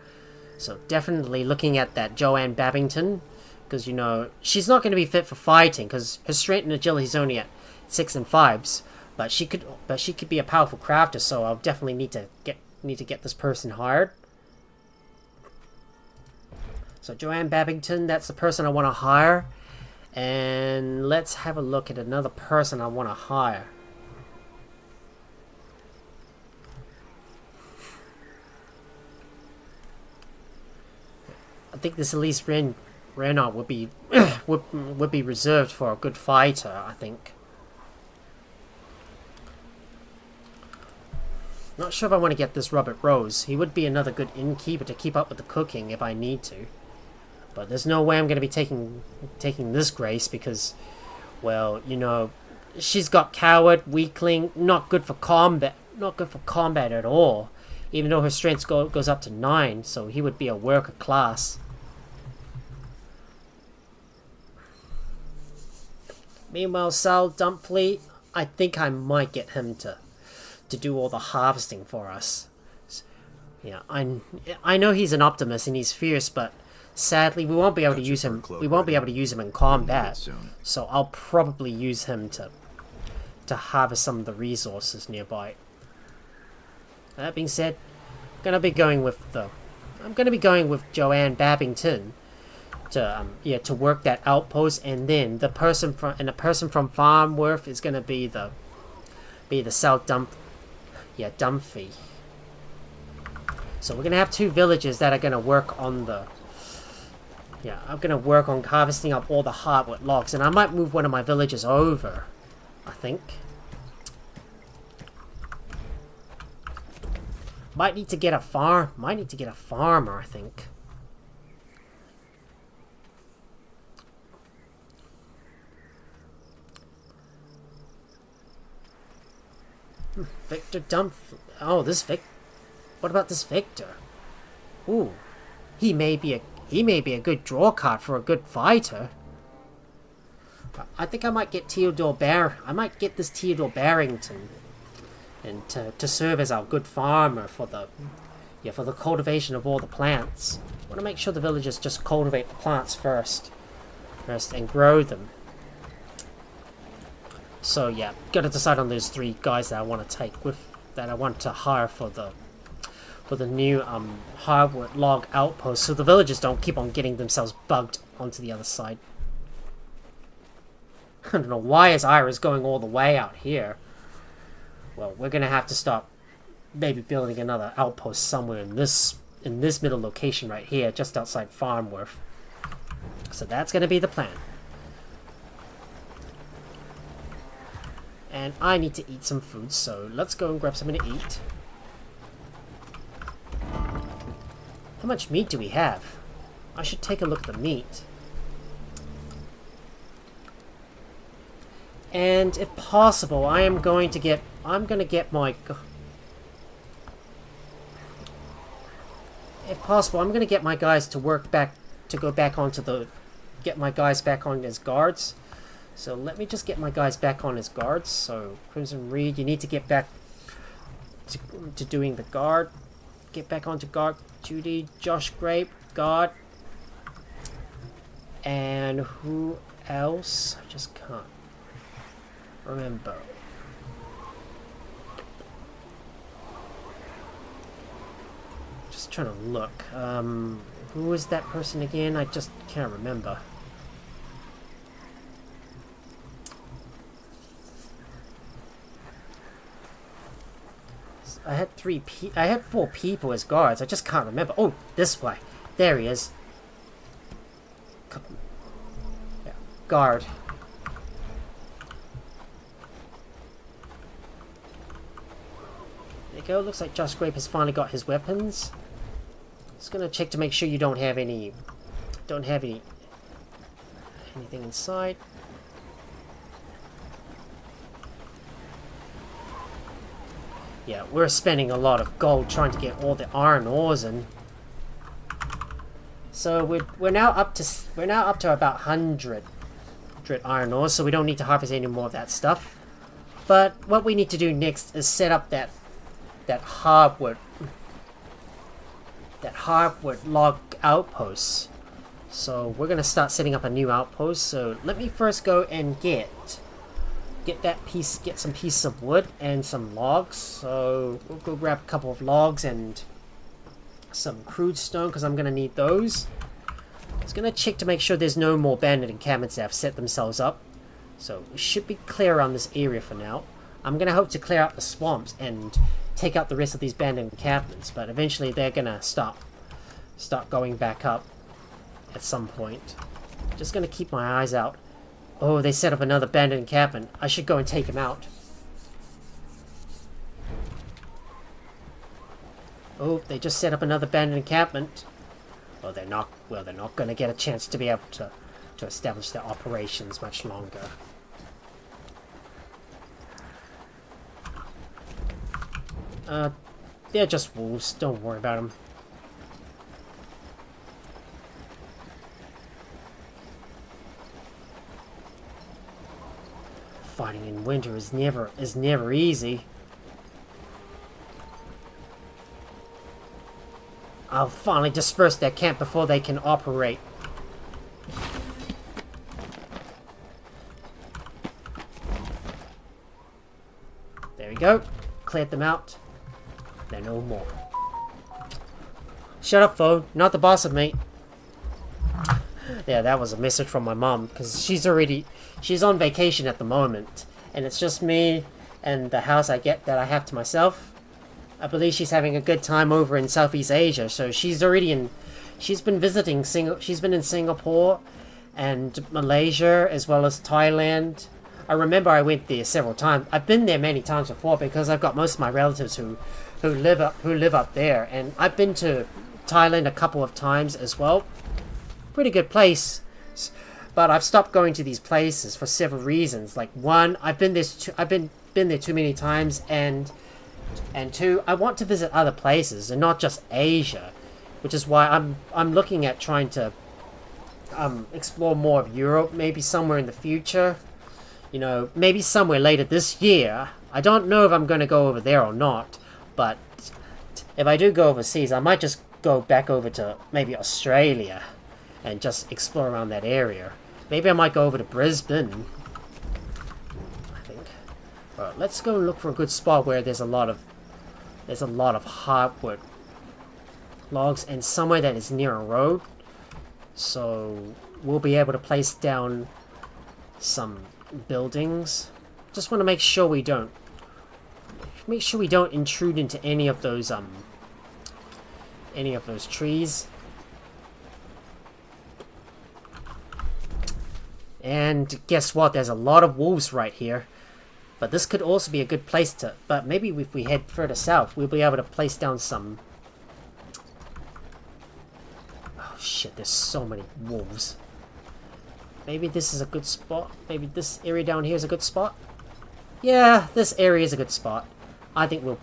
So definitely looking at that Joanne Babington, because you know she's not going to be fit for fighting because her strength and agility is only at 6 and 5s, but she could be a powerful crafter. So I'll definitely need to get this person hired. So Joanne Babington, that's the person I want to hire. And let's have a look at another person I want to hire. I think this Elise Renault would be would be reserved for a good fighter, I think. Not sure if I want to get this Robert Rose. He would be another good innkeeper to keep up with the cooking if I need to. But there's no way I'm going to be taking this Grace because, well, you know, she's got coward, weakling, not good for combat at all. Even though her strength goes up to 9, so he would be a worker class. Meanwhile, Sal Dumpley, I think I might get him to do all the harvesting for us. Yeah, I know he's an optimist and he's fierce, but sadly we won't be able to use him. We won't be able to use him in combat. So I'll probably use him to harvest some of the resources nearby. That being said, I'm gonna be going with Joanne Babington to work that outpost, and then the person from Farmworth is gonna be the South Dumphy. So we're gonna have 2 villages that are gonna work on I'm gonna work on harvesting up all the hardwood logs, and I might move one of my villages over, I think. Might need to get a farmer, I think. Victor Oh, this what about this Victor? Ooh, he may be a good draw card for a good fighter. I think I might get this Theodore Barrington, and to serve as our good farmer for the cultivation of all the plants. I want to make sure the villagers just cultivate the plants first and grow them. So yeah, gotta decide on those 3 guys that I want to hire for the new hardwood log outpost, so the villagers don't keep on getting themselves bugged onto the other side. I don't know why is Iris going all the way out here. Well, we're gonna have to start maybe building another outpost somewhere in this middle location right here, just outside Farmworth. So that's gonna be the plan. And I need to eat some food, so let's go and grab something to eat. How much meat do we have? I should take a look at the meat. And if possible, I'm gonna get my... If possible, I'm gonna get my guys to go back onto the... Get my guys back on as guards. So let me just get my guys back on as guards. So, Crimson Reed, you need to get back to doing the guard. Get back onto guard duty. Josh Grape, guard. And who else? I just can't remember. Just trying to look. Who was that person again? I just can't remember. I had 4 people as guards. I just can't remember. Oh, this way. There he is. Yeah, guard. There you go. Looks like Josh Grape has finally got his weapons. Just gonna check to make sure you don't have anything inside. Yeah, we're spending a lot of gold trying to get all the iron ores in. So we're now up to about 100 iron ores, so we don't need to harvest any more of that stuff. But what we need to do next is set up that hardwood log outpost. So we're gonna start setting up a new outpost. So let me first go and get some pieces of wood and some logs. So we'll go grab a couple of logs and some crude stone because I'm gonna need those. I was gonna check to make sure there's no more bandit encampments that have set themselves up. So we should be clear around this area for now. I'm gonna hope to clear out the swamps and take out the rest of these bandit encampments, but eventually they're gonna start going back up at some point. Just gonna keep my eyes out. Oh, they set up another bandit encampment. I should go and take him out. Oh, they just set up another bandit encampment. Well, they're not going to get a chance to be able to establish their operations much longer. They're just wolves. Don't worry about them. Fighting in winter is never easy. I'll finally disperse their camp before they can operate. There we go. Cleared them out. They're no more. Shut up, phone. Not the boss of me. Yeah, that was a message from my mom, because she's on vacation at the moment, and it's just me and the house that I have to myself. I believe she's having a good time over in Southeast Asia, so she's been in Singapore and Malaysia as well as Thailand. I remember I went there several times. I've been there many times before because I've got most of my relatives who live up there, and I've been to Thailand a couple of times as well. Pretty good place, but I've stopped going to these places for several reasons. Like, one, I've been there too many times, and two, I want to visit other places and not just Asia, which is why I'm looking at trying to explore more of Europe, maybe somewhere in the future. You know, maybe somewhere later this year. I don't know if I'm going to go over there or not, but if I do go overseas, I might just go back over to maybe Australia and just explore around that area. Maybe I might go over to Brisbane, I think. Alright, let's go look for a good spot where there's a lot of hardwood logs and somewhere that is near a road. So we'll be able to place down some buildings. Just want to make sure we don't intrude into any of those trees. And guess what? There's a lot of wolves right here. But this could also be a good place to... But maybe if we head further south, we'll be able to place down some... Oh shit, there's so many wolves. Maybe this is a good spot. Maybe this area down here is a good spot. Yeah, this area is a good spot. I think we'll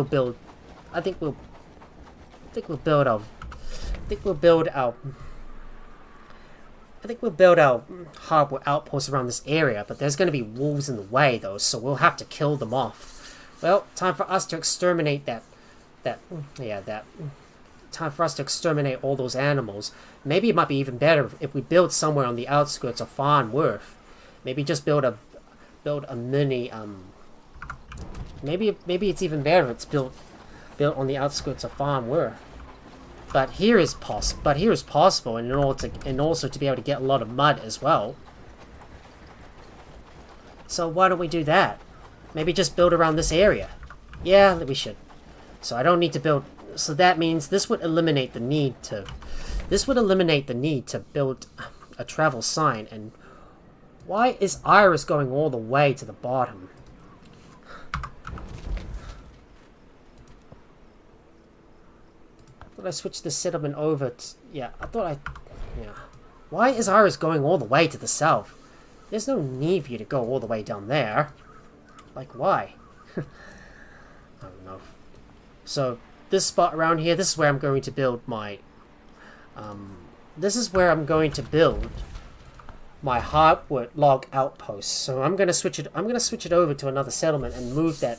build our hardwood outpost around this area, but there's going to be wolves in the way though, so we'll have to kill them off. Well, time for us to exterminate time for us to exterminate all those animals. Maybe it might be even better if we build somewhere on the outskirts of Farnworth. Maybe just build a mini maybe it's even better if it's built on the outskirts of Farnworth. But here is possible, and also to be able to get a lot of mud as well. So why don't we do that? Maybe just build around this area. Yeah, we should. So I don't need to build. So that means this would eliminate the need to build a travel sign. And why is Iris going all the way to the bottom? I switched the settlement over to, yeah. Why is Iris going all the way to the south? There's no need for you to go all the way down there. Like, why? I don't know. So, this spot around here, this is where I'm going to build my, hardwood log outpost. So I'm gonna switch it over to another settlement and move that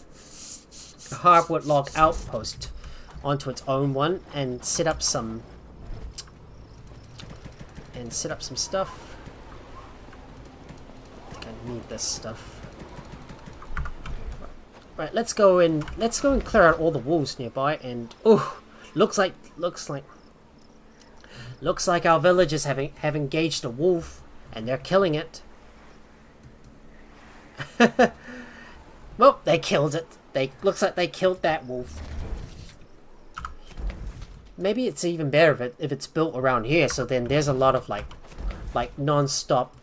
hardwood log outpost onto its own one and set up some stuff. I think I need this stuff. Right, let's go and clear out all the wolves nearby. And looks like our villagers have engaged a wolf and they're killing it. Well, they killed it. Looks like they killed that wolf. Maybe it's even better if it's built around here, so then there's a lot of like non-stop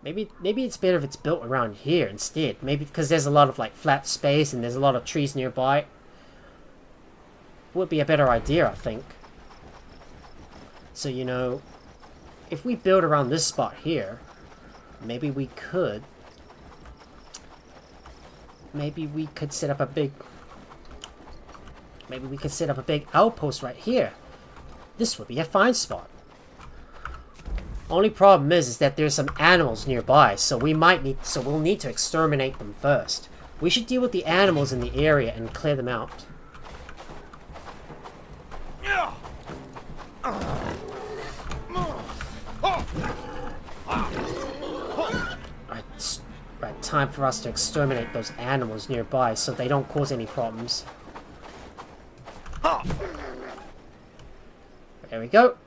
maybe it's better if it's built around here instead. Maybe because there's a lot of like flat space and there's a lot of trees nearby. Would be a better idea, I think. So, you know, if we build around this spot here, maybe we could set up a big outpost right here. This would be a fine spot. Only problem is that there's some animals nearby, so we'll need to exterminate them first. We should deal with the animals in the area and clear them out. Right, time for us to exterminate those animals nearby so they don't cause any problems. There we go.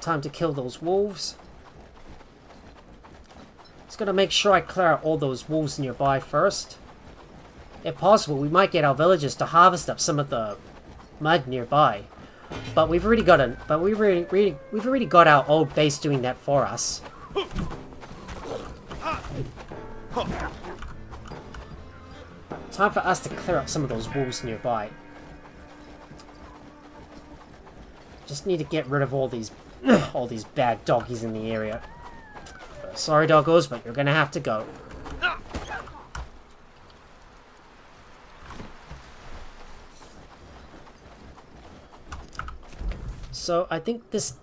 Time to kill those wolves. Just gotta make sure I clear out all those wolves nearby first. If possible, we might get our villagers to harvest up some of the mud nearby. But we've already got our old base doing that for us. Time for us to clear up some of those wolves nearby. Just need to get rid of all these bad doggies in the area. Sorry, doggos, but you're gonna have to go. So I think this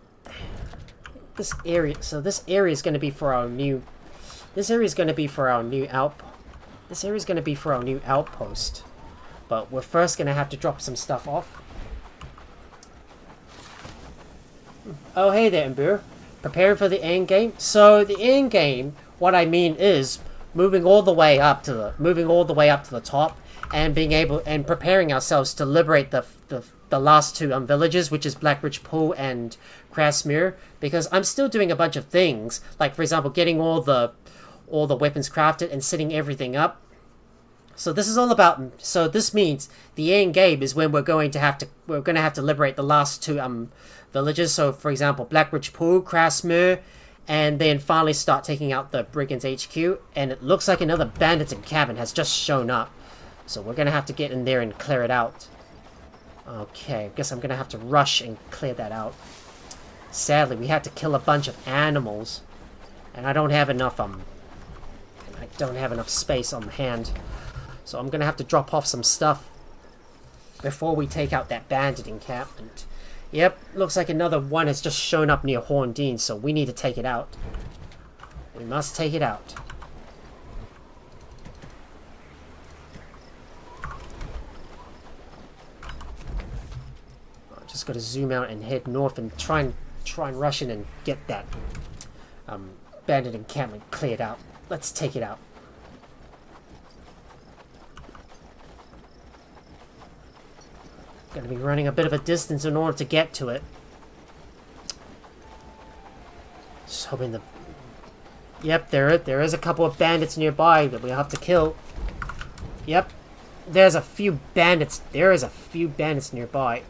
area is going to be for our new. This area is going to be for our new outpost. But we're first going to have to drop some stuff off. Oh, hey there, Imbu. Preparing for the end game? So the end game, what I mean is moving all the way up to the top and preparing ourselves to liberate the last two villages, which is Blackridge Pool and Crasmere, because I'm still doing a bunch of things, like for example getting all the weapons crafted and setting everything up. So this is all about. So this means the end game is when we're going to have to liberate the last two villages. So for example, Blackridge Pool, Crasmere, and then finally start taking out the Brigands HQ. And it looks like another bandits cabin has just shown up. So we're gonna have to get in there and clear it out. Okay, I guess I'm gonna have to rush and clear that out. sadly, we had to kill a bunch of animals. And I don't have enough, space on hand. So I'm gonna have to drop off some stuff before we take out that bandit encampment. Yep, looks like another one has just shown up near Horndean, so we need to take it out. We must take it out. I'm just gonna zoom out and head north and try and rush in and get that bandit encampment cleared out. Let's take it out. Gonna be running a bit of a distance in order to get to it. Just hoping the... Yep, there is a couple of bandits nearby that we have to kill. Yep, there's a few bandits. There is a few bandits nearby.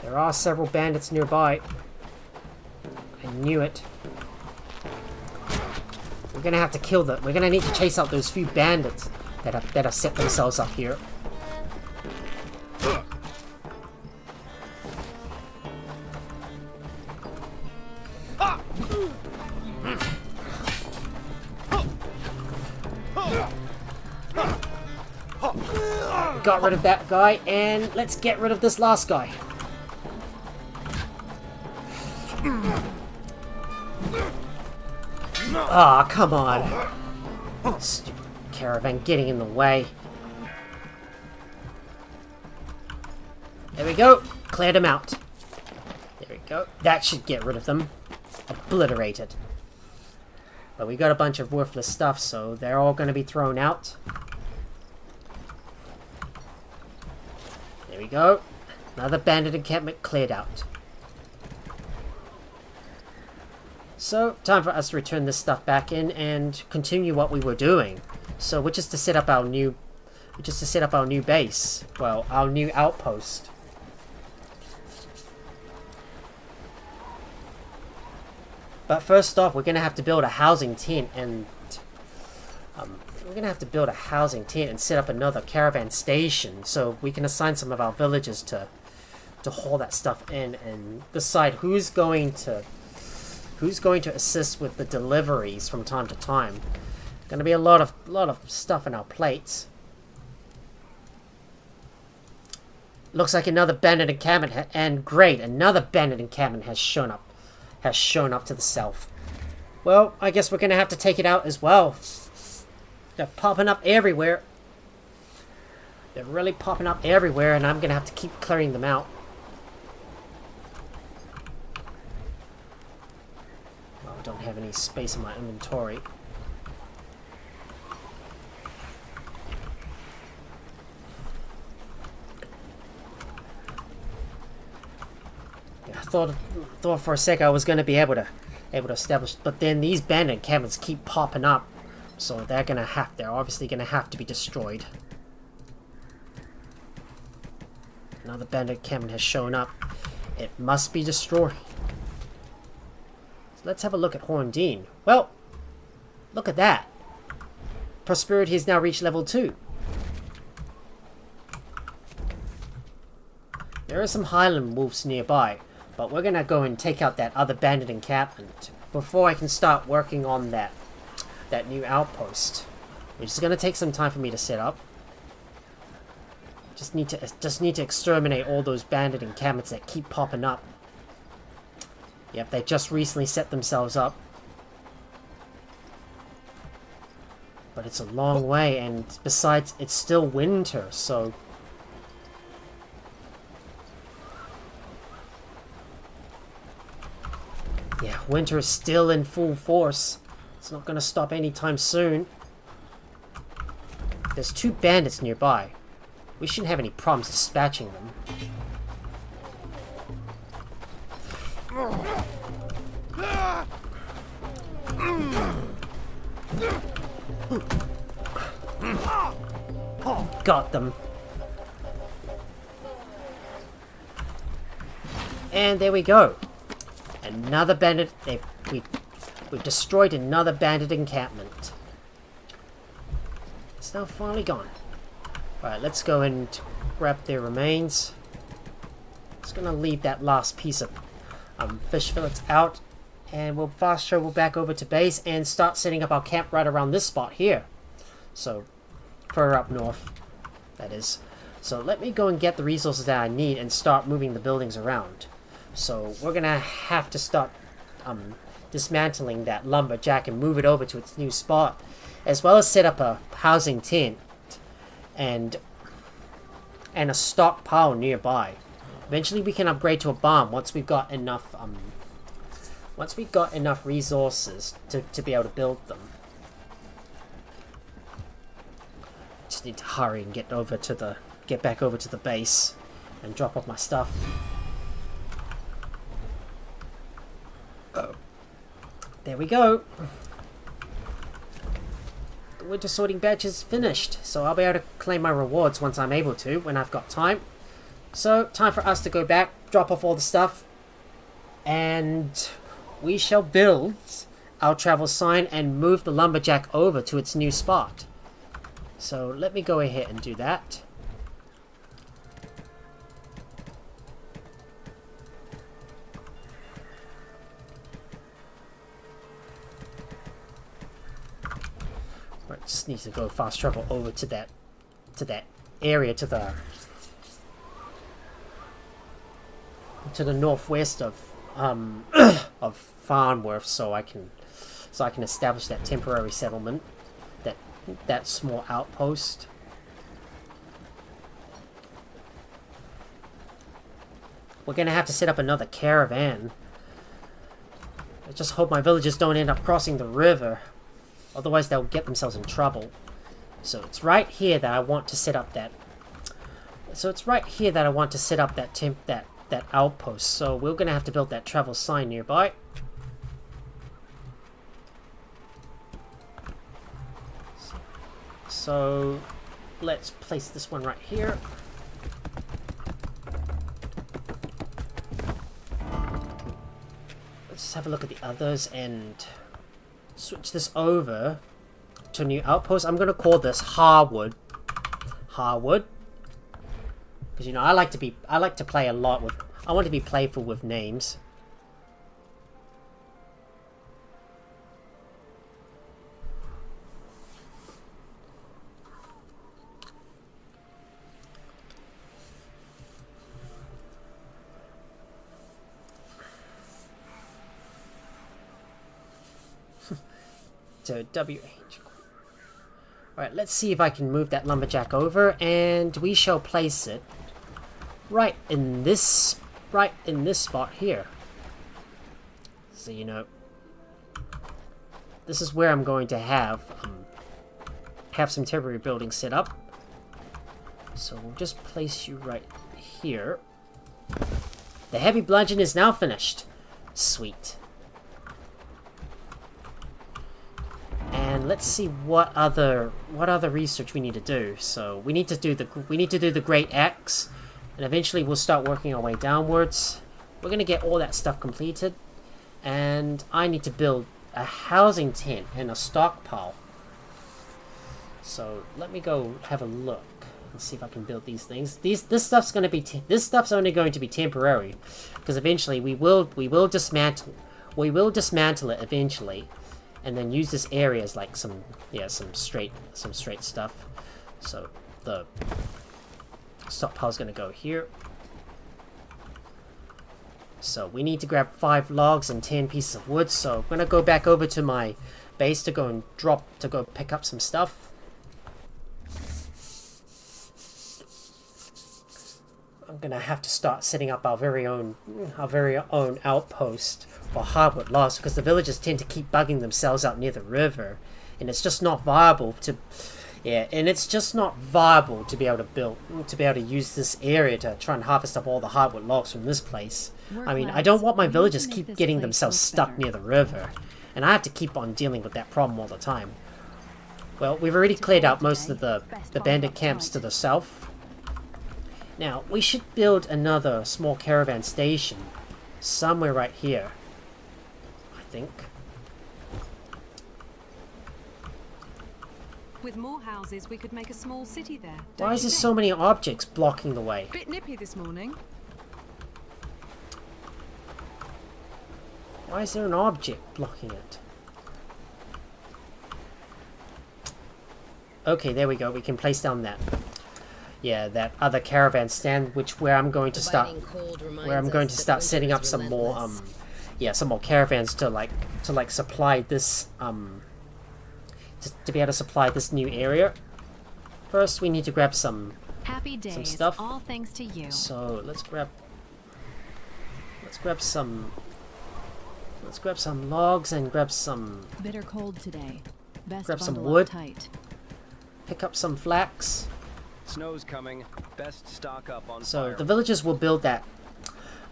There are several bandits nearby. I knew it. We're gonna have to kill them. We're gonna need to chase out those few bandits that have set themselves up here. Got rid of that guy, and let's get rid of this last guy. Ah, oh, come on. Stupid caravan getting in the way. There we go. Cleared them out. There we go. That should get rid of them. Obliterated. But we got a bunch of worthless stuff, so they're all going to be thrown out. There we go. Another bandit encampment cleared out. So, time for us to return this stuff back in and continue what we were doing. So, which is to set up our new base. Well, our new outpost. But first off, we're gonna have to build a housing tent and set up another caravan station so we can assign some of our villagers to haul that stuff in and decide who's going to assist with the deliveries from time to time. Gonna be a lot of stuff in our plates. Looks like another bandit encampment, and great, another bandit encampment has shown up to the south. Well, I guess we're gonna have to take it out as well. They're popping up everywhere. They're really popping up everywhere, and I'm gonna have to keep clearing them out. Well, I don't have any space in my inventory. Yeah, I thought for a sec I was gonna be able to establish, but then these bandit encampments keep popping up. So they're obviously gonna have to be destroyed. Another bandit encampment has shown up. It must be destroyed. So let's have a look at Horndean. Well, look at that. Prosperity has now reached level 2. There are some Highland wolves nearby, but we're gonna go and take out that other bandit encampment before I can start working on that new outpost, which is going to take some time for me to set up. Just need to exterminate all those bandit encampments that keep popping up. Yep, they just recently set themselves up. But it's a long way, and besides, it's still winter, so... Yeah, winter is still in full force. It's not going to stop anytime soon. There's 2 bandits nearby. We shouldn't have any problems dispatching them. Got them. And there we go. Another bandit. We've destroyed another bandit encampment. It's now finally gone. Alright, let's go and grab their remains. Just gonna leave that last piece of fish fillets out, and we'll fast travel back over to base and start setting up our camp right around this spot here. So, further up north, that is. So let me go and get the resources that I need and start moving the buildings around. So we're gonna have to start dismantling that lumberjack and move it over to its new spot, as well as set up a housing tent and a stockpile nearby. Eventually we can upgrade to a barn once we've got enough resources to be able to build them. Just need to hurry and get back over to the base and drop off my stuff. There we go. The winter sorting batch is finished, so I'll be able to claim my rewards once I'm able to, when I've got time. So, time for us to go back, drop off all the stuff, and we shall build our travel sign and move the lumberjack over to its new spot. So, let me go ahead and do that. Right, just need to go fast travel over to that area to the northwest of of Farnworth, so I can establish that temporary settlement, that small outpost. We're gonna have to set up another caravan. I just hope my villagers don't end up crossing the river, otherwise they'll get themselves in trouble. So it's right here that I want to set up that. That outpost. So we're gonna have to build that travel sign nearby. So let's place this one right here. Let's just have a look at the others and switch this over to a new outpost. I'm gonna call this Harwood. Harwood. Because, you know, I like to play a lot with, I want to be playful with names. So WH. Alright, let's see if I can move that lumberjack over, and we shall place it right in this spot here. So, you know, this is where I'm going to have some temporary buildings set up. So we'll just place you right here. The heavy bludgeon is now finished. Sweet. And let's see what other research we need to do. So we need to do the Great Axe, and eventually we'll start working our way downwards. We're gonna get all that stuff completed, and I need to build a housing tent and a stockpile. So let me go have a look and see if I can build these things. This stuff's only going to be temporary, because eventually we will dismantle it eventually. And then use this area as like some straight stuff. So the stockpile's gonna go here. So we need to grab 5 logs and 10 pieces of wood. So I'm gonna go back over to my base to go pick up some stuff. I'm gonna have to start setting up our very own outpost for hardwood logs, because the villagers tend to keep bugging themselves out near the river, and it's just not viable to be able to use this area to try and harvest up all the hardwood logs from this place. I mean, I don't want my villagers keep getting themselves stuck near the river, and I have to keep on dealing with that problem all the time. Well, we've already cleared out most of the bandit camps to the south. Now, we should build another small caravan station somewhere right here, I think.
With more houses, we could make a small city there.
Why is there so many objects blocking the way?
Bit nippy this morning.
Why is there an object blocking it? Okay, there we go. We can place down that. Yeah, that other caravan stand, where I'm going to start setting up some more some more caravans to supply this to be able to supply this new area. First, we need to grab some stuff.
All thanks to you.
So let's grab some logs and grab some.
Bitter cold today. Best
grab some
bundle up
wood.
tight.
Pick up some flax.
Snow's coming. Best stock up on
So
fire.
the villagers will build that.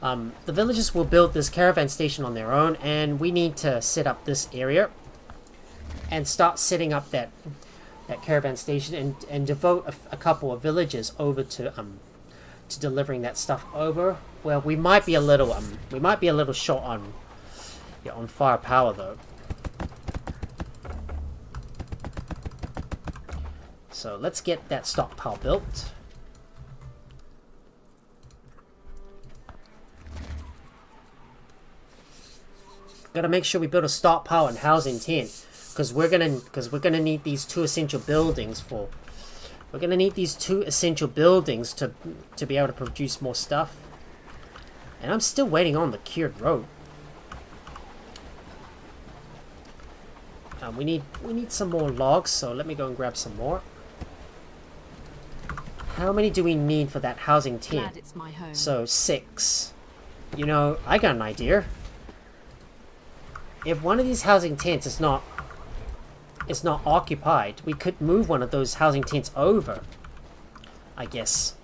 The villagers will build this caravan station on their own, and we need to set up this area and start setting up that caravan station and devote a couple of villagers over to delivering that stuff over. Well, we might be a little short on firepower though. So let's get that stockpile built. Gotta make sure we build a stockpile and housing tent, because we're gonna need these two essential buildings to be able to produce more stuff. And I'm still waiting on the cured road. We need some more logs, so let me go and grab some more. How many do we need for that housing tent?
Glad it's my home.
So 6. You know, I got an idea. If one of these housing tents is not occupied, we could move one of those housing tents over, I guess.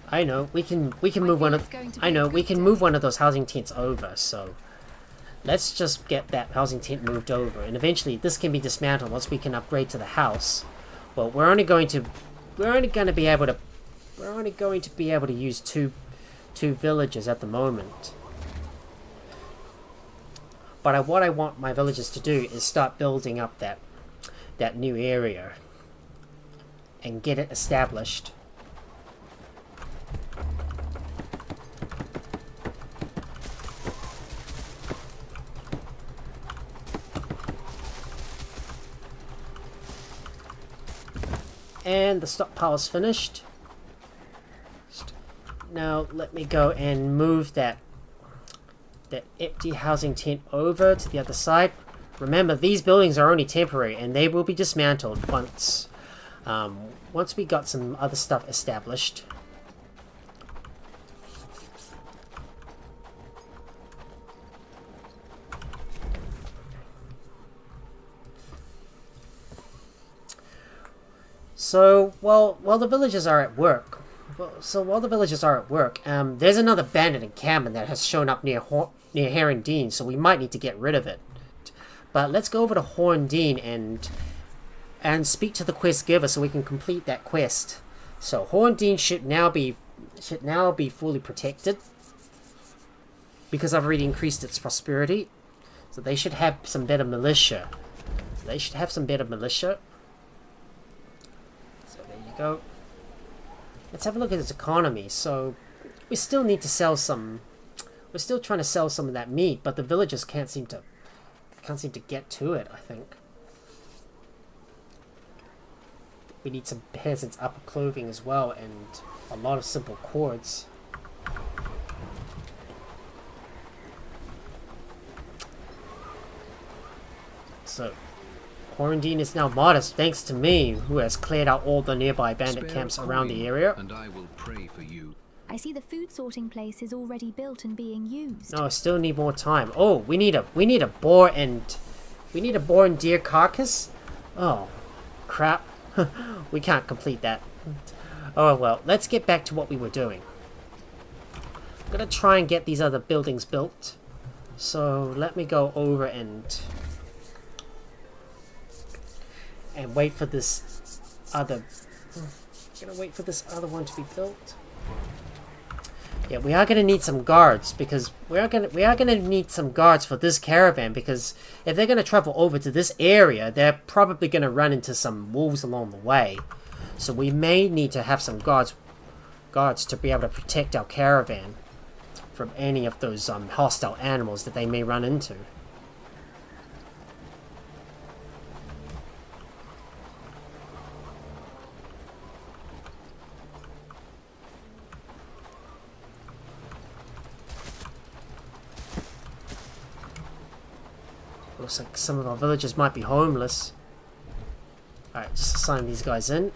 I know we can move one of those housing tents over. So let's just get that housing tent moved over, and eventually this can be dismantled once we can upgrade to the house. Well, we're only going to be able to use two villagers at the moment. But what I want my villagers to do is start building up that new area and get it established. And the stockpile is finished. Now let me go and move that empty housing tent over to the other side. Remember, these buildings are only temporary, and they will be dismantled once we got some other stuff established. So while the villagers are at work, there's another bandit encampment that has shown up near Herondine, so we might need to get rid of it. But let's go over to Herondine and speak to the quest giver so we can complete that quest. So Herondine should now be fully protected because I've already increased its prosperity. So they should have some better militia. So there you go. Let's have a look at its economy. So we still need to sell some. We're still trying to sell some of that meat, but the villagers can't seem to get to it, I think. We need some peasants' upper clothing as well, and a lot of simple cords. So quarantine is now modest thanks to me, who has cleared out all the nearby bandit camps around the area.
And I will pray for you.
I see the food sorting place is already built and being used.
No, I still need more time. Oh, we need a boar and deer carcass. Oh, crap. We can't complete that. Oh well, let's get back to what we were doing. I'm gonna try and get these other buildings built. So let me go over and wait for this other. I'm gonna wait for this other one to be built. Yeah, we are gonna need some guards because we are gonna need some guards for this caravan, because if they're gonna travel over to this area, they're probably gonna run into some wolves along the way. So we may need to have some guards guards to be able to protect our caravan from any of those hostile animals that they may run into. Looks like some of our villagers might be homeless. Alright, just assign these guys in.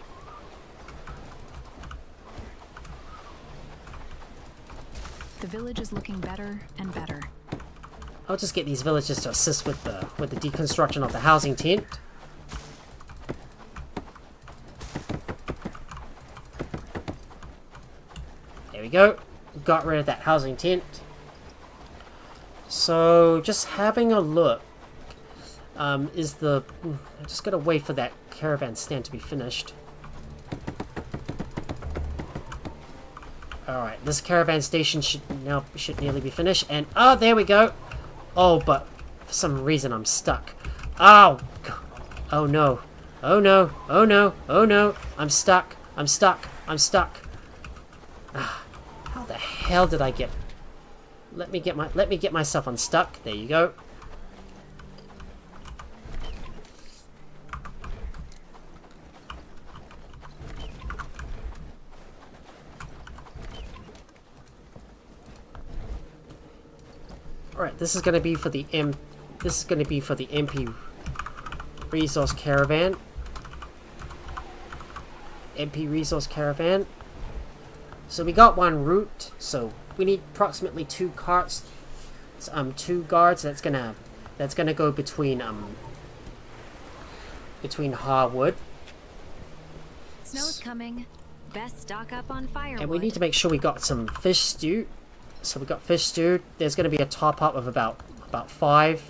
The village is looking better and better.
I'll just get these villagers to assist with the deconstruction of the housing tent. There we go. Got rid of that housing tent. So just having a look. I'm just gotta wait for that caravan stand to be finished. Alright, this caravan station should nearly be finished, and oh, there we go. Oh, but for some reason I'm stuck. Oh, oh no, oh no, oh no, oh no, I'm stuck, I'm stuck, I'm stuck. How the hell did I get? Let me get myself unstuck. There you go. Alright, this is gonna be for the MP resource caravan. MP resource caravan. So we got one route, so we need approximately 2 carts, 2 guards. That's gonna go between hardwood.
Snow's coming. Best stock up on firewood.
And we need to make sure we got some fish stew. So we got fish stew. There's going to be a top up of about 5.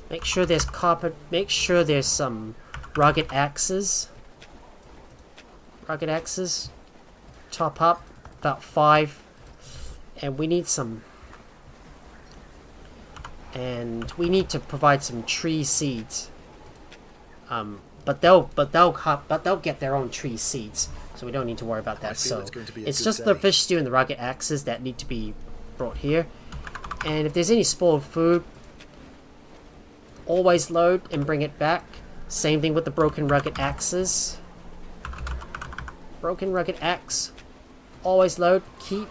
Make sure there's carpet. Make sure there's some rugged axes. Rugged axes. Top up about 5. And we need some. And we need to provide some tree seeds. But they'll get their own tree seeds. So we don't need to worry about that. So it's just the fish stew and the rugged axes that need to be brought here. And if there's any spoiled food, always load and bring it back. Same thing with the broken rugged axes. Broken rugged axe, always load, keep.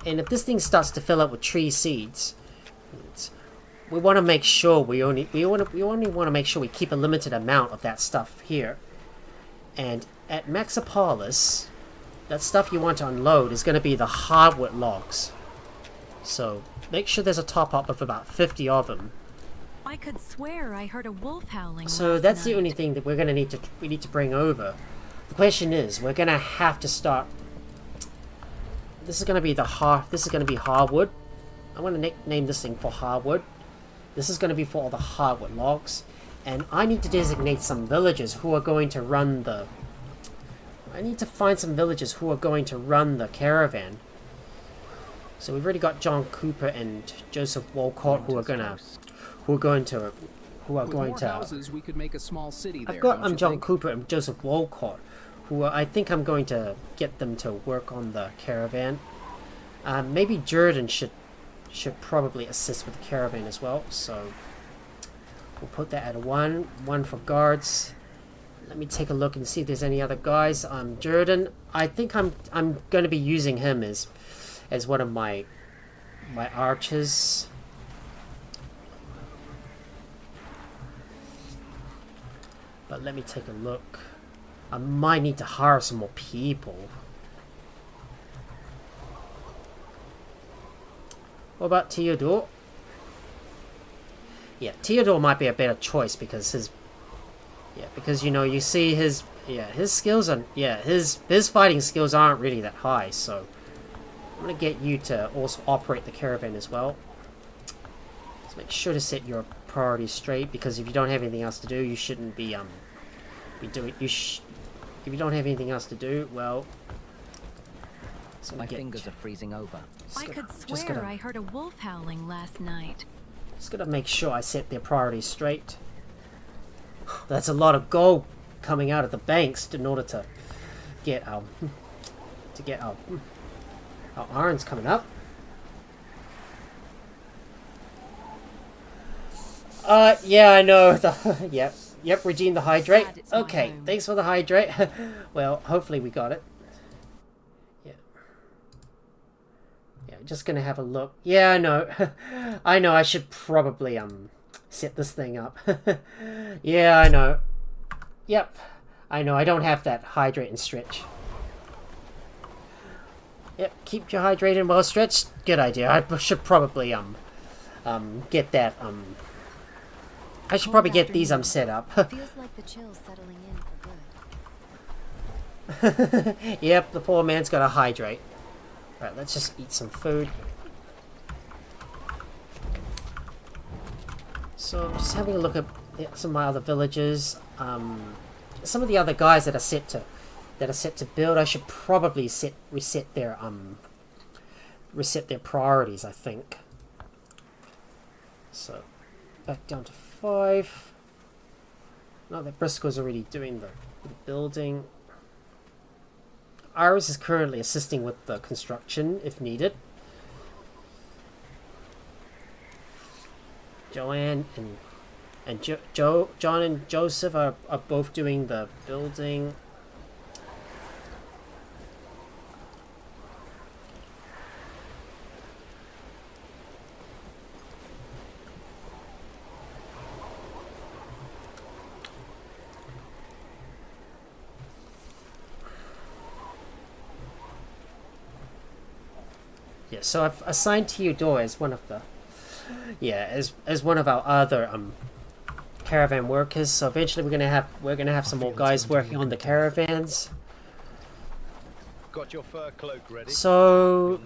And if this thing starts to fill up with tree seeds, we want to make sure we only want to make sure we keep a limited amount of that stuff here. And at Maxapolis, that stuff you want to unload is going to be the hardwood logs. So make sure there's a top up of about 50 of them.
I could swear I heard a wolf howling.
So that's the only thing that we need to bring over. The question is, we're going to have to start. This is going to be hardwood. I want to name this thing for hardwood. This is going to be for all the hardwood logs. And I need to designate some villagers who are going to run the... I need to find some villagers who are going to run the caravan. So we've already got John Cooper and Joseph Walcott who are going to...
houses, we could make a small city there.
I've got John
think?
Cooper and Joseph Walcott, who I think I'm going to get them to work on the caravan. Maybe Jordan should probably assist with the caravan as well. So we'll put that at 1 for guards. Let me take a look and see if there's any other guys. Jordan, I think I'm going to be using him as one of my archers. But let me take a look. I might need to hire some more people. What about Theodore? Yeah, Theodore might be a better choice because because you know, you see his skills are his fighting skills aren't really that high, so I'm gonna get you to also operate the caravan as well. Just make sure to set your priorities straight, because if you don't have anything else to do, you shouldn't be doing if you don't have anything else to do, well,
my fingers are freezing over.
I could swear I heard a wolf howling last night.
Just gotta make sure I set their priorities straight. That's a lot of gold coming out of the banks in order to get our iron's coming up. Yeah, I know. Yep, redeem the hydrate. Okay, thanks for the hydrate. Well, hopefully we got it. Yeah, just gonna have a look. Yeah, I know. I know. I should probably set this thing up. Yeah, I know. Yep, I know. I don't have that hydrate and stretch. Yep, keep your hydrate and well stretched. Good idea. I should probably get that I should probably get these set up.
Feels like the chill's settling in for good.
Yep, the poor man's got to hydrate. Right, let's just eat some food. So, just having a look at some of my other villages. Some of the other guys that are set to build, I should probably reset their priorities, I think. So, back down to 5. Now that Briscoe's already doing the building. Iris is currently assisting with the construction if needed. Joanne and John and Joseph are both doing the building. Yeah, so I've assigned Theodore as one of the as one of our other caravan workers. So eventually we're gonna have some more guys working on the caravans.
Got your fur cloak ready?
So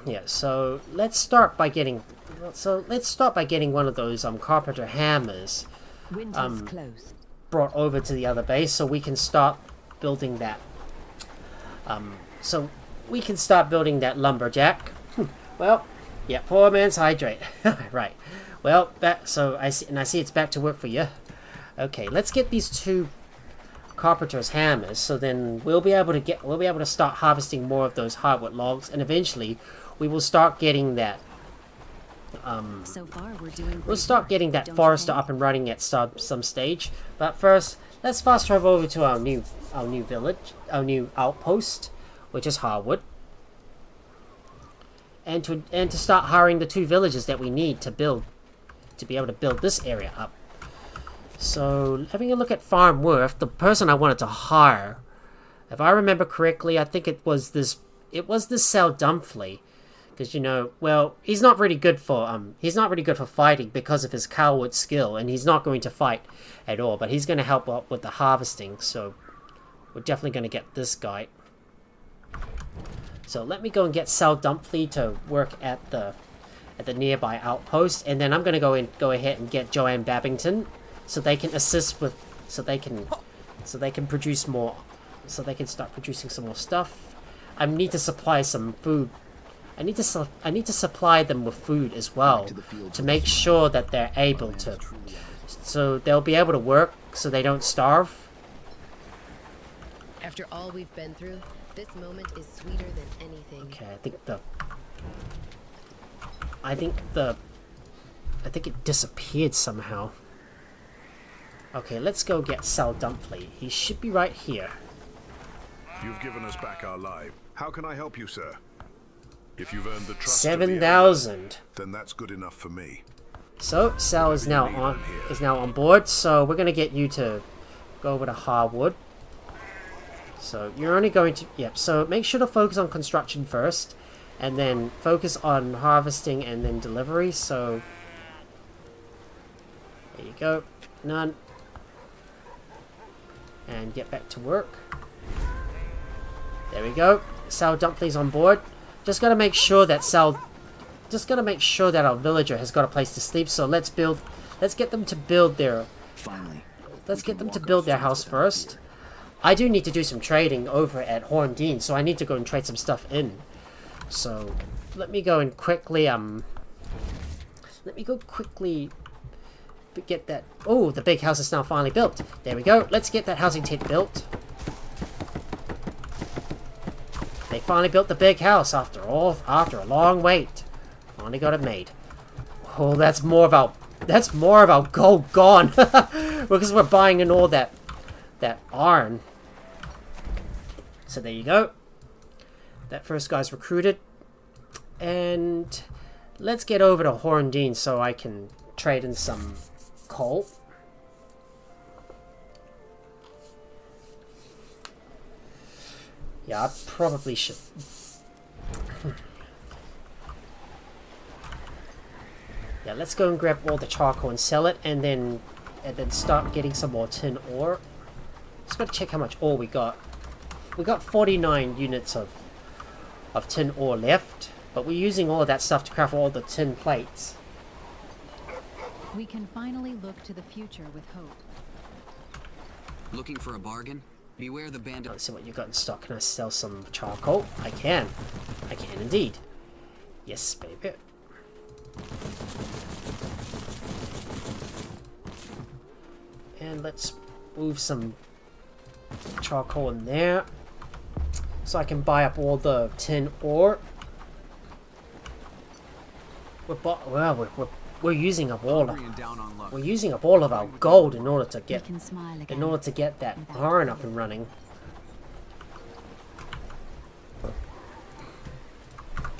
yeah, so let's start by getting one of those carpenter hammers brought over to the other base so we can start building that lumberjack. Well, yeah, poor man's hydrate. Right. Well, I see it's back to work for you. Okay, let's get these 2 carpenter's hammers, so then we'll be able to start harvesting more of those hardwood logs, and eventually we will start getting that
So far,
we'll start getting that forester up and running at some stage. But first, let's fast travel over to our new village, our new outpost, which is Harwood. And to start hiring the 2 villages that we need to be able to build this area up. So, having a look at Farm Worth, the person I wanted to hire, if I remember correctly, I think it was this Sal Dumfley, because well, he's not really good for fighting because of his coward skill, and he's not going to fight at all. But he's going to help out with the harvesting, so we're definitely going to get this guy. So let me go and get Sal Dumfley to work at the nearby outpost, and then I'm going to go ahead and get Joanne Babington, so they can assist with, so they can produce more, so they can start producing some more stuff. I need to supply some food. I need to supply them with food as well to make sure that they're able to, so they'll be able to work so they don't starve.
After all we've been through, this moment is sweeter than anything.
Okay, I think it disappeared somehow. Okay, let's go get Sal Dumfley. He should be right here.
You've given us back our life. How can I help you, sir? If you've earned the trust
7,000.
then that's good enough for me.
So Sal is now on board. So we're gonna get you to go over to Harwood. So you're only going to so make sure to focus on construction first, and then focus on harvesting and then delivery. So there you go. None. And get back to work. There we go. Sal Dumfley's on board. Just gotta make sure that our villager has got a place to sleep. So let's get them to build their house first. I do need to do some trading over at Horndean, so I need to go and trade some stuff in. So let me go and quickly get that. Oh, the big house is now finally built. There we go. Let's get that housing tent built. They finally built the big house after a long wait. Finally got it made. Oh, that's more of our gold gone because we're buying in all that iron. So there you go. That first guy's recruited, and let's get over to Horndine so I can trade in some coal. Yeah, I probably should. Yeah, let's go and grab all the charcoal and sell it, and then start getting some more tin ore. Just gotta check how much ore we got. We got 49 units of tin ore left, but we're using all of that stuff to craft all the tin plates.
We can finally look to the future with hope.
Looking for a bargain? Beware the bandit.
Let's see what you got in stock. Can I sell some charcoal? I can. I can indeed. Yes, baby. And let's move some charcoal in there so I can buy up all the tin ore. We're using up all of our gold in order to get that iron up and running.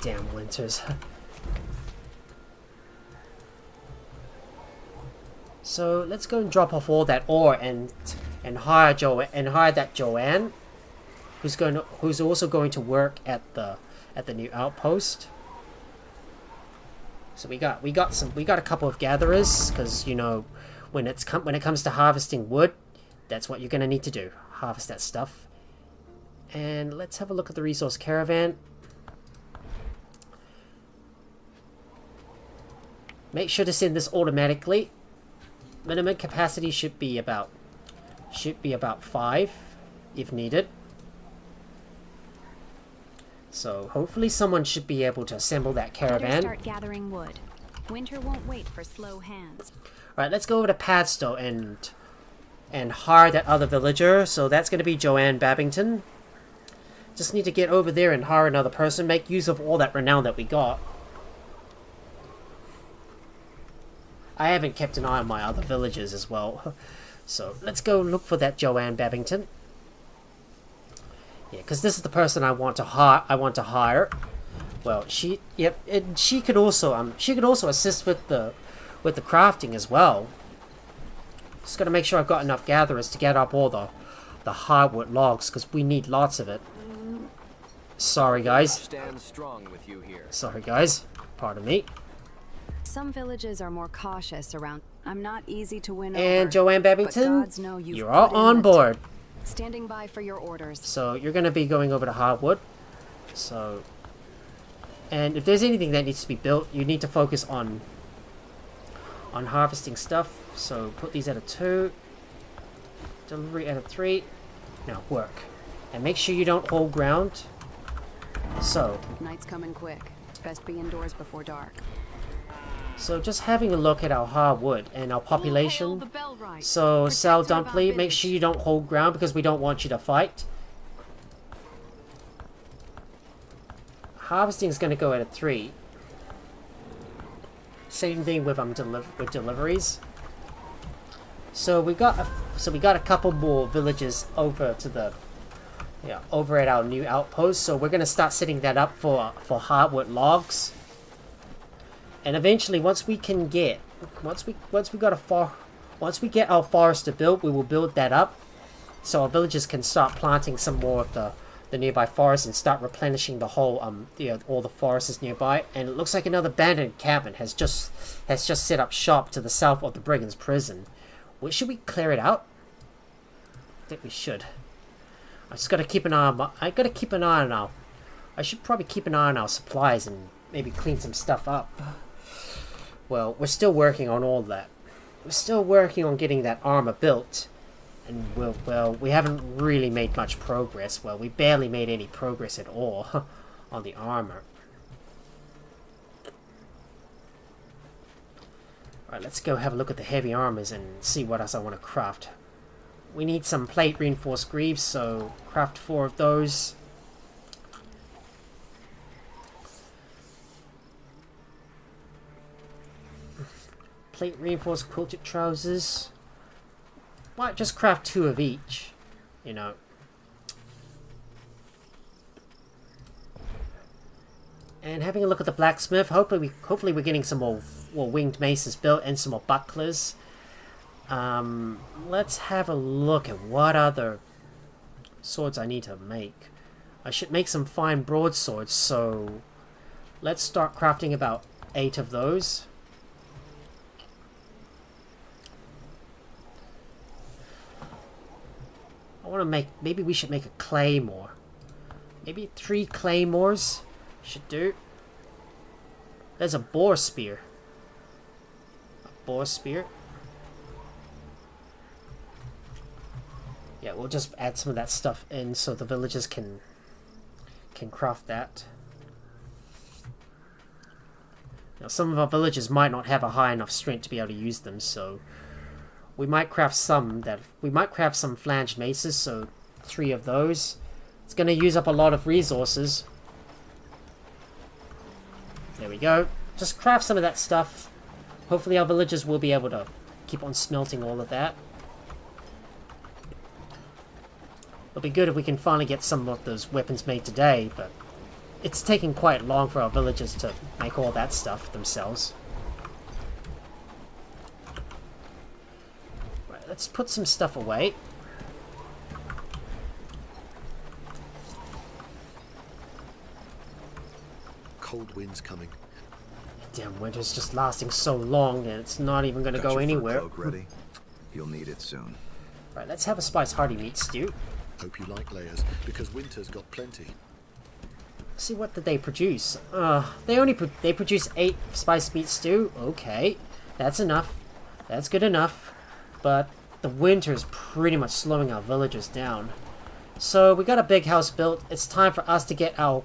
Damn winters. So let's go and drop off all that ore and hire that Joanne, who's also going to work at the new outpost. So we got a couple of gatherers, because you know when it comes to harvesting wood, that's what you're gonna need to do, harvest that stuff. And let's have a look at the resource caravan. Make sure to send this automatically. Minimum capacity should be about 5 if needed. So hopefully someone should be able to assemble that caravan.
Start gathering wood. Winter won't wait for slow hands.
Alright, let's go over to Padstow and hire that other villager. So that's going to be Joanne Babington. Just need to get over there and hire another person. Make use of all that renown that we got. I haven't kept an eye on my other villagers as well. So let's go look for that Joanne Babington. Yeah, because this is the person I want to hire. Well, she could also assist with the crafting as well. Just gotta make sure I've got enough gatherers to get up all the hardwood logs, because we need lots of it. Sorry guys.
Stand strong with you here.
Sorry guys. Pardon me.
Some villages are more cautious around. I'm not easy to win over.
And Joanne Babington, you're all on board.
Standing by for your orders.
So you're going to be going over to hardwood. So, and if there's anything that needs to be built, you need to focus on harvesting stuff. So put these at a 2, delivery at a 3. Now work, and make sure you don't hold ground. So
Night's coming quick. Best be indoors before dark.
So just having a look at our hardwood and our population. So Sal Dumpley, make sure you don't hold ground because we don't want you to fight. Harvesting is going to go at a 3. Same thing with deliveries. So we got a couple more villages over to over at our new outpost. So we're going to start setting that up for hardwood logs. And eventually, once we get our forest to build, we will build that up, so our villagers can start planting some more of the nearby forest and start replenishing the whole all the forests nearby. And it looks like another bandit encampment has just set up shop to the south of the brigands' prison. Should we clear it out? I think we should. I just gotta keep an eye on. I should probably keep an eye on our supplies and maybe clean some stuff up. Well, we're still working on all that. We're still working on getting that armor built. And, we haven't really made much progress. Well, we barely made any progress at all on the armor. Right, let's go have a look at the heavy armors and see what else I want to craft. We need some plate reinforced greaves, so craft 4 of those. Plate reinforced quilted trousers. Might just craft 2 of each, you know. And having a look at the blacksmith, hopefully we're getting some more winged maces built and some more bucklers. Let's have a look at what other swords I need to make. I should make some fine broadswords, so let's start crafting about 8 of those. I want to make, maybe we should make a claymore. Maybe 3 claymores should do. There's a boar spear. A boar spear. Yeah, we'll just add some of that stuff in so the villagers can craft that. Now, some of our villagers might not have a high enough strength to be able to use them, so we might craft some flanged maces, so 3 of those. It's going to use up a lot of resources. There we go. Just craft some of that stuff. Hopefully our villagers will be able to keep on smelting all of that. It'll be good if we can finally get some of those weapons made today, but it's taking quite long for our villagers to make all that stuff themselves. Right, let's put some stuff away.
Cold winds coming.
Damn, winter's just lasting so long and it's not even going to go anywhere.
Cloak ready? You'll need it soon.
Right, let's have a spice hearty meat stew.
Hope you like layers, because winter's got plenty.
See, what did they produce? They produce 8 spice meat stew. Okay, that's enough. That's good enough. But the winter is pretty much slowing our villagers down. So we got a big house built. It's time for us to get our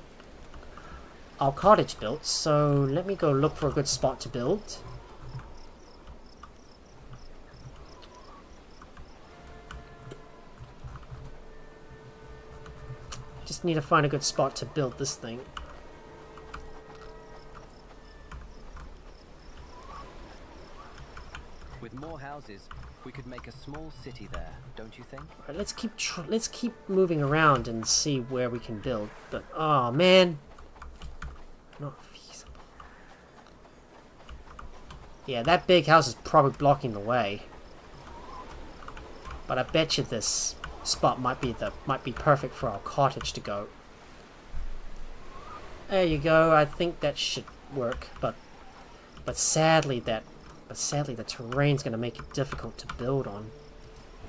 cottage built. So let me go look for a good spot to build. Just need to find a good spot to build this thing.
With more houses, we could make a small city there, don't you think?
Right, let's keep moving around and see where we can build. But oh man, not feasible. Yeah, that big house is probably blocking the way. But I bet you this spot might be perfect for our cottage to go. There you go. I think that should work, but sadly the terrain's going to make it difficult to build on.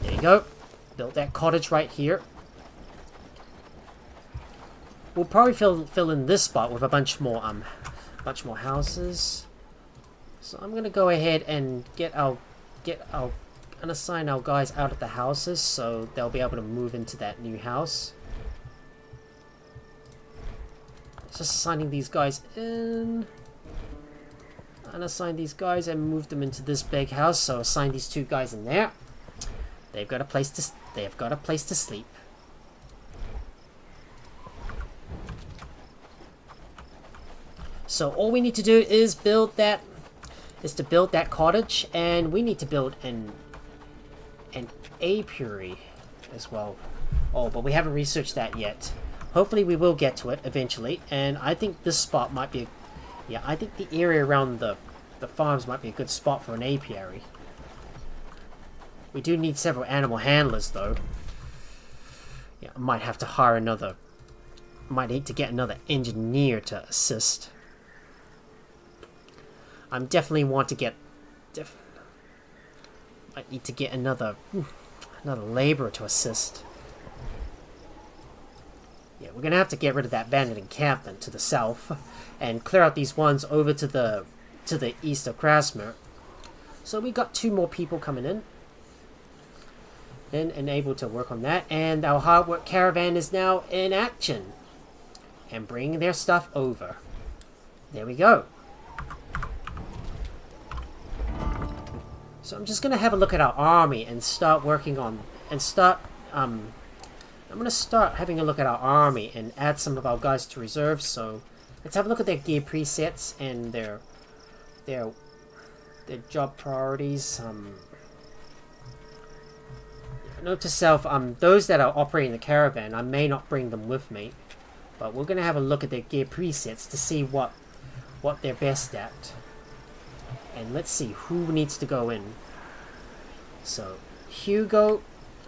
There you go. Built that cottage right here. We'll probably fill in this spot with a bunch more houses. So I'm going to go ahead and assign our guys out at the houses so they'll be able to move into that new house. Just assigning these guys in. And assign these guys and move them into this big house. So assign these 2 guys in there. They've got a place to sleep. So all we need to do is build that cottage, and we need to build an apiary as well. Oh, but we haven't researched that yet. Hopefully we will get to it eventually, and I think this spot might be I think the area around the farms might be a good spot for an apiary. We do need several animal handlers though. Yeah, I might have to hire might need to get another engineer to assist. I definitely want to get might need to get another laborer to assist. Yeah, we're gonna have to get rid of that bandit encampment to the south and clear out these ones over to the east of Krasmer. So we got 2 more people coming in and able to work on that, and our hard work caravan is now in action and bringing their stuff over. There we go. So I'm just gonna have a look at our army and start working on I'm gonna start having a look at our army and add some of our guys to reserve. So let's have a look at their gear presets and their job priorities. Note to self, those that are operating the caravan, I may not bring them with me, but we're gonna have a look at their gear presets to see what they're best at. And let's see who needs to go in. So Hugo,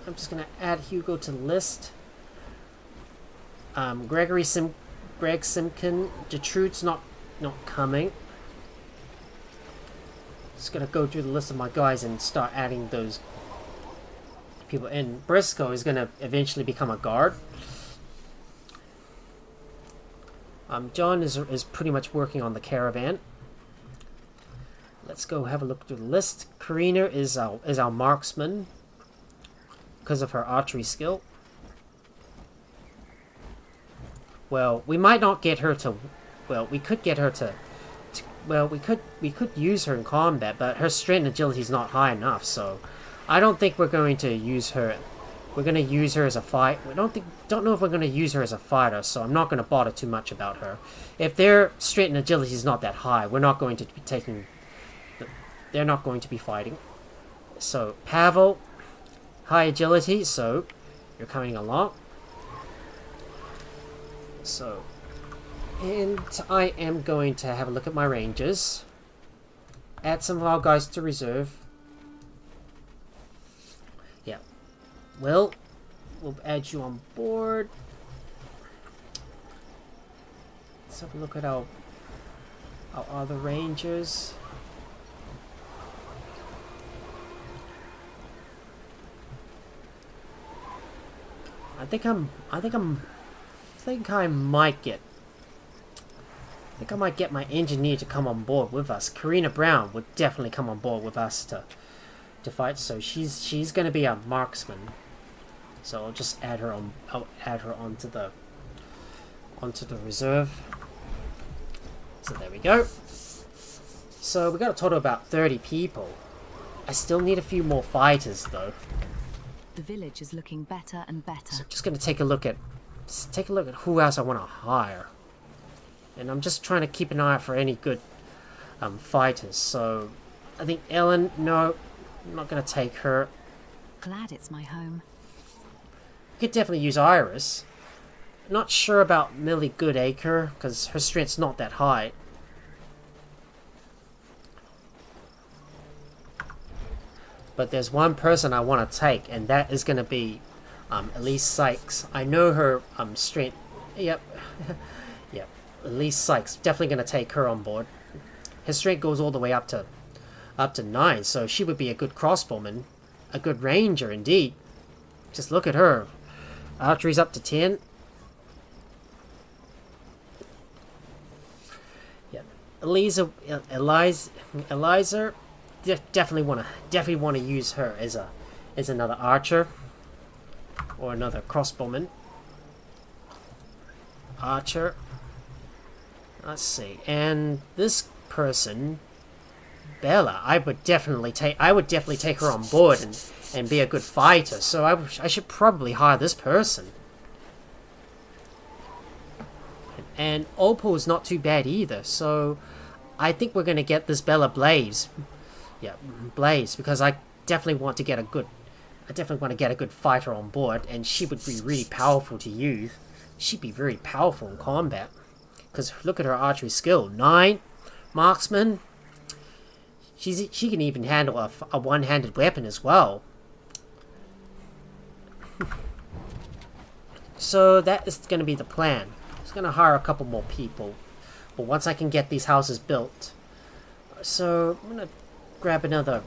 I'm just gonna add Hugo to the list. Greg Simkin, Gertrude's not coming. Just gonna go through the list of my guys and start adding those people in. Briscoe is gonna eventually become a guard. John is pretty much working on the caravan. Let's go have a look through the list. Karina is our marksman because of her archery skill. Well, we might not get her to. Well, we could get her to. Well, we could use her in combat, but her strength and agility is not high enough. So, I don't think we're going to use her. We're going to use her as a fight. We don't know if we're going to use her as a fighter. So I'm not going to bother too much about her. If their strength and agility is not that high, we're not going to be taking. They're not going to be fighting. So Pavel, high agility. So you're coming along. So, and I am going to have a look at my rangers. Add some of our guys to reserve. Yeah. Well, we'll add you on board. Let's have a look at our other rangers. I think I might get my engineer to come on board with us. Karina Brown would definitely come on board with us to fight. So she's going to be a marksman. So I'll just add her on. I'll add her onto the reserve. So there we go. So we got a total of about 30 people. I still need a few more fighters though.
The village is looking better and better.
So I'm just going to take a look at who else I want to hire. And I'm just trying to keep an eye out for any good fighters. So I think Ellen, no, I'm not going to take her.
Glad it's my home.
You could definitely use Iris. Not sure about Millie Goodacre because her strength's not that high. But there's one person I want to take, and that is going to be Elise Sykes. I know her strength. Yep. Yep. Elise Sykes. Definitely going to take her on board. Her strength goes all the way up to 9, so she would be a good crossbowman. A good ranger, indeed. Just look at her. Archery's up to 10. Yep. Eliza. Definitely want to use her as another archer or another crossbowman. Archer. Let's see. And this person, Bella, I would definitely take her on board and be a good fighter. So I should probably hire this person. And Opal is not too bad either. So I think we're gonna get this Bella Blaze. Yeah, Blaze, because I definitely want to get a good fighter on board, and she would be really powerful to use. She'd be very powerful in combat. Because look at her archery skill. 9, marksman. She can even handle a one-handed weapon as well. So that is going to be the plan. I'm just going to hire a couple more people. But once I can get these houses built. So I'm going to grab another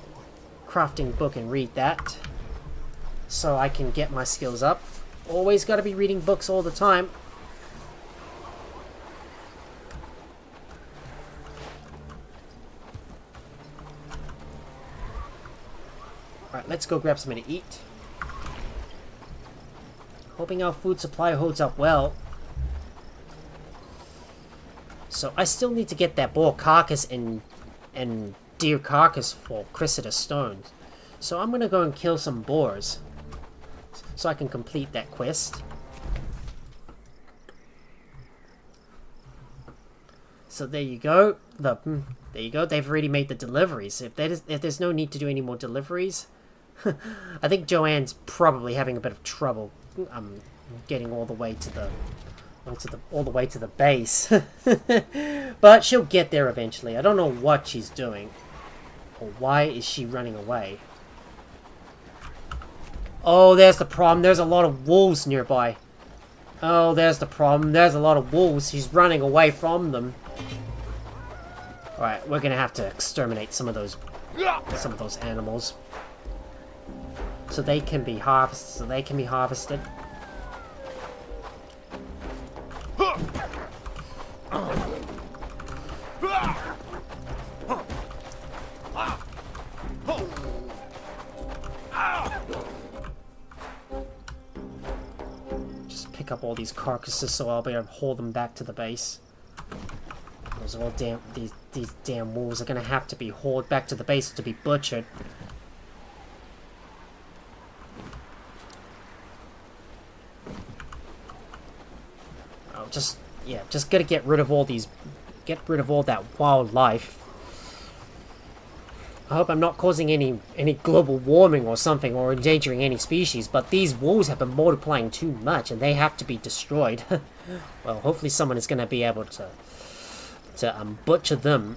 crafting book and read that. So I can get my skills up. Always got to be reading books all the time. Alright, let's go grab something to eat. Hoping our food supply holds up well. So I still need to get that boar carcass and deer carcass for Cressida stones. So I'm gonna go and kill some boars so I can complete that quest. So there you go. There you go. They've already made the deliveries. If there's no need to do any more deliveries, I think Joanne's probably having a bit of trouble getting all the way to the base. But she'll get there eventually. I don't know what she's doing, or why is she running away. Oh, there's the problem. There's a lot of wolves nearby. Oh, there's the problem. There's a lot of wolves. She's running away from them. Alright, we're gonna have to exterminate some of those animals. So they can be harvested. Just pick up all these carcasses so I'll be able to haul them back to the base. Those all these damn wolves are gonna have to be hauled back to the base to be butchered. Oh, just gotta get rid of all that wildlife. I hope I'm not causing any global warming or something, or endangering any species, but these wolves have been multiplying too much and they have to be destroyed. Well, hopefully someone is gonna be able to butcher them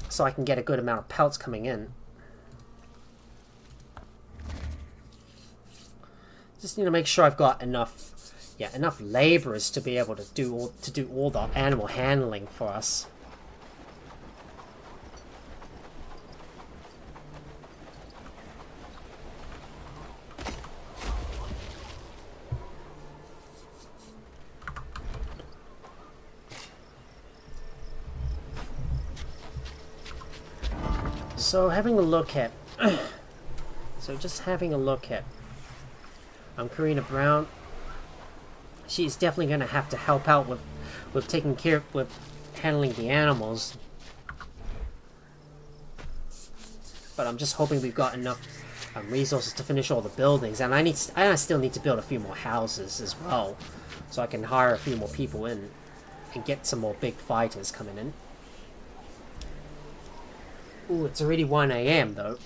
so I can get a good amount of pelts coming in. Just need to make sure I've got enough laborers to be able to do all the animal handling for us. So having a look at Karina Brown. She's definitely gonna have to help out with taking care with handling the animals. But I'm just hoping we've got enough resources to finish all the buildings, and I still need to build a few more houses as well, so I can hire a few more people in and get some more big fighters coming in. Ooh, it's already 1 AM though.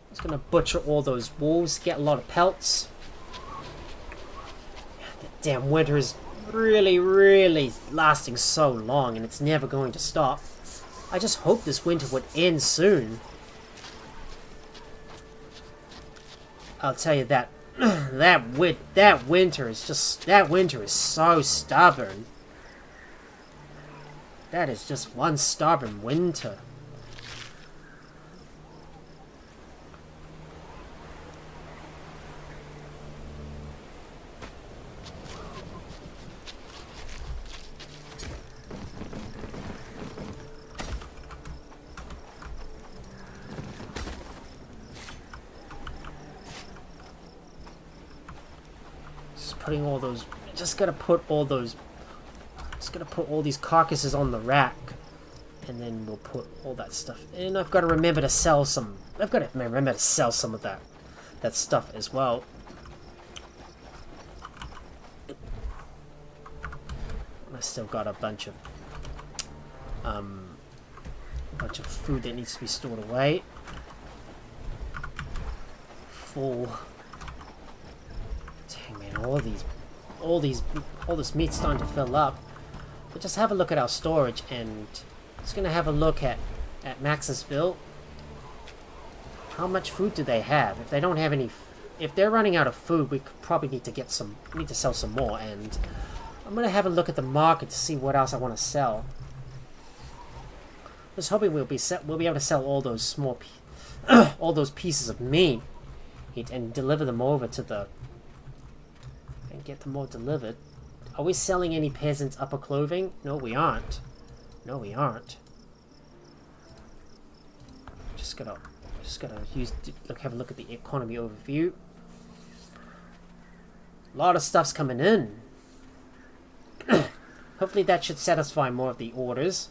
Just gonna butcher all those wolves, get a lot of pelts. The damn winter is really lasting so long, and it's never going to stop. I just hope this winter would end soon. I'll tell you that that winter is so stubborn. That is just one stubborn winter. Just gonna put all these carcasses on the rack, and then we'll put all that stuff in. I've got to remember to sell some. Of that stuff as well. I still got a bunch of food that needs to be stored away. Full. Dang man, all this meat's starting to fill up. But just have a look at our storage, and just gonna have a look at Maxisville. How much food do they have? If they don't have any, if they're running out of food, we could probably need to sell some more. And I'm gonna have a look at the market to see what else I want to sell. Just hoping we'll be able to sell all those all those pieces of meat and deliver them over to and get them all delivered. Are we selling any peasants' upper clothing? No, we aren't. No, we aren't. Just gotta have a look at the economy overview. A lot of stuff's coming in. Hopefully that should satisfy more of the orders.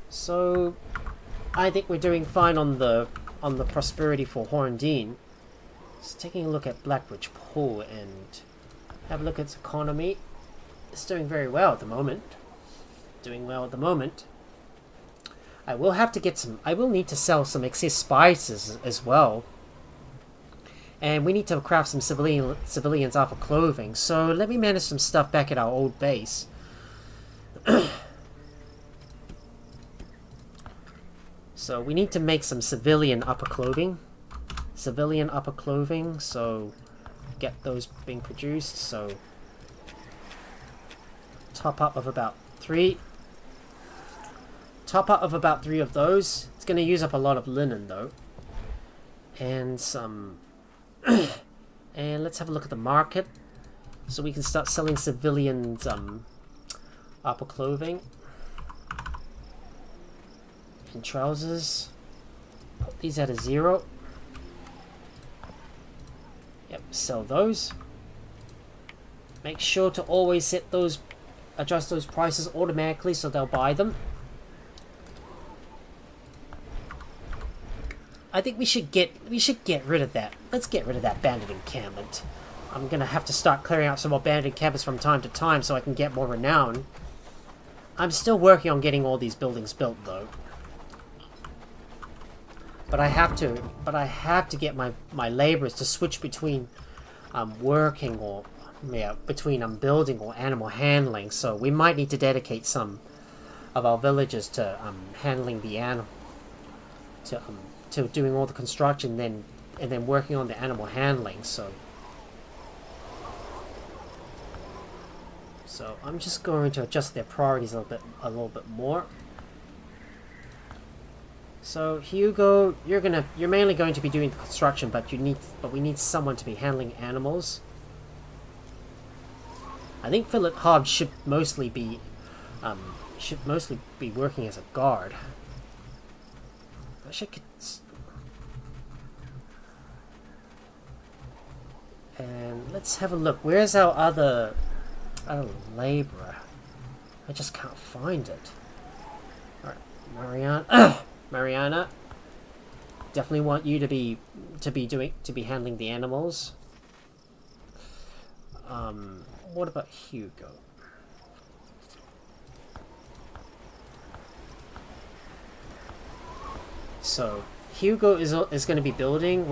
So, I think we're doing fine on the prosperity for Horndine. Just taking a look at Blackridge Pool and have a look at its economy. It's doing very well at the moment. Doing well at the moment. I will have to get some. I will need to sell some excess spices as well. And we need to craft some civilians alpha clothing. So let me manage some stuff back at our old base. So we need to make some civilian upper clothing. Civilian upper clothing. So get those being produced. So top up of about 3. Top up of about 3 of those. It's going to use up a lot of linen though. And some... and let's have a look at the market. So we can start selling civilians upper clothing. And trousers. Put these at a 0. Yep, sell those. Make sure to always set those... adjust those prices automatically so they'll buy them. I think we should get rid of that. Let's get rid of that bandit encampment. I'm gonna have to start clearing out some more bandit encampments from time to time so I can get more renown. I'm still working on getting all these buildings built though. But I have to get my laborers to switch between working or between building or animal handling. So we might need to dedicate some of our villagers to handling the animal to doing all the construction and then working on the animal handling. So I'm just going to adjust their priorities a little bit more. So Hugo, you're mainly going to be doing the construction, but we need someone to be handling animals. I think Philip Hobbs should mostly be working as a guard. I should and let's have a look. Where's our other laborer? I just can't find it. Alright, Mariana, definitely want you to be handling the animals. What about Hugo? So Hugo is going to be building.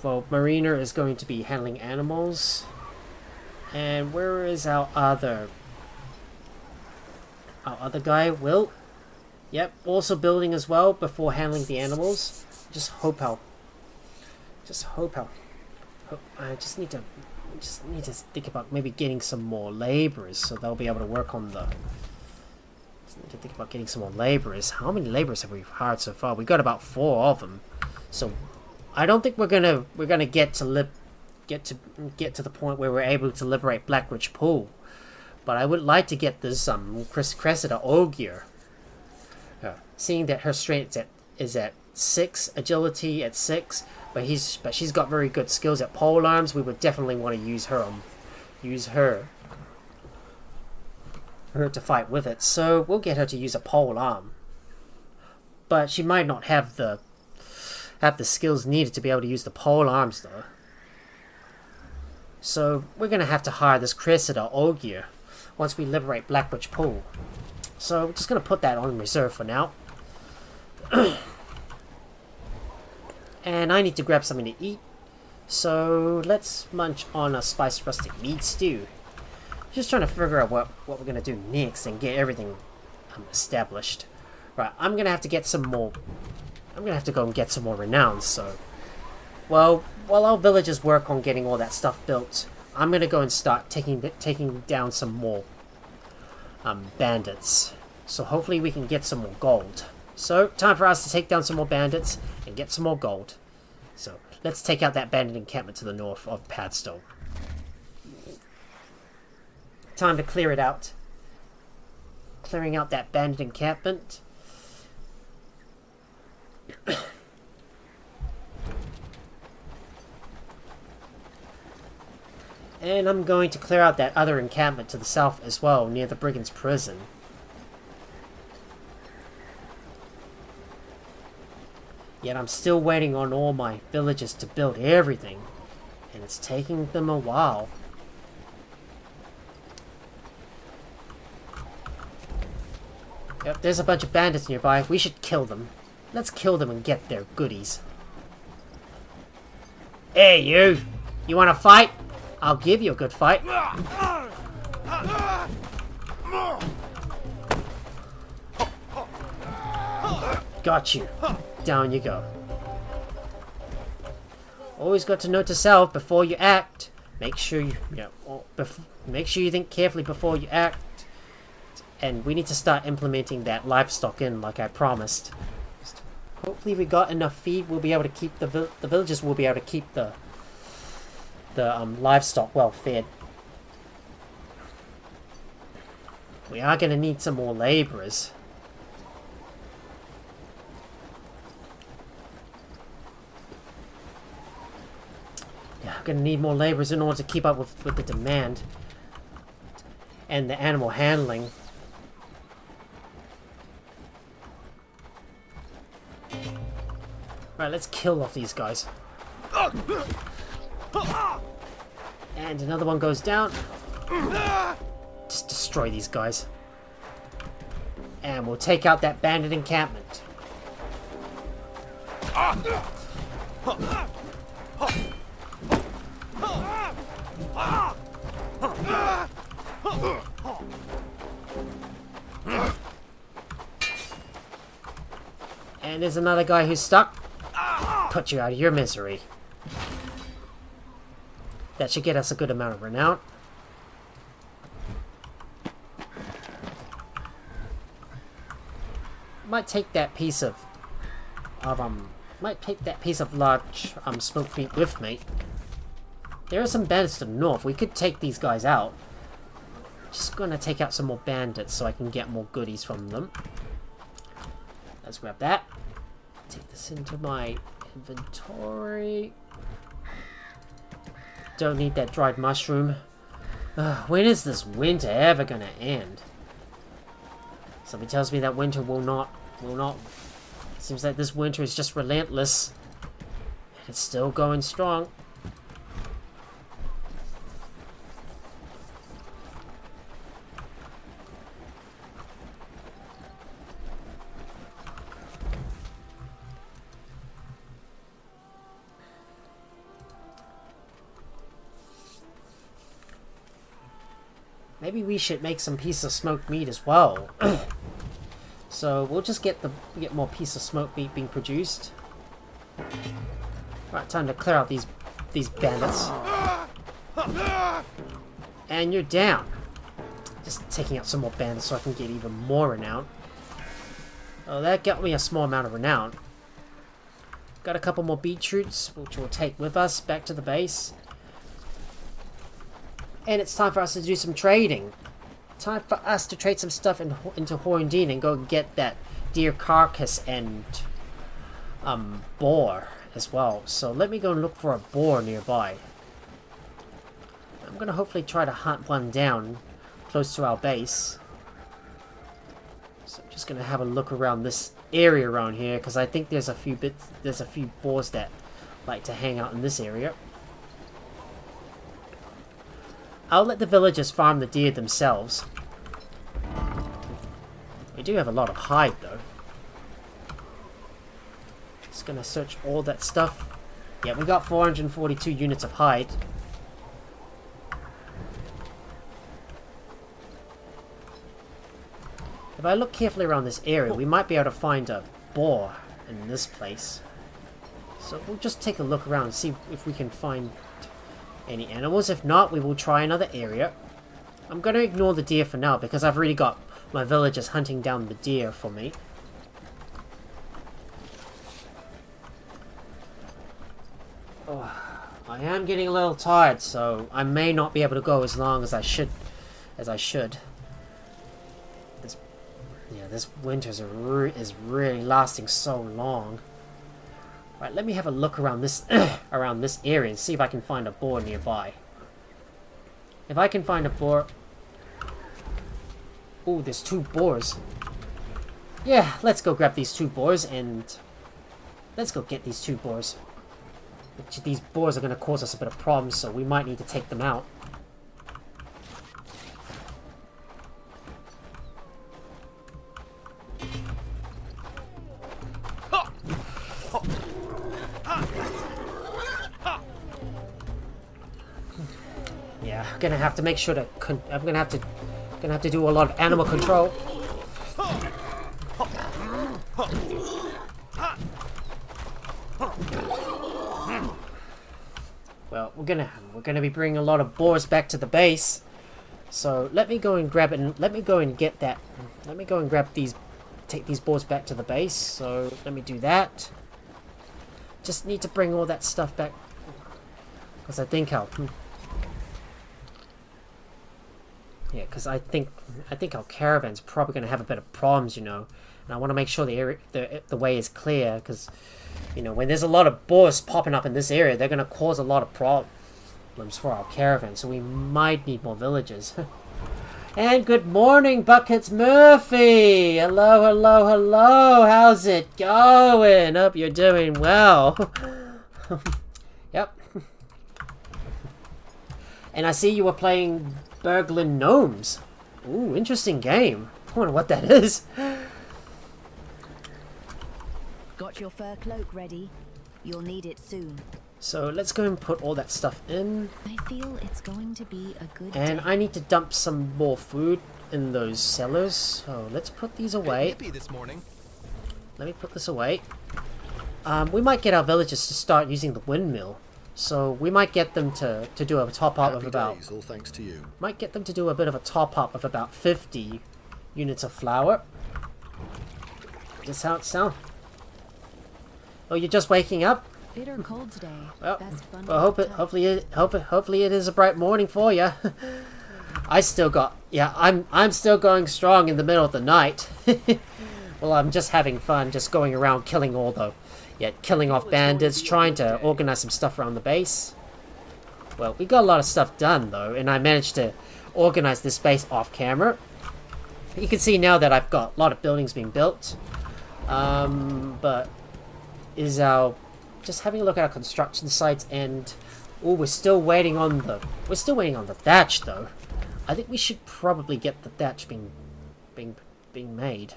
Well, Marina is going to be handling animals. And where is our other guy? Will? Yep, also building as well before handling the animals. I just need to think about maybe getting some more laborers so they'll be able to work on the... Just need to think about getting some more laborers. How many laborers have we hired so far? We got about 4 of them. So I don't think we're gonna get to the point where we're able to liberate Blackridge Pool. But I would like to get this Cressida Ogier. Seeing that her strength is at 6, agility at 6, but she's got very good skills at pole arms. We would definitely want to use her to fight with it. So we'll get her to use a pole arm, but she might not have the skills needed to be able to use the pole arms though. So we're gonna have to hire this Cressida Ogier once we liberate Blackridge Pool. So we're just gonna put that on reserve for now. And I need to grab something to eat. So let's munch on a spiced rustic meat stew. Just trying to figure out what we're gonna do next and get everything established. Right, I'm gonna have to get some more. I'm gonna have to go and get some more renown. So, well, while our villagers work on getting all that stuff built, I'm gonna go and start taking down some more bandits. So hopefully we can get some more gold. So time for us to take down some more bandits and get some more gold. So let's take out that bandit encampment to the north of Padstow. Time to clear it out. Clearing out that bandit encampment. And I'm going to clear out that other encampment to the south as well, near the Brigand's prison. Yet I'm still waiting on all my villagers to build everything. And it's taking them a while. Yep, there's a bunch of bandits nearby. We should kill them. Let's kill them and get their goodies. Hey, you! You wanna fight? I'll give you a good fight. Got you. Down you go. Always got to note to self before you act. Make sure you make sure you think carefully before you act. And we need to start implementing that livestock in, like I promised. Hopefully, we got enough feed. We'll be able to keep the villagers. Will be able to keep the livestock well fed. We are going to need some more laborers. Yeah, I'm going to need more laborers in order to keep up with the demand and the animal handling. Right, let's kill off these guys. And another one goes down. Just destroy these guys. And we'll take out that bandit encampment. And there's another guy who's stuck. Put you out of your misery. That should get us a good amount of renown. Might take that piece of large smoked meat with me. There are some bandits to the north. We could take these guys out. Just gonna take out some more bandits so I can get more goodies from them. Let's grab that. Take this into my inventory. Don't need that dried mushroom. When is this winter ever gonna end? Something tells me that winter will not. Seems like this winter is just relentless. It's still going strong. Maybe we should make some piece of smoked meat as well. So we'll just get more piece of smoked meat being produced. Right, time to clear out these bandits. And you're down. Just taking out some more bandits so I can get even more renown. Oh, that got me a small amount of renown. Got a couple more beetroots, which we'll take with us back to the base. And it's time for us to do some trading. Time for us to trade some stuff into Horndine and go get that deer carcass and boar as well. So let me go and look for a boar nearby. I'm going to hopefully try to hunt one down close to our base. So I'm just going to have a look around this area around here because I think there's a few boars that like to hang out in this area. I'll let the villagers farm the deer themselves. We do have a lot of hide though. Just gonna search all that stuff. Yeah, we got 442 units of hide. If I look carefully around this area, we might be able to find a boar in this place. So we'll just take a look around and see if we can find any animals. If not, we will try another area. I'm going to ignore the deer for now because I've already got my villagers hunting down the deer for me. Oh, I am getting a little tired, so I may not be able to go as long as I should. This winter is really lasting so long. Right, let me have a look around this area and see if I can find a boar nearby. If I can find a boar... Ooh, there's 2 boars. Yeah, let's go grab these 2 boars and... Let's go get these 2 boars. These boars are going to cause us a bit of problems, so we might need to take them out. Yeah, I'm gonna have to make sure that I'm gonna have to do a lot of animal control. Well, we're gonna be bringing a lot of boars back to the base. So let me go and grab it, and let me go and get that. Let me go and grab these, take these boars back to the base. So let me do that. Just need to bring all that stuff back, because I think I'll. Yeah, because I think our caravan's probably going to have a bit of problems, you know, and I want to make sure the area, the way is clear, because, you know, when there's a lot of boars popping up in this area, they're going to cause a lot of problems for our caravan, so we might need more villagers. And good morning, Buckets Murphy! Hello, hello, hello! How's it going? Hope you're doing well. Yep. And I see you were playing Burgling Gnomes. Ooh, interesting game. I wonder what that is.
Got your fur cloak ready? You'll need it soon.
So let's go and put all that stuff in.
I feel it's going to be a good
And
day.
I need to dump some more food in those cellars. So let's put these away.
This morning.
Let me put this away. We might get our villagers to start using the windmill. So we might get them to do a top up of about.
Days, all thanks to you.
Might get them to do a bit of a top up of about 50 units of flour. Just how it sounds. Oh, you're just waking up?
Bitter cold today.
Well,
Best fun
well
of the
hopefully it is a bright morning for you. I still got, yeah, I'm still going strong in the middle of the night. Well, I'm just having fun, just going around killing killing off bandits, trying to organize some stuff around the base. Well, we got a lot of stuff done though, and I managed to organize this base off camera. You can see now that I've got a lot of buildings being built. But is our just having a look at our construction sites, and oh, we're still waiting on the thatch though. I think we should probably get the thatch being made.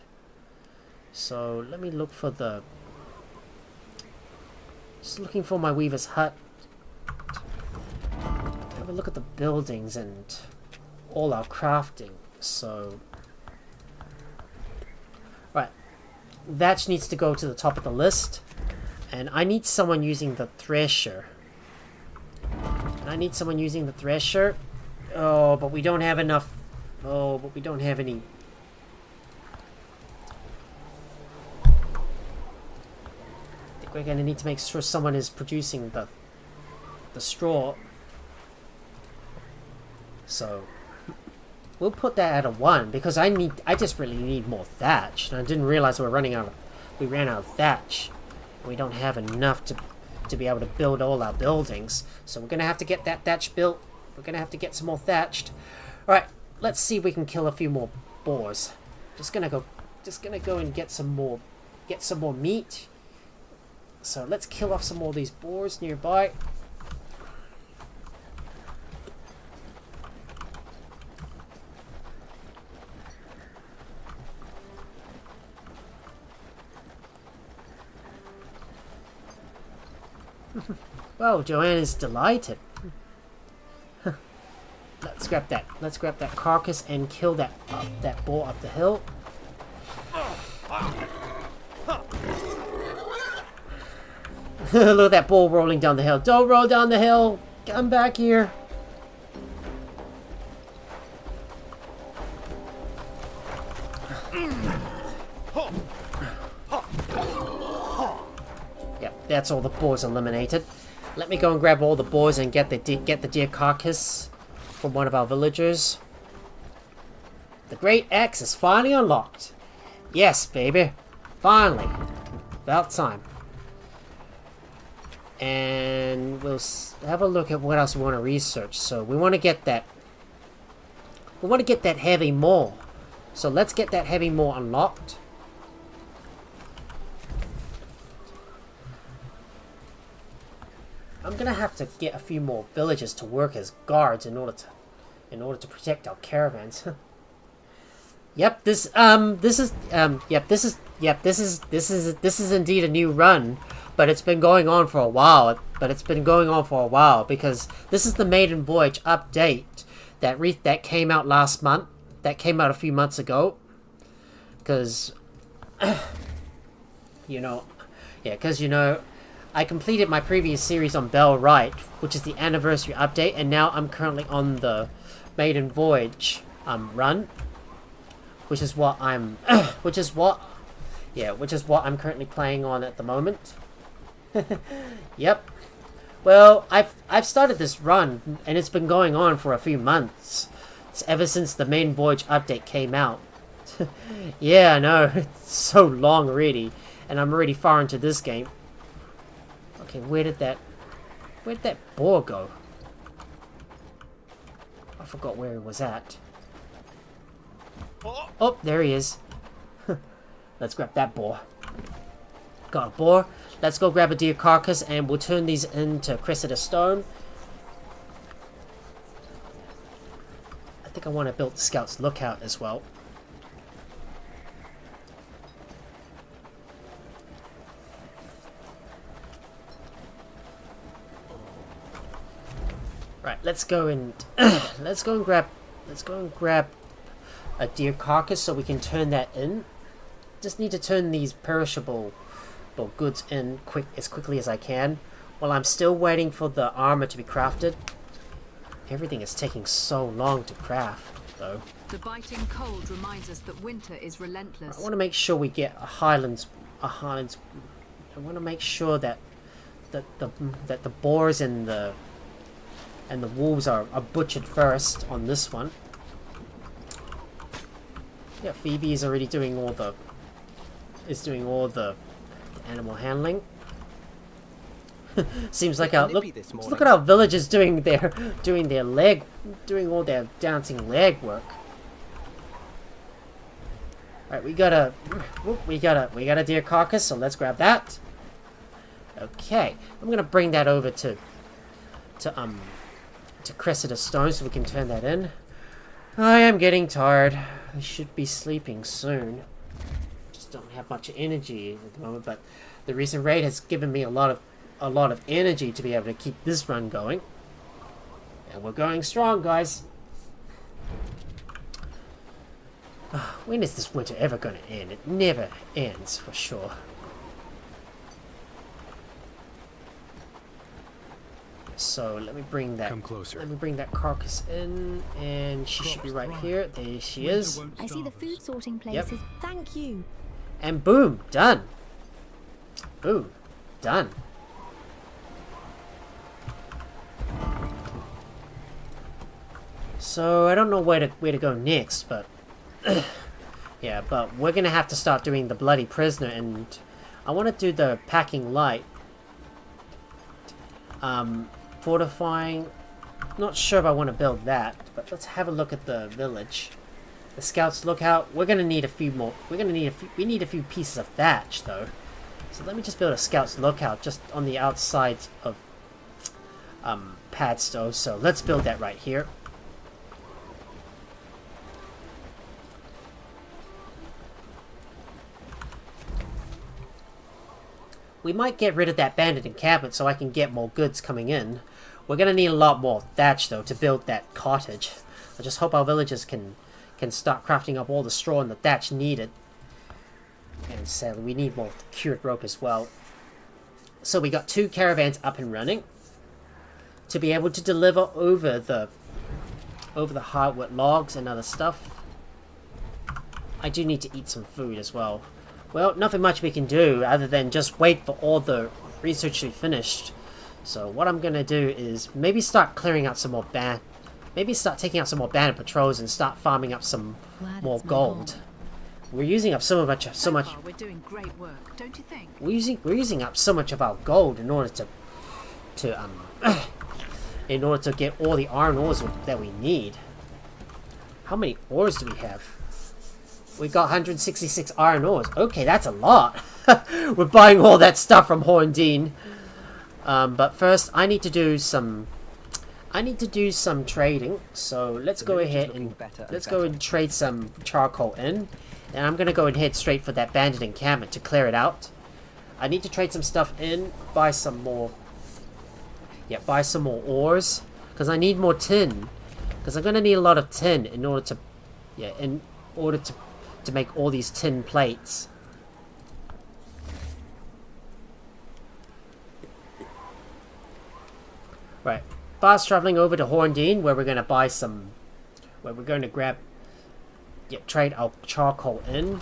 So let me look for the. Just looking for my weaver's hut. Have a look at the buildings and all our crafting. So, right, thatch needs to go to the top of the list, and I need someone using the thresher. Oh, but we don't have enough. Oh, but we don't have any. We're gonna need to make sure someone is producing the straw. So we'll put that at a 1 because I just really need more thatch, and I didn't realize we ran out of thatch. We don't have enough to be able to build all our buildings, so we're gonna have to get that thatch built. We're gonna have to get some more thatched. All right, let's see if we can kill a few more boars. Just gonna go and get some more meat. So let's kill off some more of these boars nearby. Well, Joanne is delighted. Let's grab that carcass and kill that boar up the hill. Look at that bull rolling down the hill. Don't roll down the hill. Come back here. Yep, that's all the boars eliminated. Let me go and grab all the boars and get the deer carcass from one of our villagers. The Great Axe is finally unlocked. Yes, baby. Finally. About time. And we'll have a look at what else we want to research. So we want to get that We want to get that heavy maul. So let's get that heavy maul unlocked. I'm gonna have to get a few more villagers to work as guards in order to protect our caravans. Yep, this is indeed a new run, but it's been going on for a while. Because this is the Maiden Voyage update that came out last month. That came out a few months ago. Because I completed my previous series on Bellwright, which is the anniversary update, and now I'm currently on the Maiden Voyage run. Which is what I'm currently playing on at the moment. Yep. Well, I've started this run and it's been going on for a few months. It's ever since the Maiden Voyage update came out. Yeah, I know, it's so long already, and I'm already far into this game. Okay, where did that boar go? I forgot where he was at. Oh, there he is. Let's grab that boar. Got a boar. Let's go grab a deer carcass and we'll turn these into crested stone. I think I want to build the Scout's Lookout as well. Right, let's go and grab a deer carcass so we can turn that in. Just need to turn these perishable goods in as quickly as I can while I'm still waiting for the armor to be crafted. Everything is taking so long to craft though.
The biting cold reminds us that winter is relentless.
I want to make sure we get a Highlands. I want to make sure that the boars and the wolves are butchered first on this one. Yeah, Phoebe is already doing all the animal handling. Seems like look at our villagers doing all their dancing leg work. Alright, we got a deer carcass, so let's grab that. Okay, I'm gonna bring that over to Cressida Stone so we can turn that in. I am getting tired. I should be sleeping soon. Just don't have much energy at the moment, but the recent raid has given me a lot of energy to be able to keep this run going. And we're going strong, guys. When is this winter ever going to end? It never ends, for sure. So let me bring that.
Come closer.
Let me bring that carcass in, and she should be right here. There she is.
I see the food sorting places.
Yep.
Thank you.
And boom, done. Boom, done. So I don't know where to go next, but yeah, but we're gonna have to start doing the bloody prisoner, and I want to do the packing light. Fortifying. Not sure if I want to build that, but let's have a look at the village. The Scout's Lookout. We're gonna need a few more. We need a few pieces of thatch though. So let me just build a Scout's Lookout just on the outside of Padstow. So let's build that right here. We might get rid of that bandit encampment so I can get more goods coming in. We're going to need a lot more thatch, though, to build that cottage. I just hope our villagers can start crafting up all the straw and the thatch needed. And sadly, we need more cured rope as well. So we got 2 caravans up and running to be able to deliver over the hardwood logs and other stuff. I do need to eat some food as well. Well, nothing much we can do other than just wait for all the research to be finished. So what I'm gonna do is maybe start clearing out some more maybe start taking out some more bandit patrols and start farming up some more gold. We're using up so much.
We're doing great work, don't you think?
We're using up so much of our gold in order to get all the iron ores that we need. How many ores do we have? We got 166 iron ores. Okay, that's a lot. We're buying all that stuff from Horndine. But first, I need to do some trading. So let's go ahead and go and trade some charcoal in. And I'm gonna go and head straight for that bandit encampment to clear it out. I need to trade some stuff in, buy some more. Yeah, buy some more ores because I need more tin. Because I'm gonna need a lot of tin in order to, to make all these tin plates. Right, fast traveling over to Horndine where we're gonna buy some, trade our charcoal in.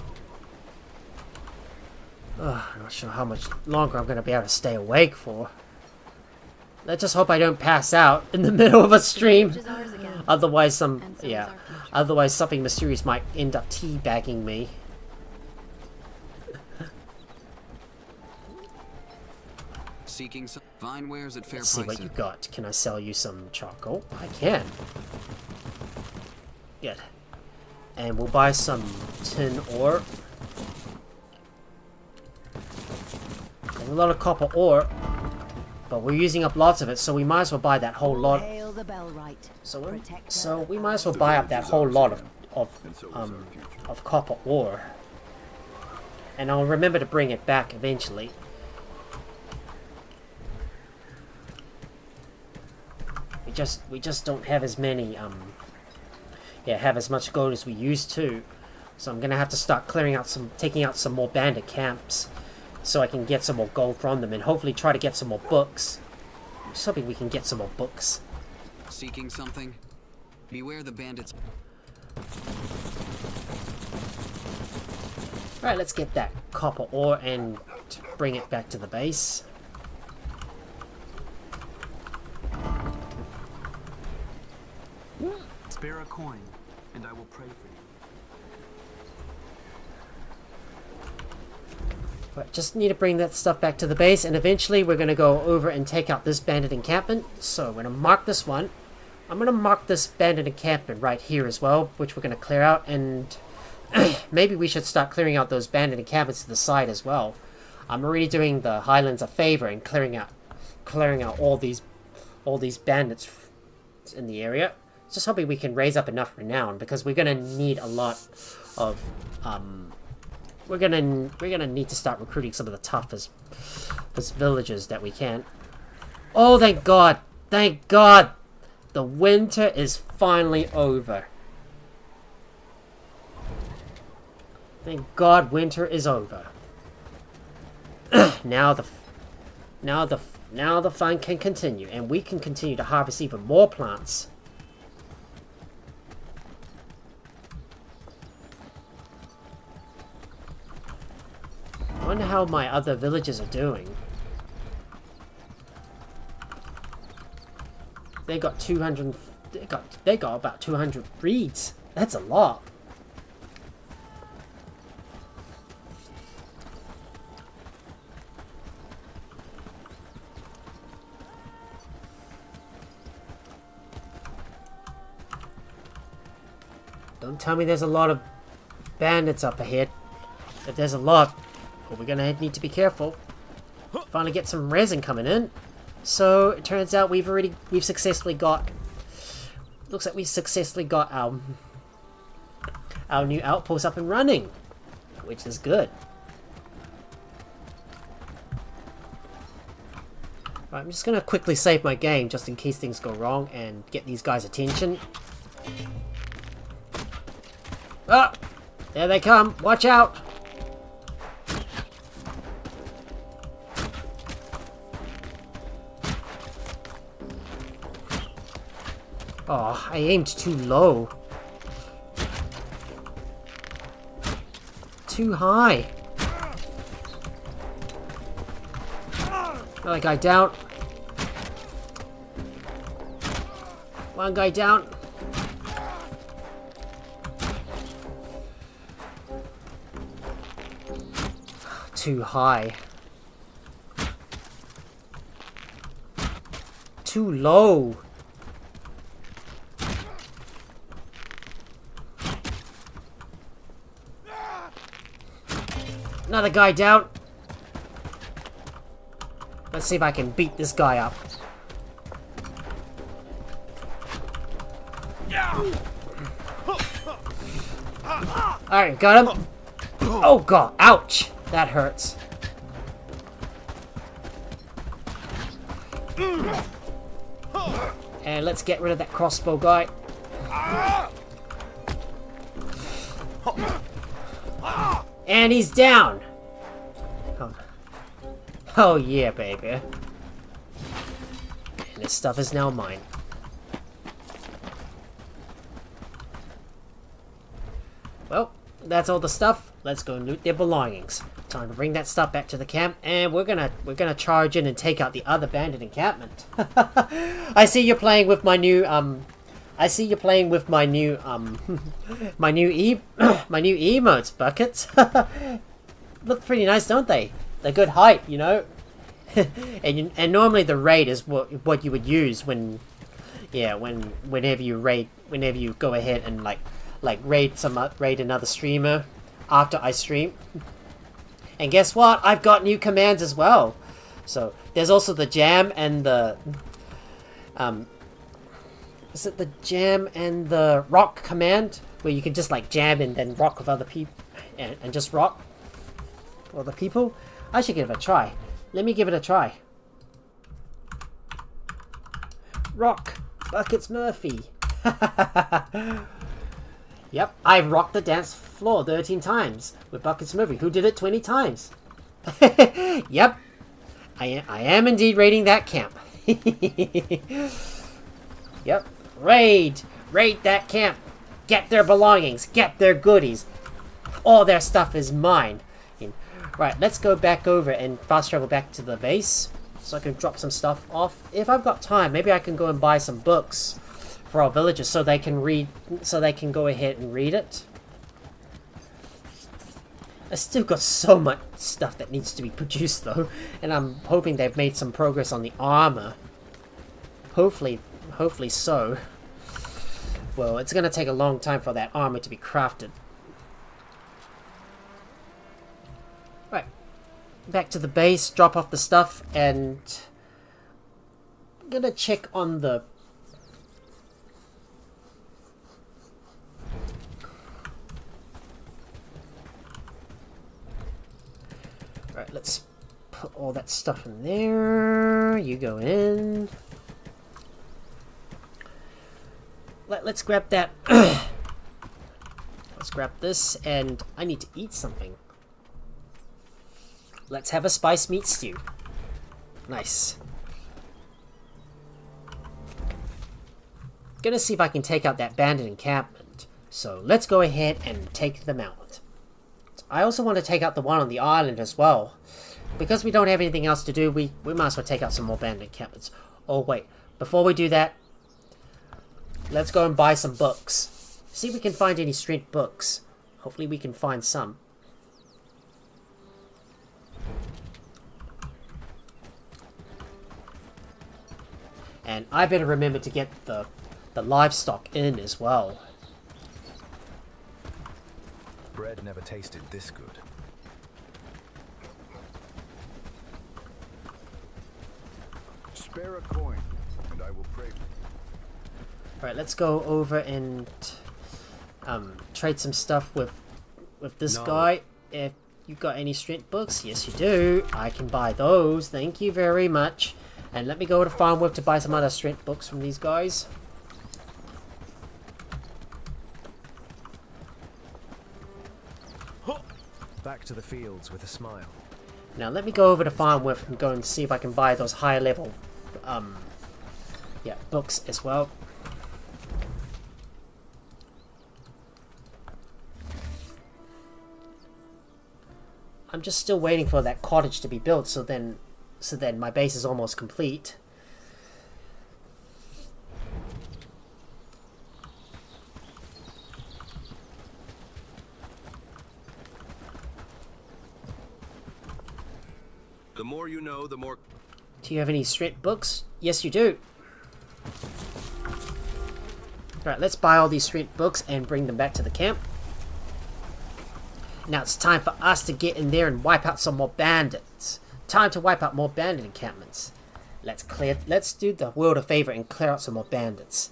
I'm not sure how much longer I'm gonna be able to stay awake for. Let's just hope I don't pass out in the middle of a stream. Otherwise, something mysterious might end up teabagging me.
Seeking some fine wares at fair
Let's see what you got. Can I sell you some charcoal? I can. Good. And we'll buy some tin ore. And a lot of copper ore. But we're using up lots of it, so we might as well buy that whole lot. So we might as well buy up that whole lot of copper ore. And I'll remember to bring it back eventually. We just don't have as many have as much gold as we used to. So I'm gonna have to start taking out some more bandit camps so I can get some more gold from them and hopefully try to get some more books. I'm just hoping we can get some more books.
Seeking something? Beware the bandits.
Alright, let's get that copper ore and bring it back to the base.
Spare a coin, and I will pray for you.
But just need to bring that stuff back to the base, and eventually we're going to go over and take out this bandit encampment. So we're going to mark this one. I'm going to mark this bandit encampment right here as well, which we're going to clear out, and maybe we should start clearing out those bandit encampments to the side as well. I'm already doing the Highlands a favor and clearing out all these bandits in the area. Just hoping we can raise up enough renown, because we're gonna need a lot of we're gonna need to start recruiting some of the toughest villagers that we can. Oh, thank God! Thank God! The winter is finally over. Thank God, winter is over. Now the fun can continue, and we can continue to harvest even more plants. I wonder how my other villages are doing. They got 200. They got about 200 breeds. That's a lot. Don't tell me there's a lot of bandits up ahead. If there's a lot, well, we're gonna need to be careful. Finally get some resin coming in. So it turns out we've successfully got. Looks like we successfully got our new outpost up and running, which is good. Right, I'm just gonna quickly save my game just in case things go wrong and get these guys' attention. Ah! There they come! Watch out! Oh, I aimed too low. Too high. Another guy down. One guy down. Too high. Too low. Another guy down. Let's see if I can beat this guy up. Alright, got him. Oh god, ouch! That hurts. And let's get rid of that crossbow guy. And he's down! Oh yeah, baby. And this stuff is now mine. Well, that's all the stuff. Let's go loot their belongings. Time to bring that stuff back to the camp, and we're gonna charge in and take out the other bandit encampment. I see you're playing with my new my new emotes, Buckets. Look pretty nice, don't they? They're good height, you know. and normally the raid is what you would use when, yeah, whenever you go ahead and like raid another streamer after I stream. And guess what? I've got new commands as well. So there's also the jam and the is it the jam and the rock command, where you can just like jam and then rock with other people and just rock with other people. I should give it a try. Let me give it a try. Rock Buckets Murphy. Yep, I've rocked the dance floor 13 times with Buckets Murphy, who did it 20 times. Yep, I am indeed raiding that camp. Yep, raid that camp. Get their belongings, get their goodies. All their stuff is mine. Right, let's go back over and fast travel back to the base so I can drop some stuff off. If I've got time, maybe I can go and buy some books for our villagers so they can read, so they can go ahead and read it. I still got so much stuff that needs to be produced though, and I'm hoping they've made some progress on the armor. Hopefully so. Well, it's gonna take a long time for that armor to be crafted. Right, back to the base, drop off the stuff, and I'm gonna check on the Right, let's put all that stuff in there. You go in. Let's grab that. Let's grab this, and I need to eat something. Let's have a spice meat stew. Nice. Gonna see if I can take out that bandit encampment. So let's go ahead and take them out. I also want to take out the one on the island as well. Because we don't have anything else to do, we might as well take out some more bandit encampments. Oh wait, before we do that, let's go and buy some books. See if we can find any strength books. Hopefully we can find some. And I better remember to get the livestock in as well.
Bread never tasted this good.
Spare a coin, and I will pray.
Alright, let's go over and trade some stuff with this guy. If you got any strength books, yes you do. I can buy those. Thank you very much. And let me go to Farmworth to buy some other strength books from these guys.
Back to the fields with a smile.
Now let me go over to Farmworth and go and see if I can buy those higher level books as well. I'm just still waiting for that cottage to be built, so then my base is almost complete.
The more you know, the more...
Do you have any strength books? Yes, you do. Alright, let's buy all these strength books and bring them back to the camp. Now it's time for us to get in there and wipe out some more bandits. Time to wipe out more bandit encampments. Let's do the world a favor and clear out some more bandits.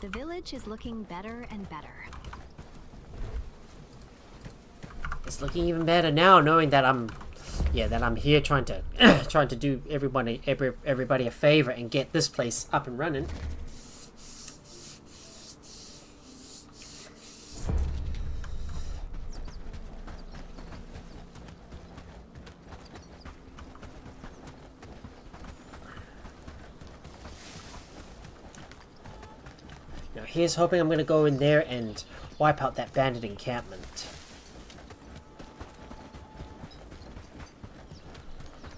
The village is looking better and better.
It's looking even better now, knowing that I'm here trying to trying to do everybody a favor and get this place up and running. Now here's hoping I'm going to go in there and wipe out that bandit encampment.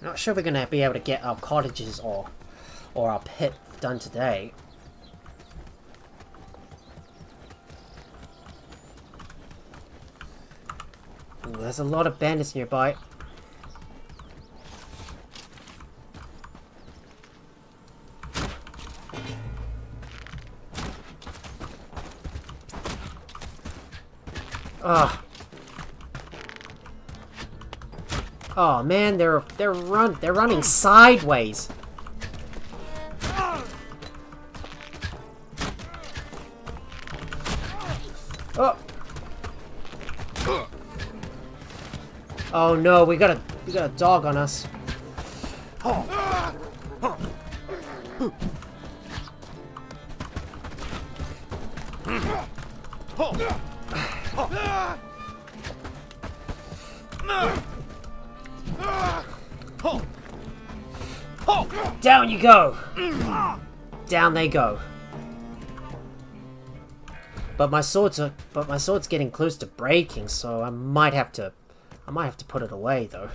Not sure we're going to be able to get our cottages or our pit done today. Ooh, there's a lot of bandits nearby. Ah. Oh man, they're running sideways. Oh. Oh no, we got a dog on us. Down you go. Down they go. But my sword's getting close to breaking, so I might have to put it away though.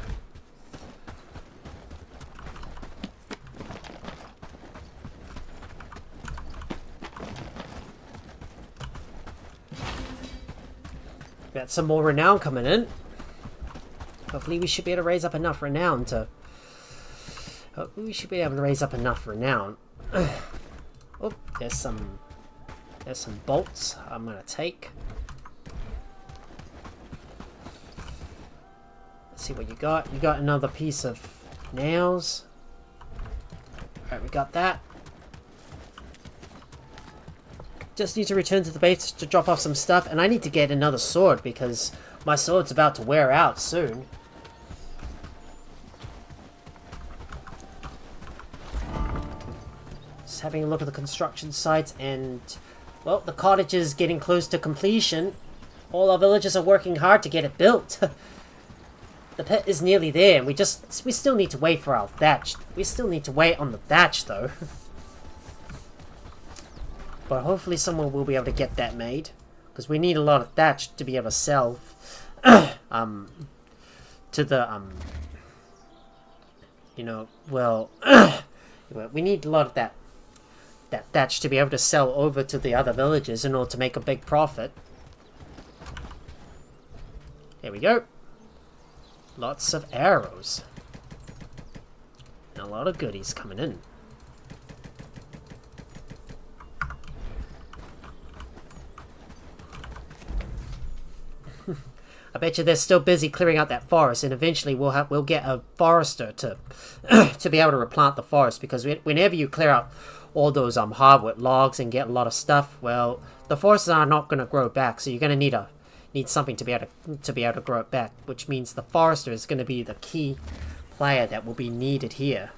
Got some more renown coming in. Hopefully we should be able to raise up enough renown to... Hopefully we should be able to raise up enough renown. Oh, there's some bolts I'm gonna take. Let's see what you got. You got another piece of nails. Alright, we got that. Just need to return to the base to drop off some stuff, and I need to get another sword because my sword's about to wear out soon. Just having a look at the construction sites, and well, the cottage is getting close to completion. All our villagers are working hard to get it built. The pit is nearly there, and we still need to wait for our thatch. We still need to wait on the thatch though. But hopefully someone will be able to get that made, because we need a lot of thatch to be able to sell to the you know, well, we need a lot of that thatch to be able to sell over to the other villages in order to make a big profit. There we go. Lots of arrows. And a lot of goodies coming in. I bet you they're still busy clearing out that forest, and eventually we'll get a forester to to be able to replant the forest, because whenever you clear out all those hardwood logs and get a lot of stuff, well, the forests are not going to grow back, so you're going to need something to be able to grow it back, which means the forester is going to be the key player that will be needed here.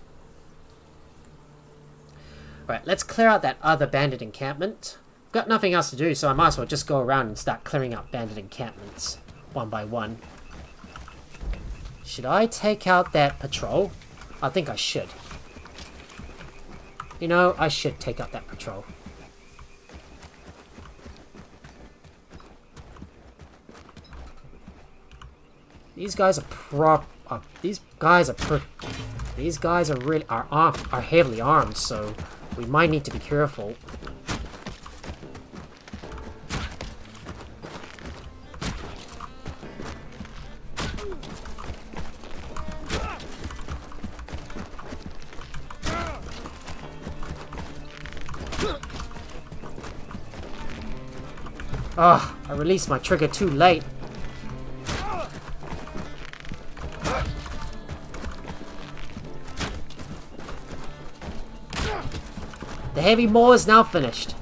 Alright, let's clear out that other bandit encampment. I've got nothing else to do, so I might as well just go around and start clearing out bandit encampments one by one. Should I take out that patrol? I think I should. You know, I should take out that patrol. These guys are really are heavily armed, so we might need to be careful. Ah, I released my trigger too late. The heavy maul is now finished.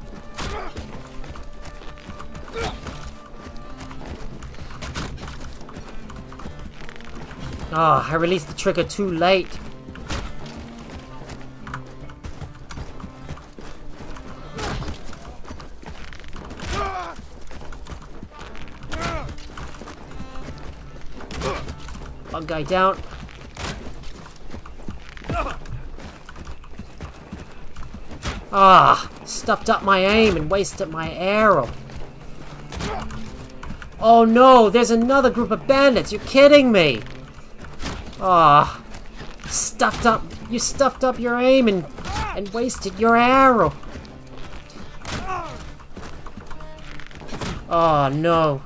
Ah, I released the trigger too late. One guy down. Ah, stuffed up my aim and wasted my arrow. Oh no, there's another group of bandits. You're kidding me. Ah, you stuffed up your aim and wasted your arrow. Oh no.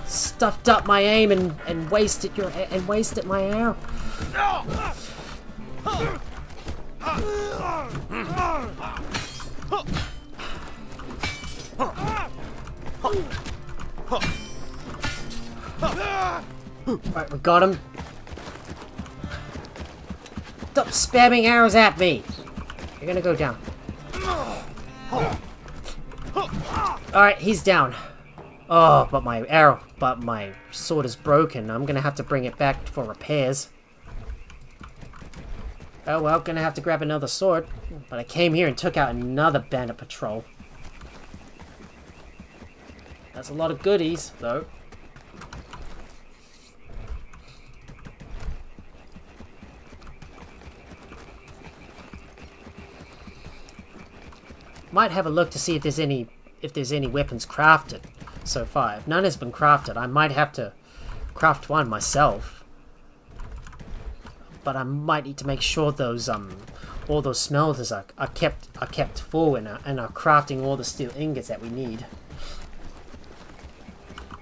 Stuffed up my aim and wasted my arrow. Right, we got him. Stop spamming arrows at me. You're gonna go down. Alright, he's down. Oh, but my sword is broken. I'm gonna have to bring it back for repairs. Oh well, gonna have to grab another sword. But I came here and took out another bandit patrol. That's a lot of goodies, though. Might have a look to see if there's any weapons crafted so far. If none has been crafted, I might have to craft one myself. But I might need to make sure those all those smelters are kept full and are crafting all the steel ingots that we need.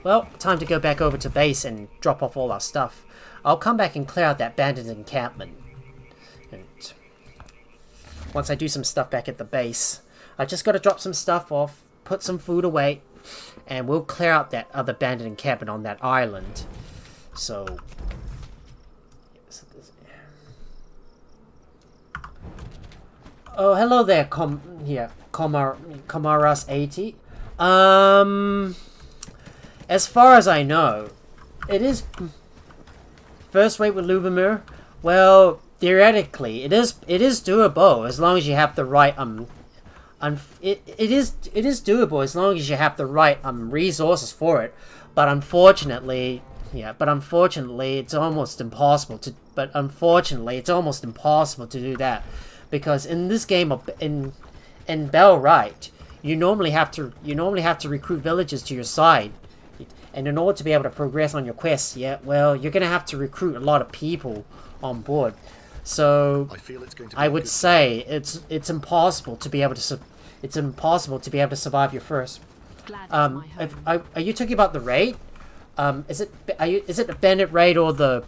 Well, time to go back over to base and drop off all our stuff. I'll come back and clear out that bandit encampment. And once I do some stuff back at the base, I just got to drop some stuff off, put some food away, and we'll clear out that other bandit encampment on that island. So... Oh, hello there, Komaras80. As far as I know, it is first rate with Lubomir. Well, theoretically, it is doable as long as you have the right it is doable as long as you have the right resources for it. But unfortunately, it's almost impossible to. Do that, because in this game in Bellwright, you normally have to recruit villagers to your side. And in order to be able to progress on your quests, well, you're going to have to recruit a lot of people on board. So I would say it's impossible to be able to survive your first. Are you talking about the raid? Is it the bandit raid or the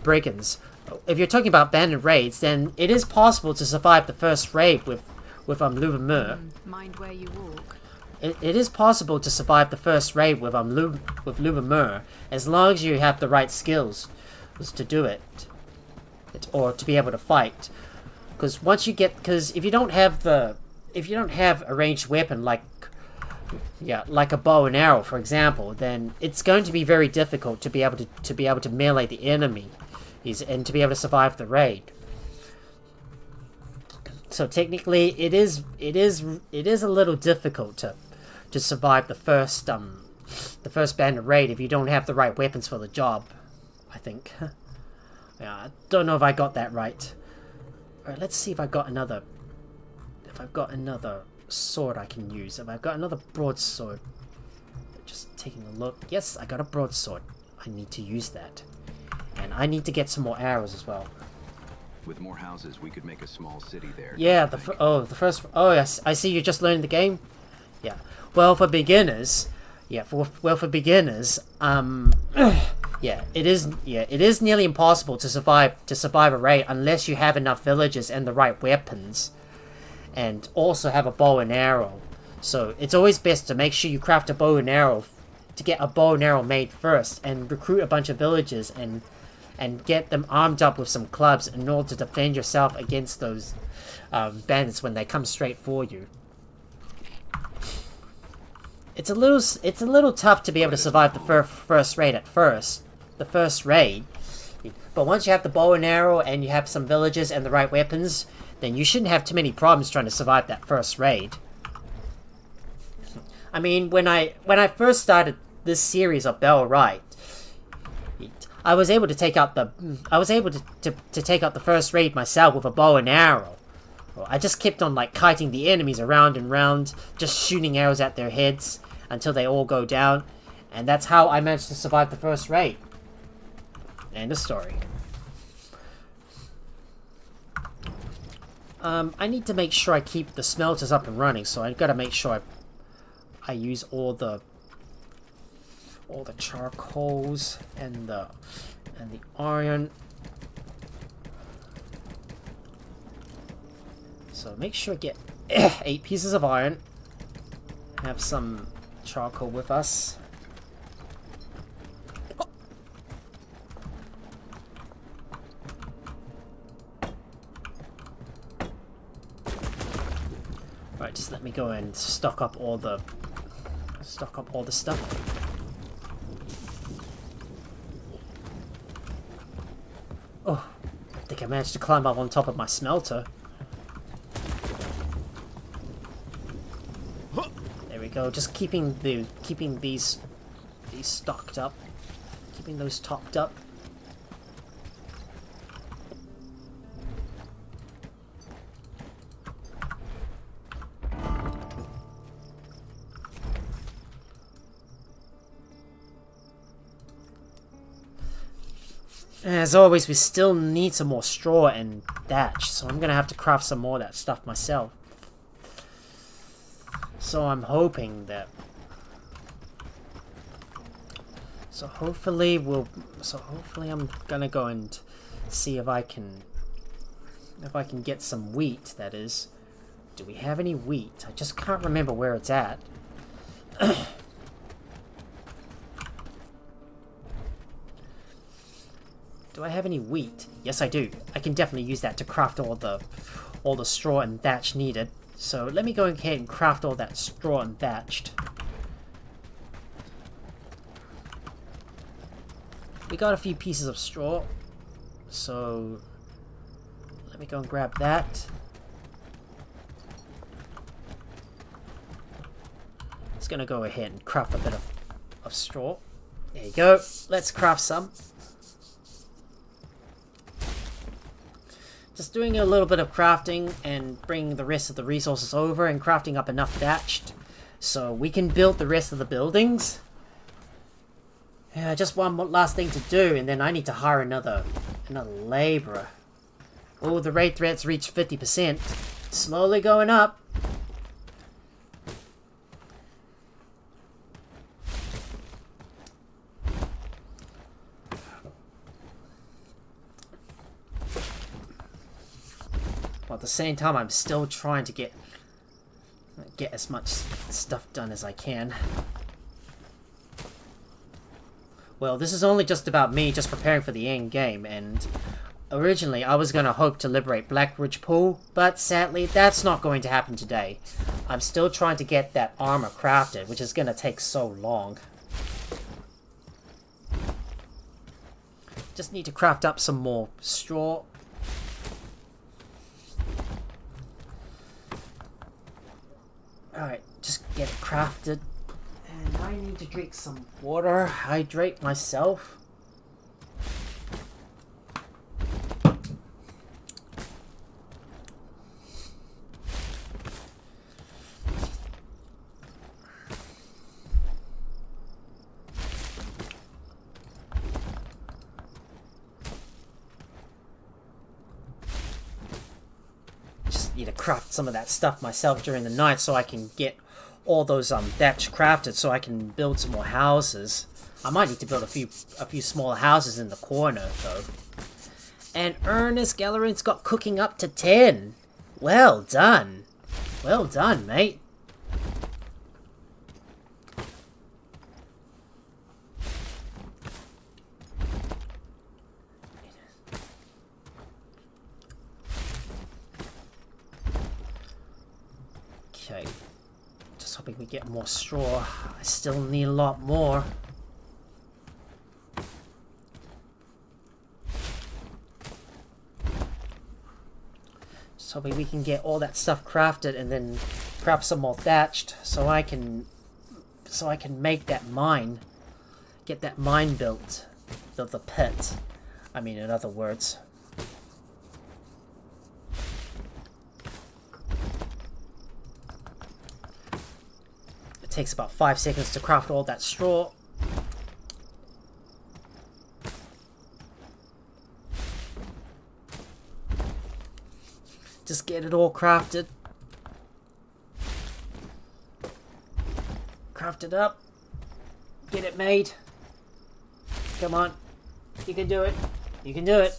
brigands? If you're talking about bandit raids, then it is possible to survive the first raid with Lubomir.
Mind where you walk.
It is possible to survive the first raid with Lubomir as long as you have the right skills to do it, or to be able to fight. Because if you don't have a ranged weapon like a bow and arrow, for example, then it's going to be very difficult to be able to melee the enemy, and to be able to survive the raid. So technically, it is a little difficult to survive the first bandit raid if you don't have the right weapons for the job, I think. Yeah, I don't know if I got that right. Alright, let's see if I've got another sword I can use. If I've got another broadsword. Just taking a look. Yes, I got a broadsword. I need to use that. And I need to get some more arrows as well.
With more houses, we could make a small city there.
Yeah, oh yes, I see you're just learning the game. Yeah. Well, for beginners, yeah, it is nearly impossible to survive a raid unless you have enough villagers and the right weapons, and also have a bow and arrow. So it's always best to make sure you craft a bow and arrow, to get a bow and arrow made first, and recruit a bunch of villagers and get them armed up with some clubs in order to defend yourself against those bandits when they come straight for you. It's a little tough to be able to survive the first raid at first. The first raid. But once you have the bow and arrow and you have some villagers and the right weapons, then you shouldn't have too many problems trying to survive that first raid. I mean, when I first started this series of Bellwright, I was able to take out the take out the first raid myself with a bow and arrow. I just kept on like kiting the enemies around and round, just shooting arrows at their heads until they all go down, and that's how I managed to survive the first raid. End of story. I need to make sure I keep the smelters up and running, so I gotta make sure I use all the charcoals and the iron. So make sure I get 8 pieces of iron. Have some charcoal with us. Right, just let me go and stock up all the stuff. Oh, I think I managed to climb up on top of my smelter. There we go. Just keeping these stocked up, keeping those topped up. As always, we still need some more straw and thatch, so I'm gonna have to craft some more of that stuff myself. So I'm hoping that... So hopefully I'm gonna go and see if I can get some wheat, that is. Do we have any wheat? I just can't remember where it's at. Do I have any wheat? Yes, I do. I can definitely use that to craft all the straw and thatch needed. So let me go ahead and craft all that straw and thatched. We got a few pieces of straw, so let me go and grab that. Just gonna go ahead and craft a bit of straw. There you go. Let's craft some. Just doing a little bit of crafting and bringing the rest of the resources over and crafting up enough thatched so we can build the rest of the buildings. Yeah, just one last thing to do, and then I need to hire another laborer. Oh, the raid threats reached 50%. Slowly going up. Well, at the same time, I'm still trying to get as much stuff done as I can. Well, this is only just about me just preparing for the end game, and originally I was going to hope to liberate Blackridge Pool, but sadly that's not going to happen today. I'm still trying to get that armor crafted, which is going to take so long. Just need to craft up some more straw. Alright, just get it crafted. And I need to drink some water, hydrate myself. Just need to craft some of that stuff myself during the night so I can get all those thatch crafted so I can build some more houses. I might need to build a few smaller houses in the corner though. And Ernest Galleron's got cooking up to 10. Well done. Well done, mate. Okay. Just hoping we get more straw. I still need a lot more. Just hoping we can get all that stuff crafted and then craft some more thatched so I can make that mine. Get that mine built. The pit. I mean, in other words. It takes about 5 seconds to craft all that straw. Just get it all crafted. Craft it up. Get it made. Come on. You can do it. You can do it.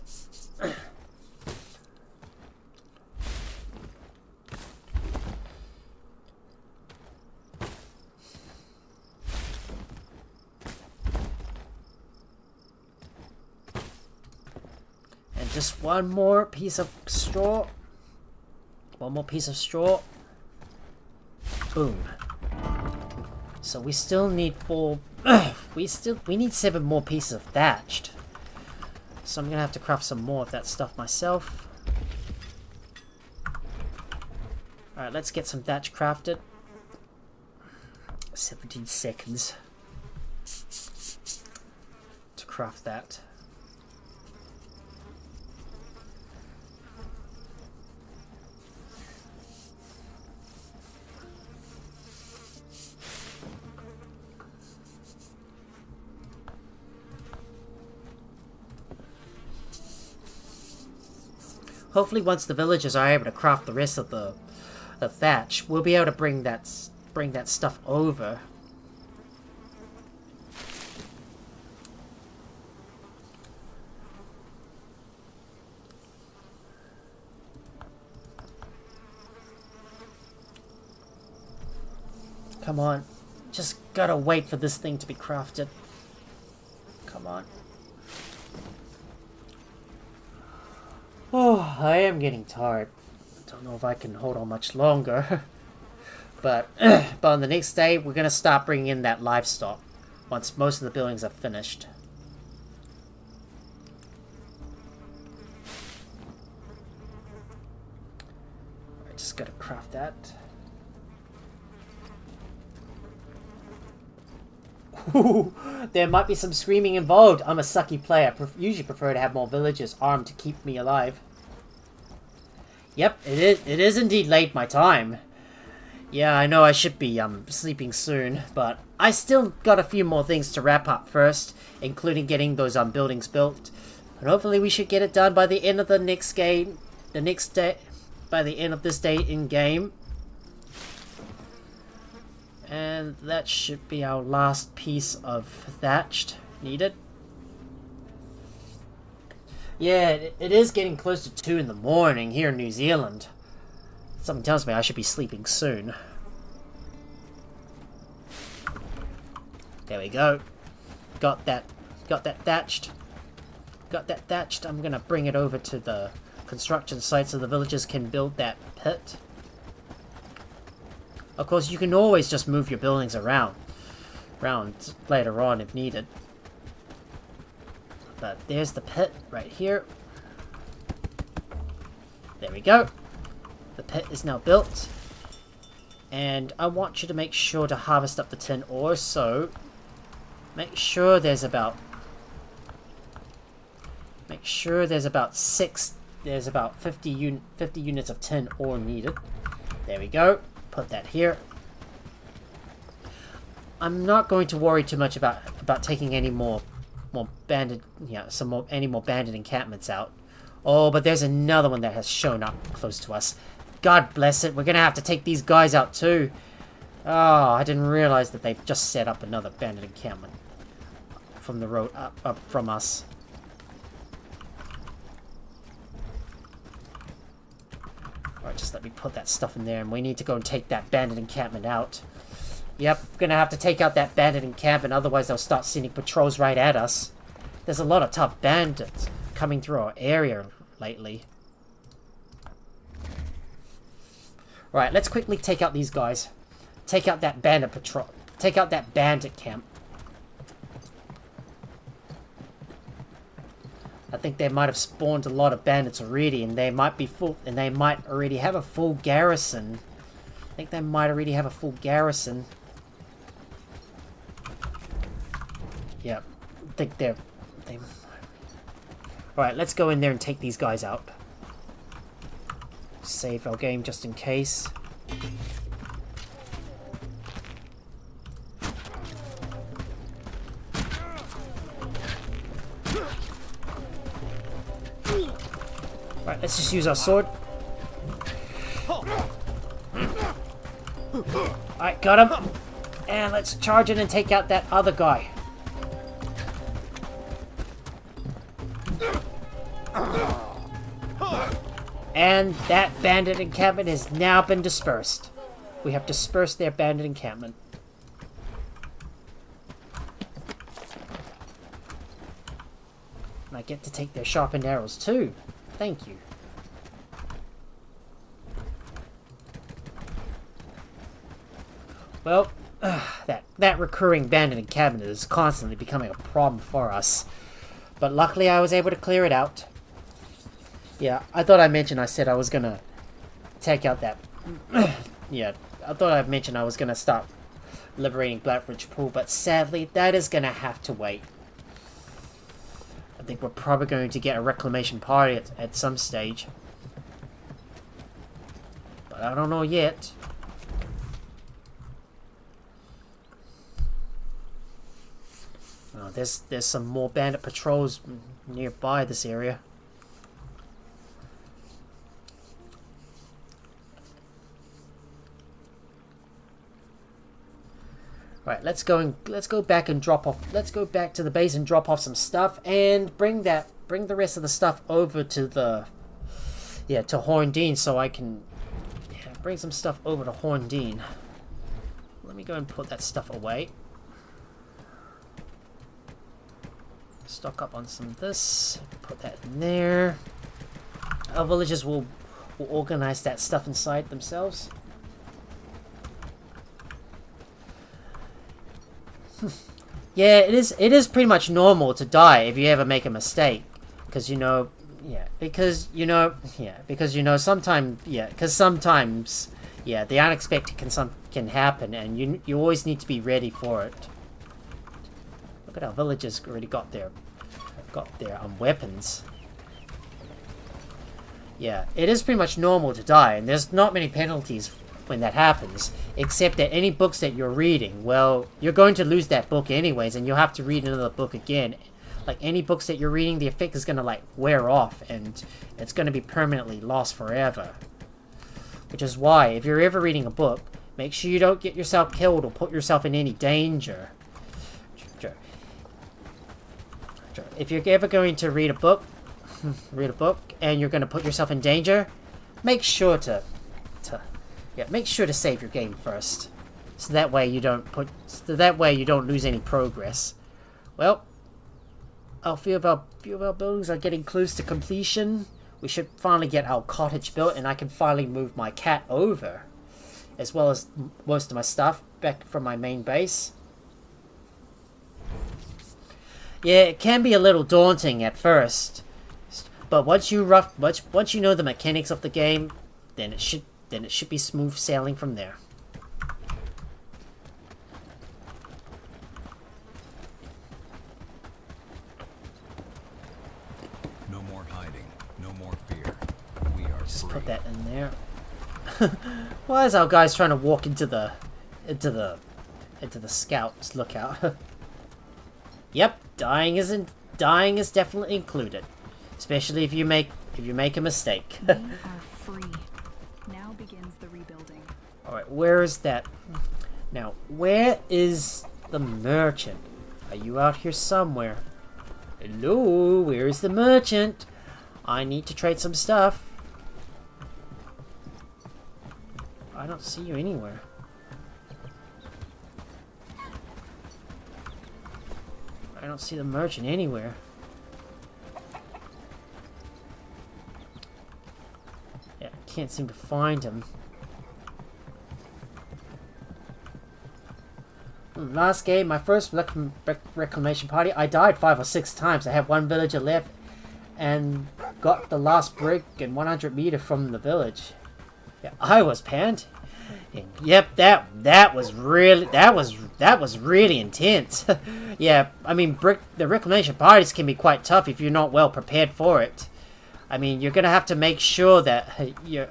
And just one more piece of straw. One more piece of straw. Boom. So we still need 4... we need 7 more pieces of thatched. So I'm gonna have to craft some more of that stuff myself. Alright, let's get some thatch crafted. 17 seconds to craft that. Hopefully once the villagers are able to craft the rest of the thatch, we'll be able to bring that stuff over. Come on. Just gotta wait for this thing to be crafted. Come on. Oh, I am getting tired. Don't know if I can hold on much longer. but on the next day, we're going to start bringing in that livestock once most of the buildings are finished. I just got to craft that. Ooh, there might be some screaming involved. I'm a sucky player. Usually prefer to have more villagers armed to keep me alive. Yep, it is indeed late my time. Yeah, I know I should be sleeping soon, but I still got a few more things to wrap up first, including getting those buildings built. And hopefully we should get it done by the end of the next game. By the end of this day in game. And that should be our last piece of thatched needed. Yeah, it is getting close to 2 in the morning here in New Zealand. Something tells me I should be sleeping soon. There we go. Got that thatched. Got that thatched. I'm gonna bring it over to the construction site so the villagers can build that pit. Of course, you can always just move your buildings around later on if needed. But there's the pit right here. There we go. The pit is now built. And I want you to make sure to harvest up the tin ore, so make sure there's about 50 units of tin ore needed. There we go. Put that here. I'm not going to worry too much about taking any more bandit, any more bandit encampments out. Oh, but there's another one that has shown up close to us. God bless it. We're gonna have to take these guys out too. Oh, I didn't realize that they've just set up another bandit encampment from the road up from us. Alright, just let me put that stuff in there, and we need to go and take that bandit encampment out. Yep, gonna have to take out that bandit encampment, otherwise they'll start sending patrols right at us. There's a lot of tough bandits coming through our area lately. Right, let's quickly take out these guys. Take out that bandit patrol. Take out that bandit camp. I think they might have spawned a lot of bandits already, and they might be full, and they might already have a full garrison. I think they might already have a full garrison. Yep, I think they. Alright, let's go in there and take these guys out. Save our game just in case. Right, let's just use our sword. Alright, got him. And let's charge in and take out that other guy. And that bandit encampment has now been dispersed. We have dispersed their bandit encampment. And I get to take their sharpened arrows too. Thank you. Well, that recurring bandit encampment is constantly becoming a problem for us. But luckily I was able to clear it out. Yeah, I thought I mentioned I said I was gonna take out that... yeah, I thought I mentioned I was gonna start liberating Blackridge Pool, but sadly that is gonna have to wait. I think we're probably going to get a reclamation party at some stage. But I don't know yet. Oh, there's some more bandit patrols nearby this area. Right, let's go back and drop off. Let's go back to the base and drop off some stuff, and bring the rest of the stuff over to the to Horndean, so I can bring some stuff over to Horndean. Let me go and put that stuff away. Stock up on some of this. Put that in there. Our villagers will organize that stuff inside themselves. Yeah, it is pretty much normal to die if you ever make a mistake, because sometimes the unexpected can happen, and you always need to be ready for it. Look at our villagers already got their weapons. Yeah, it is pretty much normal to die, and there's not many penalties when that happens, except that any books that you're reading, well, you're going to lose that book anyways, and you'll have to read another book again. Like, any books that you're reading, the effect is going to, like, wear off, and it's going to be permanently lost forever. Which is why, if you're ever reading a book, make sure you don't get yourself killed or put yourself in any danger. If you're ever going to read a book, and you're going to put yourself in danger, make sure to save your game first, so that way you don't lose any progress. Well, a few of our buildings are getting close to completion. We should finally get our cottage built, and I can finally move my cat over, as well as most of my stuff back from my main base. Yeah, it can be a little daunting at first, but once you know the mechanics of the game, then it should be smooth sailing from there.
No more hiding, no more fear. We are
Just
free.
put that in there. Why is our guys trying to walk into the scouts lookout? Yep, dying is definitely included, especially if you make a mistake.
We are free. Now begins the rebuilding.
All right, where is that? Now, where is the merchant? Are you out here somewhere? Hello, where is the merchant? I need to trade some stuff. I don't see you anywhere. I don't see the merchant anywhere. Yeah, I can't seem to find him. Last game, my first reclamation party, I died 5 or 6 times. I had one villager left and got the last brick and 100 meter from the village. Yeah, I was panting. Yep, that was really intense. Yeah, I mean, the reclamation parties can be quite tough if you're not well prepared for it. I mean, you're gonna have to make sure that you're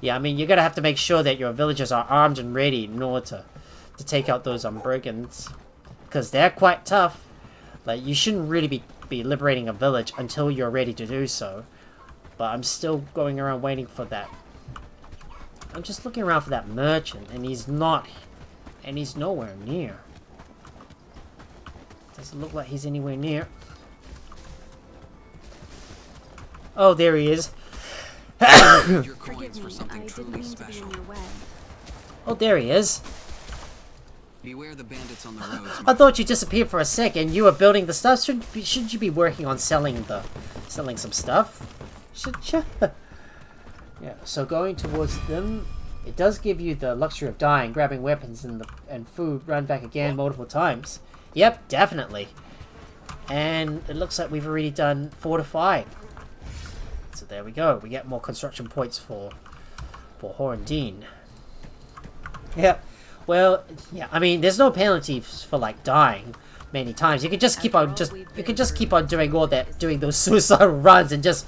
gonna have to make sure that your villagers are armed and ready in order to take out those brigands, because they're quite tough. Like, you shouldn't really be liberating a village until you're ready to do so. But I'm still going around waiting for that. I'm just looking around for that merchant, and he's nowhere near. Doesn't look like he's anywhere near. Oh, there he is.
Your coins for something truly special.
Oh, there he is.
Beware the bandits on the roads.
I thought you disappeared for a second. You were building the stuff. Should you be working on selling some stuff? Should you? Yeah. So going towards them, it does give you the luxury of dying, grabbing weapons and food, run back again multiple times. Yep, definitely. And it looks like we've already done fortifying. So there we go. We get more construction points for Horndine. Yep. Well, yeah. I mean, there's no penalties for like dying many times. You can just keep on doing all that, doing those suicidal runs and just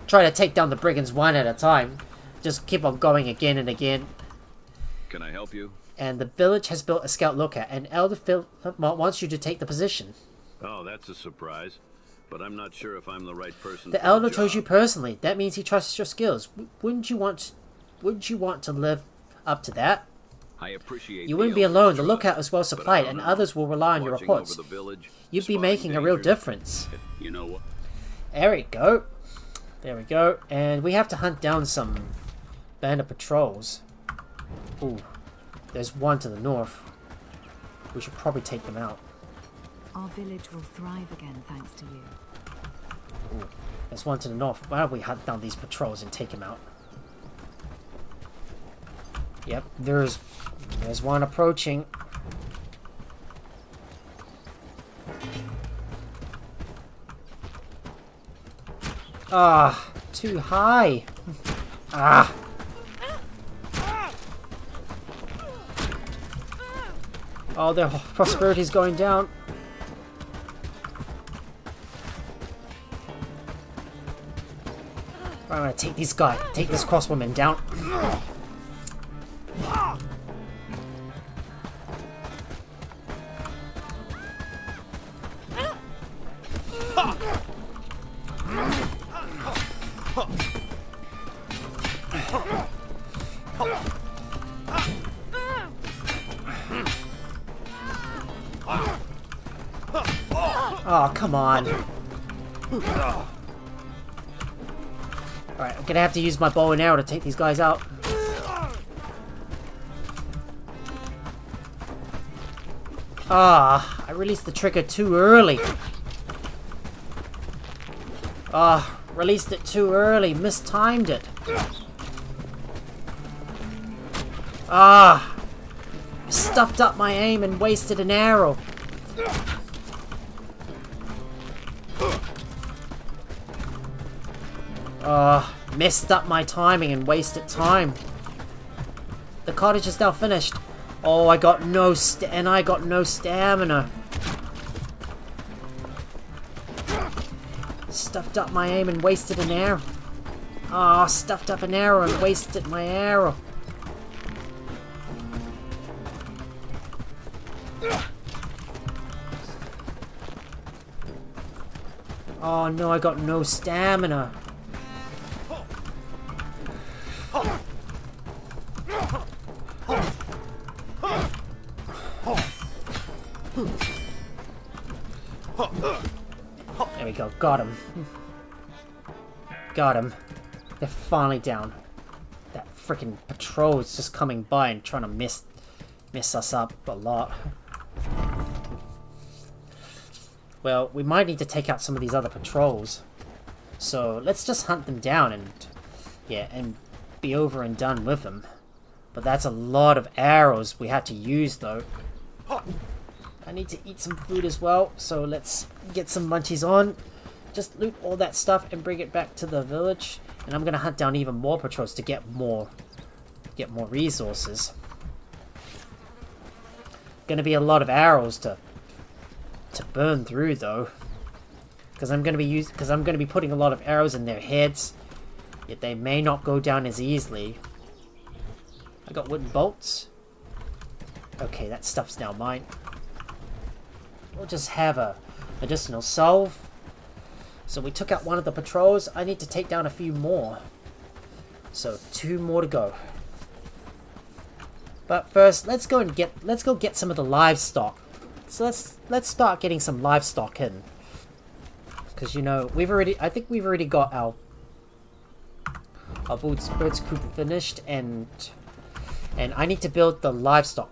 try to take down the brigands one at a time. Just keep on going again and again.
Can I help you?
And the village has built a scout lookout, and Elder Philip wants you to take the position.
Oh, that's a surprise. But I'm not sure if I'm the right person.
The Elder chose you personally. That means he trusts your skills. Wouldn't you want to live up to that?
I appreciate.
You wouldn't be alone. The lookout is well supplied, and others will rely on your reports. You'd be making a real difference.
You know what?
There we go. There we go. And we have to hunt down some bandit patrols. Ooh. There's one to the north. We should probably take them out.
Our village will thrive again thanks to you.
Ooh. There's one to the north. Why don't we hunt down these patrols and take them out? Yep, there's one approaching. Ah, too high. Ah. Oh, their prosperity's going down. I'm gonna take this crossbowman down. Oh, come on. Alright, I'm gonna have to use my bow and arrow to take these guys out. Ah, I released the trigger too early. Ah, released it too early, mistimed it. Ah, stuffed up my aim and wasted an arrow. Messed up my timing and wasted time. The cottage is now finished. Oh, I got no stamina. Stuffed up my aim and wasted an arrow. Ah, stuffed up an arrow and wasted my arrow. Oh no, I got no stamina. There we go, got him. Got him. They're finally down. That freaking patrol is just coming by and trying to mess us up a lot. Well, we might need to take out some of these other patrols. So let's just hunt them down and be over and done with them. But that's a lot of arrows we had to use though. need to eat some food as well, so let's get some munchies on. Just loot all that stuff and bring it back to the village. And I'm gonna hunt down even more patrols to get more resources. Gonna be a lot of arrows to burn through though, because I'm gonna be putting a lot of arrows in their heads. Yet they may not go down as easily. I got wooden bolts. Okay, that stuff's now mine. We'll just have a medicinal salve. So we took out one of the patrols. I need to take down a few more. So 2 more to go. But first, let's go get some of the livestock. So let's start getting some livestock in. Because you know, I think we've already got our bird's coop finished, and I need to build the livestock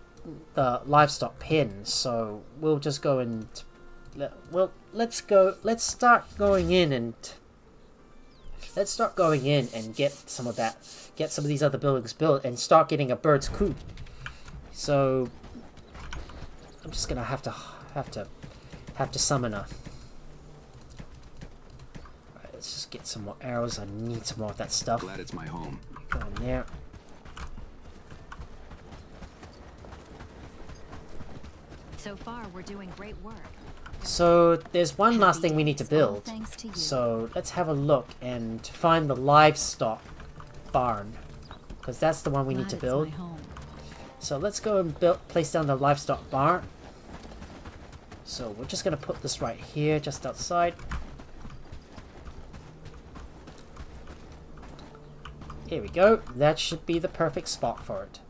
pen. So we'll just go and let's start going in and get some of these other buildings built and start getting a bird's coop. So I'm just gonna have to summon a. Alright, let's just get some more arrows. I need some more of that stuff.
Glad it's my home.
Go in there.
So far, we're doing great work.
So there's one last thing we need to build. So let's have a look and find the livestock barn, because that's the one we need to build. So let's go and place down the livestock barn. So we're just gonna put this right here, just outside. Here we go. That should be the perfect spot for it.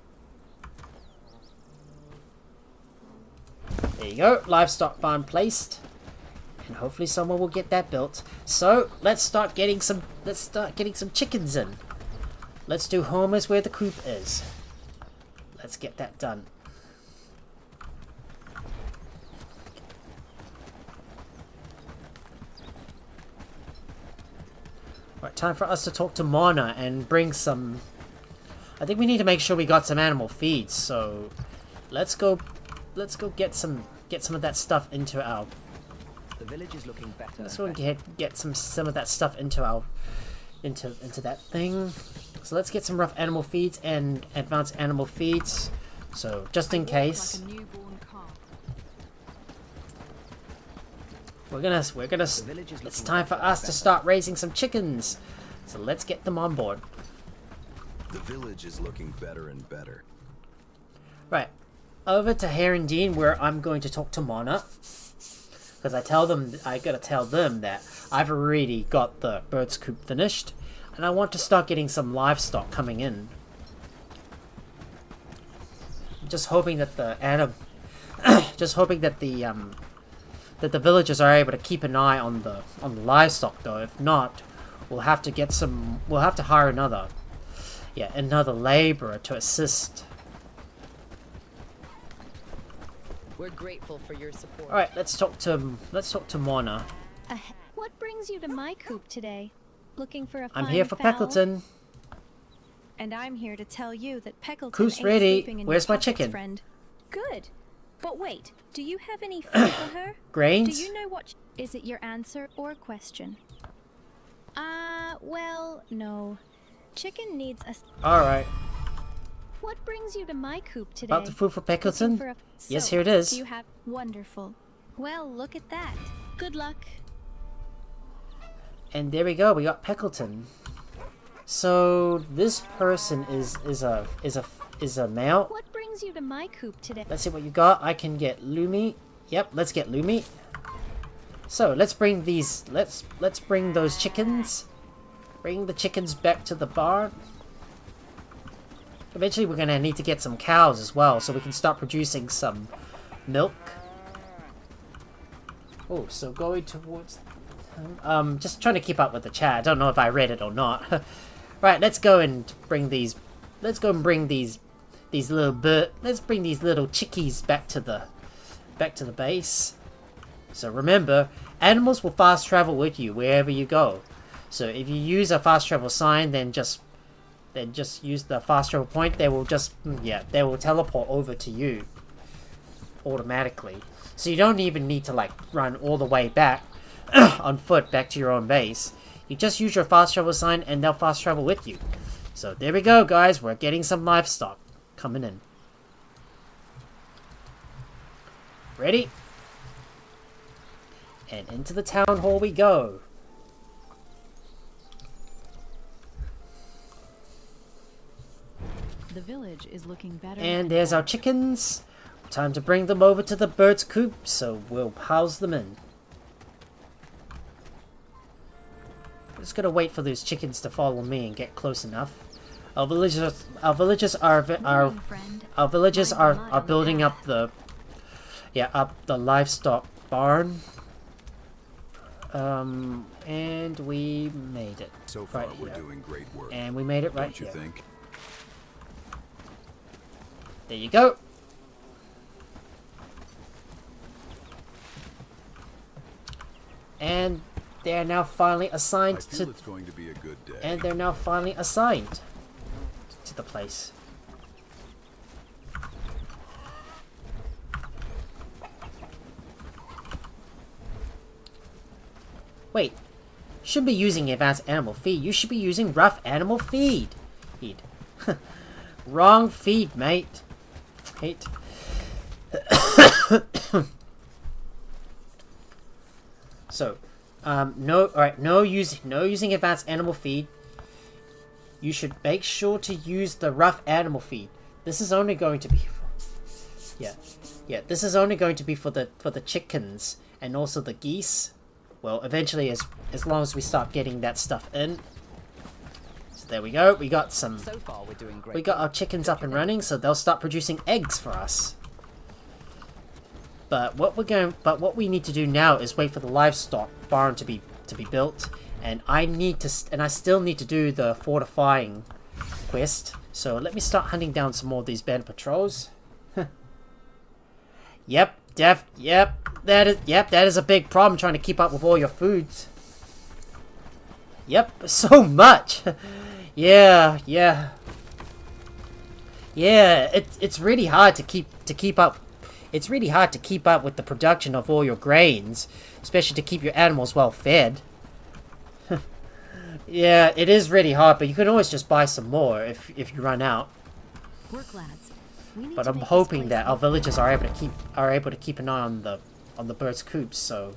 There you go, livestock barn placed, and hopefully someone will get that built. So let's start getting some chickens in. Let's do homers where the coop is. Let's get that done. Right, time for us to talk to Mona and bring some. I think we need to make sure we got some animal feeds. So let's go get some of that stuff into our.
The village is looking better.
Let's go and get some of that stuff into our into that thing. So let's get some rough animal feeds and advanced animal feeds. So just in case. We're gonna it's time for us to start raising some chickens. So let's get them on board.
The village is looking better and better.
Right. Over to Herondine, where I'm going to talk to Mona. Because I gotta tell them that I've already got the bird's coop finished, and I want to start getting some livestock coming in. I'm just hoping that the the villagers are able to keep an eye on the livestock, though. If not, we'll have to hire another laborer to assist.
We're grateful for your support.
All right, let's talk to Mona.
What brings you to my coop today? Looking for a
I'm
fine
here for
fowl?
Peckleton.
And I'm here to tell you that Peckleton
Coop's
ain't
ready.
sleeping in
Where's
your
my
pockets,
chicken?
Friend. Good. But wait, do you have any food for her?
Grains?
Do you know what... Is it your answer or question? Well, no. Chicken needs a...
Alright.
What brings you to my coop today?
About the food for Peckleton? Yes,
So,
here it is.
Do you have... Wonderful. Well, look at that. Good luck.
And there we go, we got Peckleton. So this person is a male.
What brings you to my coop today?
Let's see what you got. I can get Lumi. Yep, let's get Lumi. So let's bring those chickens. Bring the chickens back to the barn. Eventually we're gonna need to get some cows as well, so we can start producing some milk. Oh, so going towards just trying to keep up with the chat. I don't know if I read it or not. Right, let's go and bring these little chickies back to the base. So remember, animals will fast travel with you wherever you go. So if you use a fast travel sign, then just use the fast travel point. They will teleport over to you. automatically. So you don't even need to like run all the way back on foot back to your own base. You just use your fast travel sign and they'll fast travel with you. So there we go, guys. We're getting some livestock coming in. Ready? And into the town hall we go.
The village is looking better.
And there's our chickens. Time to bring them over to the bird's coop, so we'll house them in. Just gonna wait for those chickens to follow me and get close enough. Our villagers are building up the livestock barn. And we made it.
So far,
right
we're
here.
doing great work.
And we made it right
Don't you
here.
think?
There you go. And they're now finally assigned
I feel it's going to be a good day.
And they're now finally assigned to the place. Wait, you shouldn't be using advanced animal feed. You should be using rough animal feed. Wrong feed, mate. Hate. So, no using advanced animal feed. You should make sure to use the rough animal feed. This is only going to be this is only going to be for the chickens and also the geese. Well, eventually, as long as we start getting that stuff in. So there we go. We got some.
So far, we're doing great.
We got our chickens up and running, so they'll start producing eggs for us. But what we need to do now is wait for the livestock barn to be built, and I still need to do the fortifying quest. So let me start hunting down some more of these band patrols. Yep, that is a big problem trying to keep up with all your foods. Yep, so much. Yeah. It's really hard to keep up. It's really hard to keep up with the production of all your grains, especially to keep your animals well fed. Yeah, it is really hard, but you can always just buy some more if you run out.
Work, lads.
But I'm hoping that our villagers are able to keep an eye on the birds' coops. So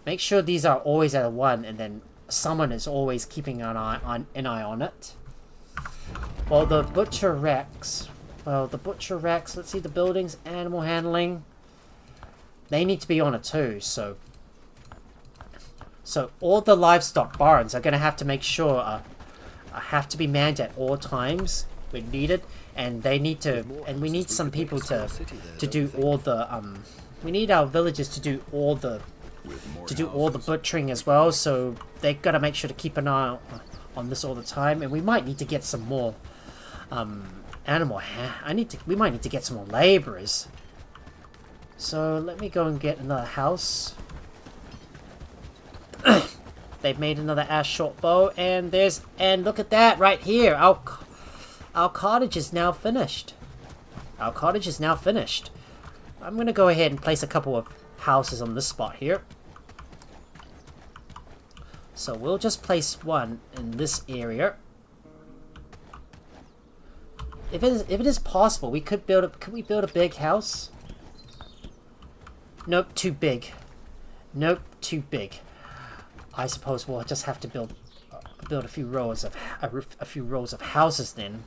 make sure these are always at a 1, and then someone is always keeping an eye on it. Well, the butcher racks. Let's see the buildings, animal handling. They need to be on it too. So all the livestock barns are gonna have to make sure have to be manned at all times when needed. And they need to, and we need some people to do all the we need our villagers to do all the butchering as well. So they gotta make sure to keep an eye on this all the time. And we might need to get some more we might need to get some more laborers. So let me go and get another house. They've made another ash short bow, and look at that right here. Our cottage is now finished. I'm gonna go ahead and place a couple of houses on this spot here. So we'll just place one in this area. If it is possible, could we build a big house? Nope, too big. I suppose we'll just have to build a few rows of houses then.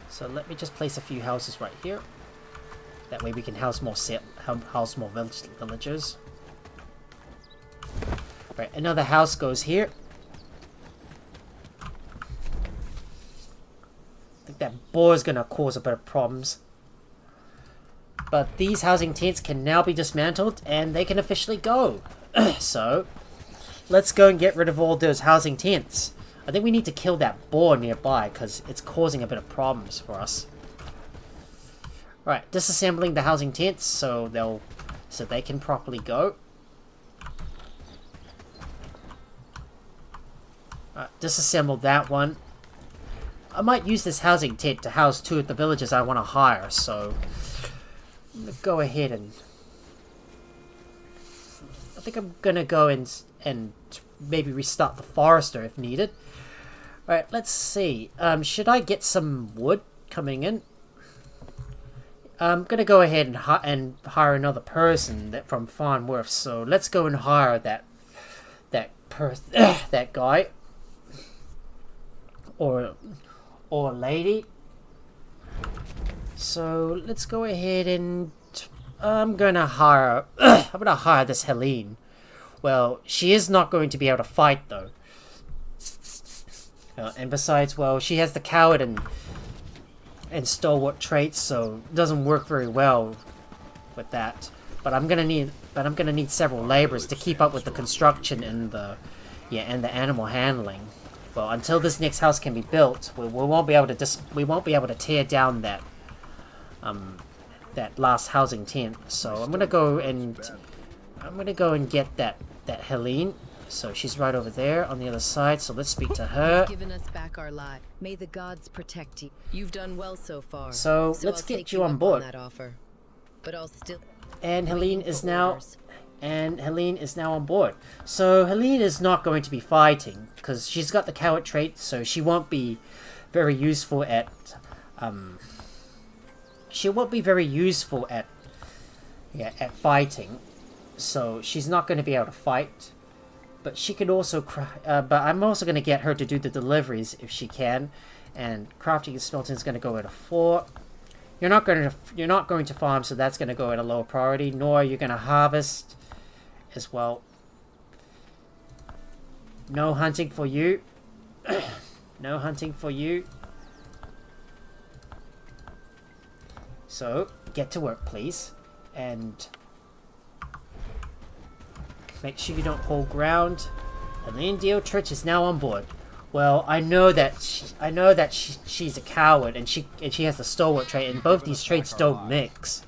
So let me just place a few houses right here. That way we can house more villagers. Right, another house goes here. I think that boar is gonna cause a bit of problems. But these housing tents can now be dismantled and they can officially go. So let's go and get rid of all those housing tents. I think we need to kill that boar nearby because it's causing a bit of problems for us. Right, disassembling the housing tents so they can properly go. Disassemble that one. I might use this housing tent to house 2 of the villagers I want to hire, so I'm gonna go ahead and I think I'm gonna go and maybe restart the forester if needed. Alright, let's see. Should I get some wood coming in? I'm gonna go ahead and hire another person from Farnworth. So let's go and hire that guy or lady. So let's go ahead and I'm gonna hire this Helene. Well, she is not going to be able to fight though. And besides, well, she has the coward and stalwart traits, so it doesn't work very well with that. But I'm gonna need several laborers to keep up with the construction and the animal handling. Well, until this next house can be built, we won't be able to tear down that last housing tent. So I'm gonna go and get that Helene. So she's right over there on the other side. So let's speak to her.
You've given us back our life. May the gods protect you. You've done well so far.
So let's
I'll
get
take
you on
up
board.
that offer. But I'll still.
And Helene is now on board. So Helene is not going to be fighting because she's got the coward trait, so she won't be very useful at fighting. So she's not going to be able to fight. But she can also but I'm also going to get her to do the deliveries if she can. And crafting and smelting is going to go at a 4. You're not going to farm, so that's going to go at a lower priority. Nor you're going to harvest as well. No hunting for you. No hunting for you. So get to work, please, and make sure you don't hold ground. Helene Dietrich is now on board. Well, I know that she's a coward, and she has the stalwart trait, and both these traits don't mix.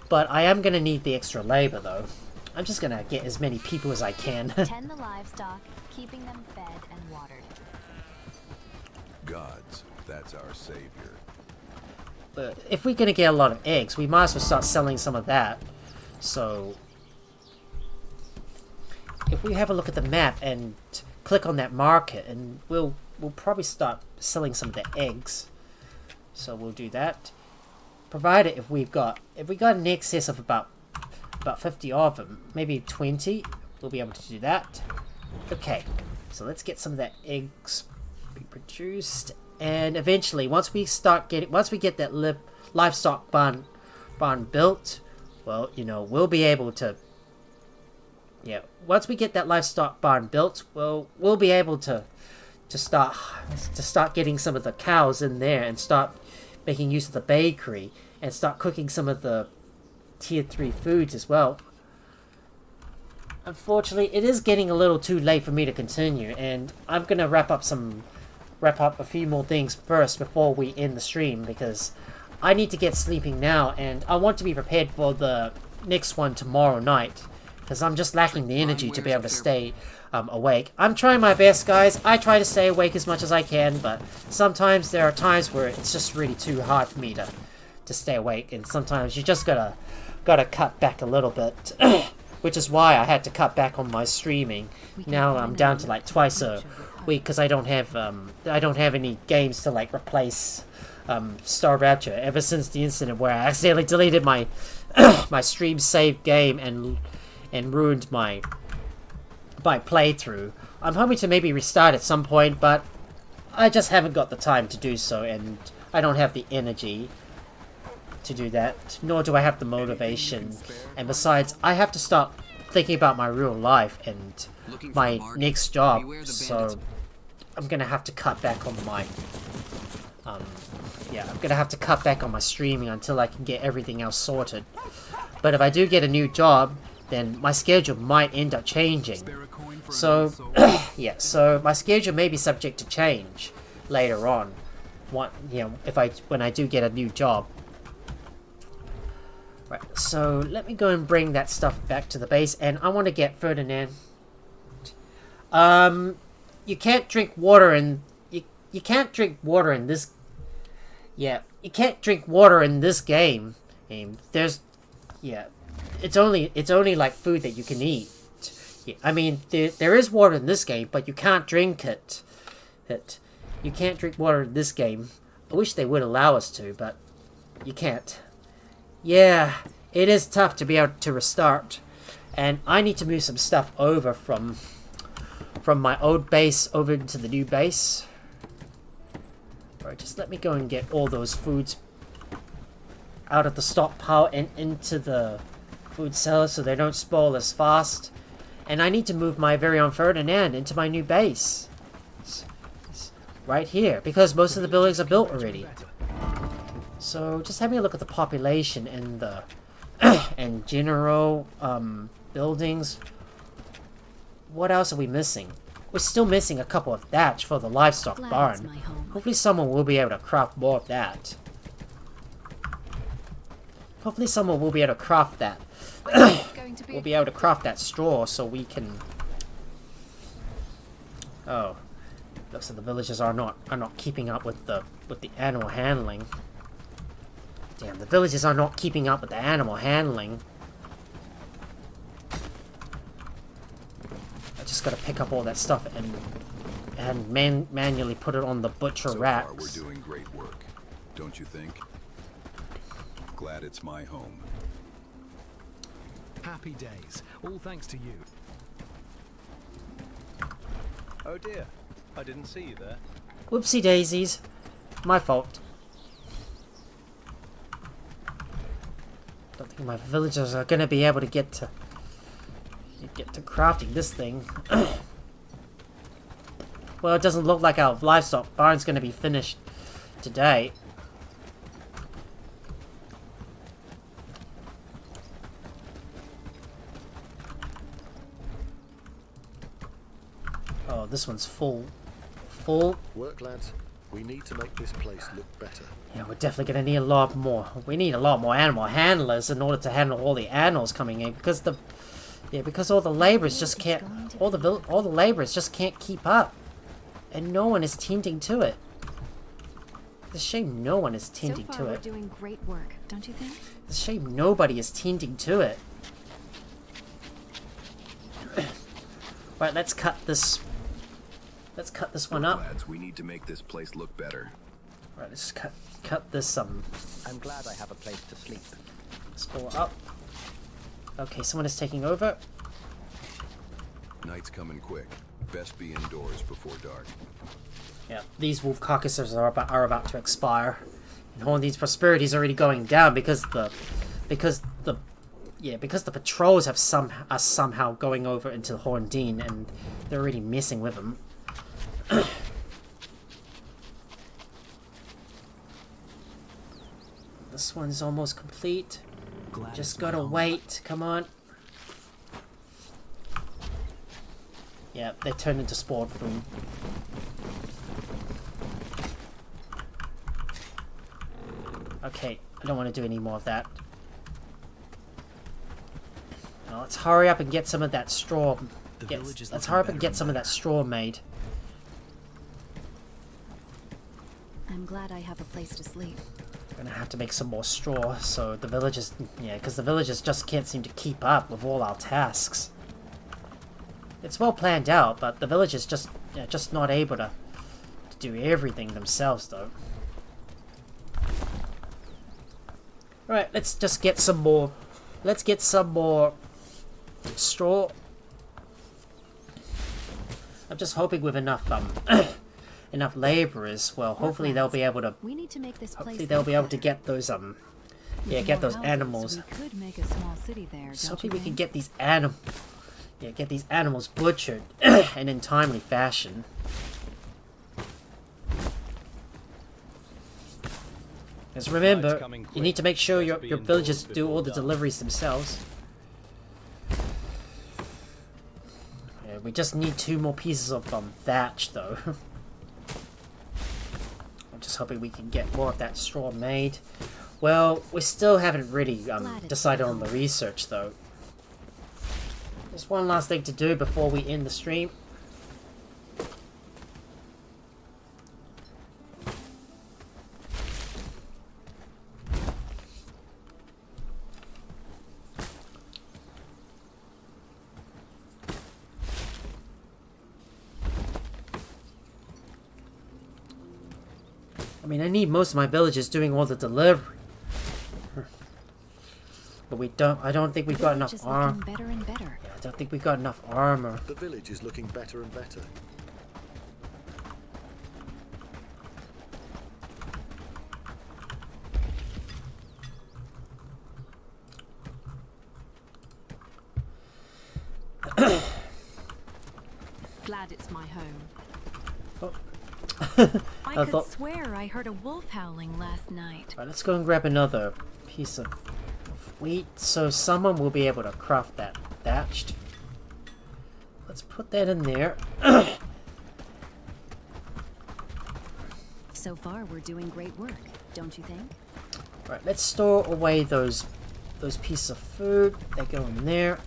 But I am gonna need the extra labor, though. I'm just gonna get as many people as I can.
Tend the livestock, keeping them fed and watered.
Gods, that's our savior.
But if we're gonna get a lot of eggs, we might as well start selling some of that. So if we have a look at the map and click on that market, and we'll probably start selling some of the eggs. So we'll do that. Provided if we got an excess of about 50 of them, maybe 20, we'll be able to do that. Okay, so let's get some of that eggs be produced, and eventually once we get that livestock barn built, well, you know, we'll be able to. Yeah, once we get that livestock barn built, we'll be able to start getting some of the cows in there and start making use of the bakery and start cooking some of the tier 3 foods as well. Unfortunately, it is getting a little too late for me to continue, and I'm gonna wrap up a few more things first before we end the stream, because I need to get sleeping now, and I want to be prepared for the next one tomorrow night. Because I'm just lacking the energy to be able to stay awake. I'm trying my best, guys. I try to stay awake as much as I can, but sometimes there are times where it's just really too hard for me to stay awake, and sometimes you just gotta cut back a little bit, which is why I had to cut back on my streaming. Now I'm down to like twice a week because I don't have any games to like replace Star Rapture ever since the incident where I accidentally deleted my my stream save game and ruined my playthrough. I'm hoping to maybe restart at some point, but I just haven't got the time to do so, and I don't have the energy to do that, nor do I have the motivation. And besides, I have to start thinking about my real life and my next job, so I'm gonna have to cut back on my I'm gonna have to cut back on my streaming until I can get everything else sorted. But if I do get a new job, then my schedule might end up changing. So, yeah, so my schedule may be subject to change later on. When I do get a new job. Right, so let me go and bring that stuff back to the base, and I want to get Ferdinand. You can't drink water in you can't drink water in this. Yeah, you can't drink water in this game There's, yeah, it's only like food that you can eat. Yeah, I mean, there is water in this game, but you can't drink it. You can't drink water in this game. I wish they would allow us to, but you can't. Yeah, it is tough to be able to restart. And I need to move some stuff over from my old base over into the new base. Alright, just let me go and get all those foods out of the stockpile and into the food cellar so they don't spoil as fast. And I need to move my very own Ferdinand into my new base. It's right here, because most of the buildings are built already. So just having a look at the population and the and general buildings. What else are we missing? We're still missing a couple of thatch for the livestock barn. Hopefully someone will be able to craft more of that. Hopefully someone will be able to craft that. We'll be able to craft that straw so we can... Oh. Looks like the villagers are not keeping up with the animal handling. Damn, the villagers are not keeping up with the animal handling. I just gotta pick up all that stuff and manually put it on the butcher racks.
So far, we're doing great work, don't you think? Glad it's my home.
Happy days. All thanks to you.
Oh dear, I didn't see you there.
Whoopsie daisies. My fault. Don't think my villagers are gonna be able to get to crafting this thing. Well, it doesn't look like our livestock barn's gonna be finished today. Oh, this one's full.
Work, lads. We need to make this place look better.
Yeah, we're definitely gonna need a lot more. We need a lot more animal handlers in order to handle all the animals coming in, because all the laborers just can't. All the laborers just can't keep up, and no one is tending to it. It's a shame no one is tending to it.
We're doing great work, don't you think?
It's a shame nobody is tending to it. Right, let's cut this. Let's cut this one up.
Lads, we need to make this place look better.
Right, let's cut this
I'm glad I have a place to sleep.
spool up. Okay, someone is taking over.
Night's coming quick. Best be indoors before dark.
Yeah, these wolf carcasses are about to expire. And Horndean's prosperity is already going down because the patrols are somehow going over into Horndean, and they're already messing with them. This one's almost complete. Just gotta wait. Come on. Yeah, they turned into spawn food. Okay, I don't want to do any more of that. Now let's hurry up and get some of that straw. Let's hurry up and get some of that straw made.
I'm glad I have a place to sleep.
We're gonna have to make some more straw, so the villagers, because the villagers just can't seem to keep up with all our tasks. It's well planned out, but the villagers just not able to do everything themselves, though. Right, let's just get some more. Let's get some more straw. I'm just hoping with enough enough laborers. Well, hopefully they'll be able to.
We need to make this place.
Hopefully they'll be able to get those get those animals.
We could make a small city there.
So hopefully we can get these animals butchered and in timely fashion. Because remember, you need to make sure your villagers do all the deliveries themselves. Yeah, we just need 2 more pieces of thatch, though. I'm just hoping we can get more of that straw made. Well, we still haven't really decided on the research, though. There's one last thing to do before we end the stream. I mean, I need most of my villagers doing all the delivery. But I don't think we've got enough armor.
Better and better.
Yeah, I don't think we've got enough armor.
The village is looking better and better.
Glad it's my home.
Oh.
I could swear I heard a wolf howling last night.
Alright, let's go and grab another piece of wheat so someone will be able to craft that thatched. Let's put that in there.
So far, we're doing great work, don't you think?
Right, let's store away those pieces of food. They go in there.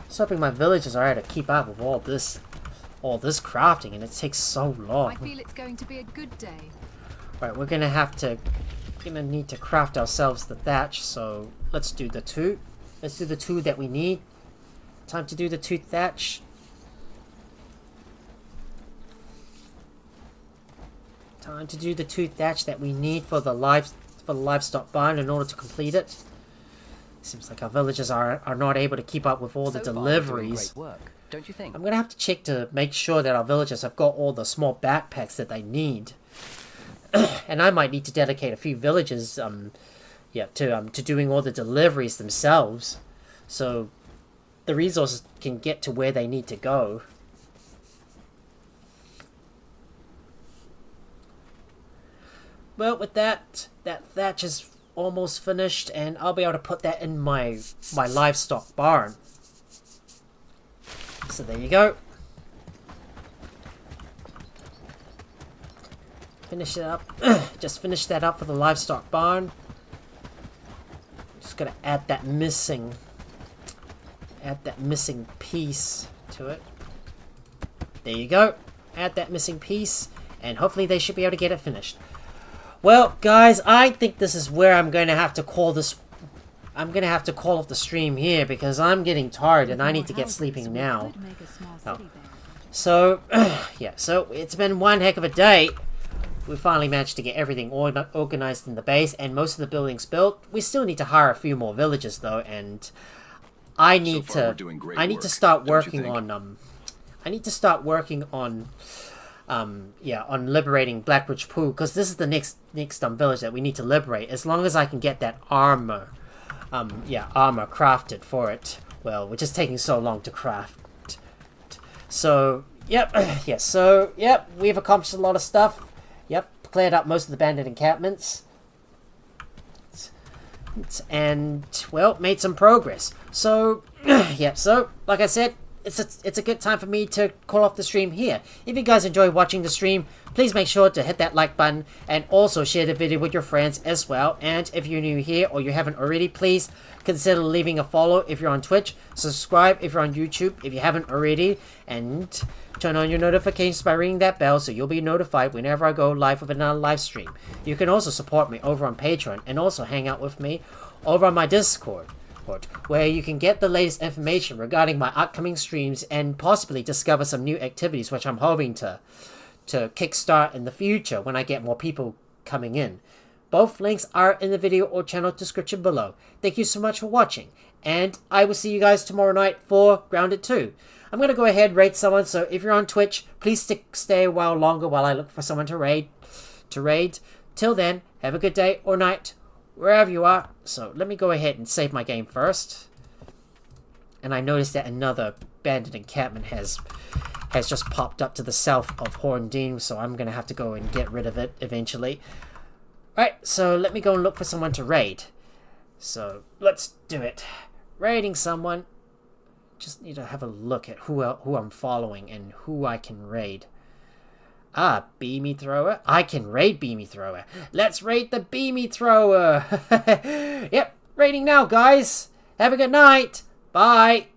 Just hoping my villagers are able to keep up with all this crafting, and it takes so long.
I feel it's going to be a good day.
Right, we're gonna need to craft ourselves the thatch. So let's do the two. Let's do the two that we need. Time to do the two thatch. Time to do the two thatch that we need for the livestock barn in order to complete it. Seems like our villagers are not able to keep up with all the deliveries.
Great work, don't you think?
I'm gonna have to check to make sure that our villagers have got all the small backpacks that they need. And I might need to dedicate a few villagers to doing all the deliveries themselves, so the resources can get to where they need to go. Well, with that thatch is almost finished, and I'll be able to put that in my livestock barn. So there you go. Finish it up. Just finish that up for the livestock barn. Just gotta add that missing piece to it. There you go. Add that missing piece, and hopefully they should be able to get it finished. Well, guys, I think this is where I'm going to have to call this. I'm going to have to call off the stream here because I'm getting tired and I need to get sleeping now. Oh. So, yeah, so it's been one heck of a day. We finally managed to get everything organized in the base and most of the buildings built. We still need to hire a few more villagers though, and I need to start working on on liberating Blackridge Pool, because this is the next village that we need to liberate. As long as I can get that armor crafted for it, well, which is taking so long to craft. So, yep, we've accomplished a lot of stuff. Yep, cleared up most of the bandit encampments. And, well, made some progress. So, yeah, so, like I said, it's a good time for me to call off the stream here. If you guys enjoy watching the stream, please make sure to hit that like button and also share the video with your friends as well. And if you're new here or you haven't already, please consider leaving a follow if you're on Twitch, subscribe if you're on YouTube if you haven't already, and turn on your notifications by ringing that bell so you'll be notified whenever I go live with another live stream. You can also support me over on Patreon and also hang out with me over on my Discord, where you can get the latest information regarding my upcoming streams and possibly discover some new activities which I'm hoping to kickstart in the future when I get more people coming in. Both links are in the video or channel description below. Thank you so much for watching, and I will see you guys tomorrow night for Grounded 2. I'm going to go ahead and raid someone, so if you're on Twitch, please stay a while longer while I look for someone to raid. Till then, have a good day or night, wherever you are. So let me go ahead and save my game first. And I noticed that another bandit encampment has just popped up to the south of Horndean, so I'm going to have to go and get rid of it eventually. Right, so let me go and look for someone to raid. So let's do it. Raiding someone. Just need to have a look at who I'm following and who I can raid. Ah, Beamy Thrower. I can raid Beamy Thrower. Let's raid the Beamy Thrower. Yep, raiding now, guys. Have a good night. Bye.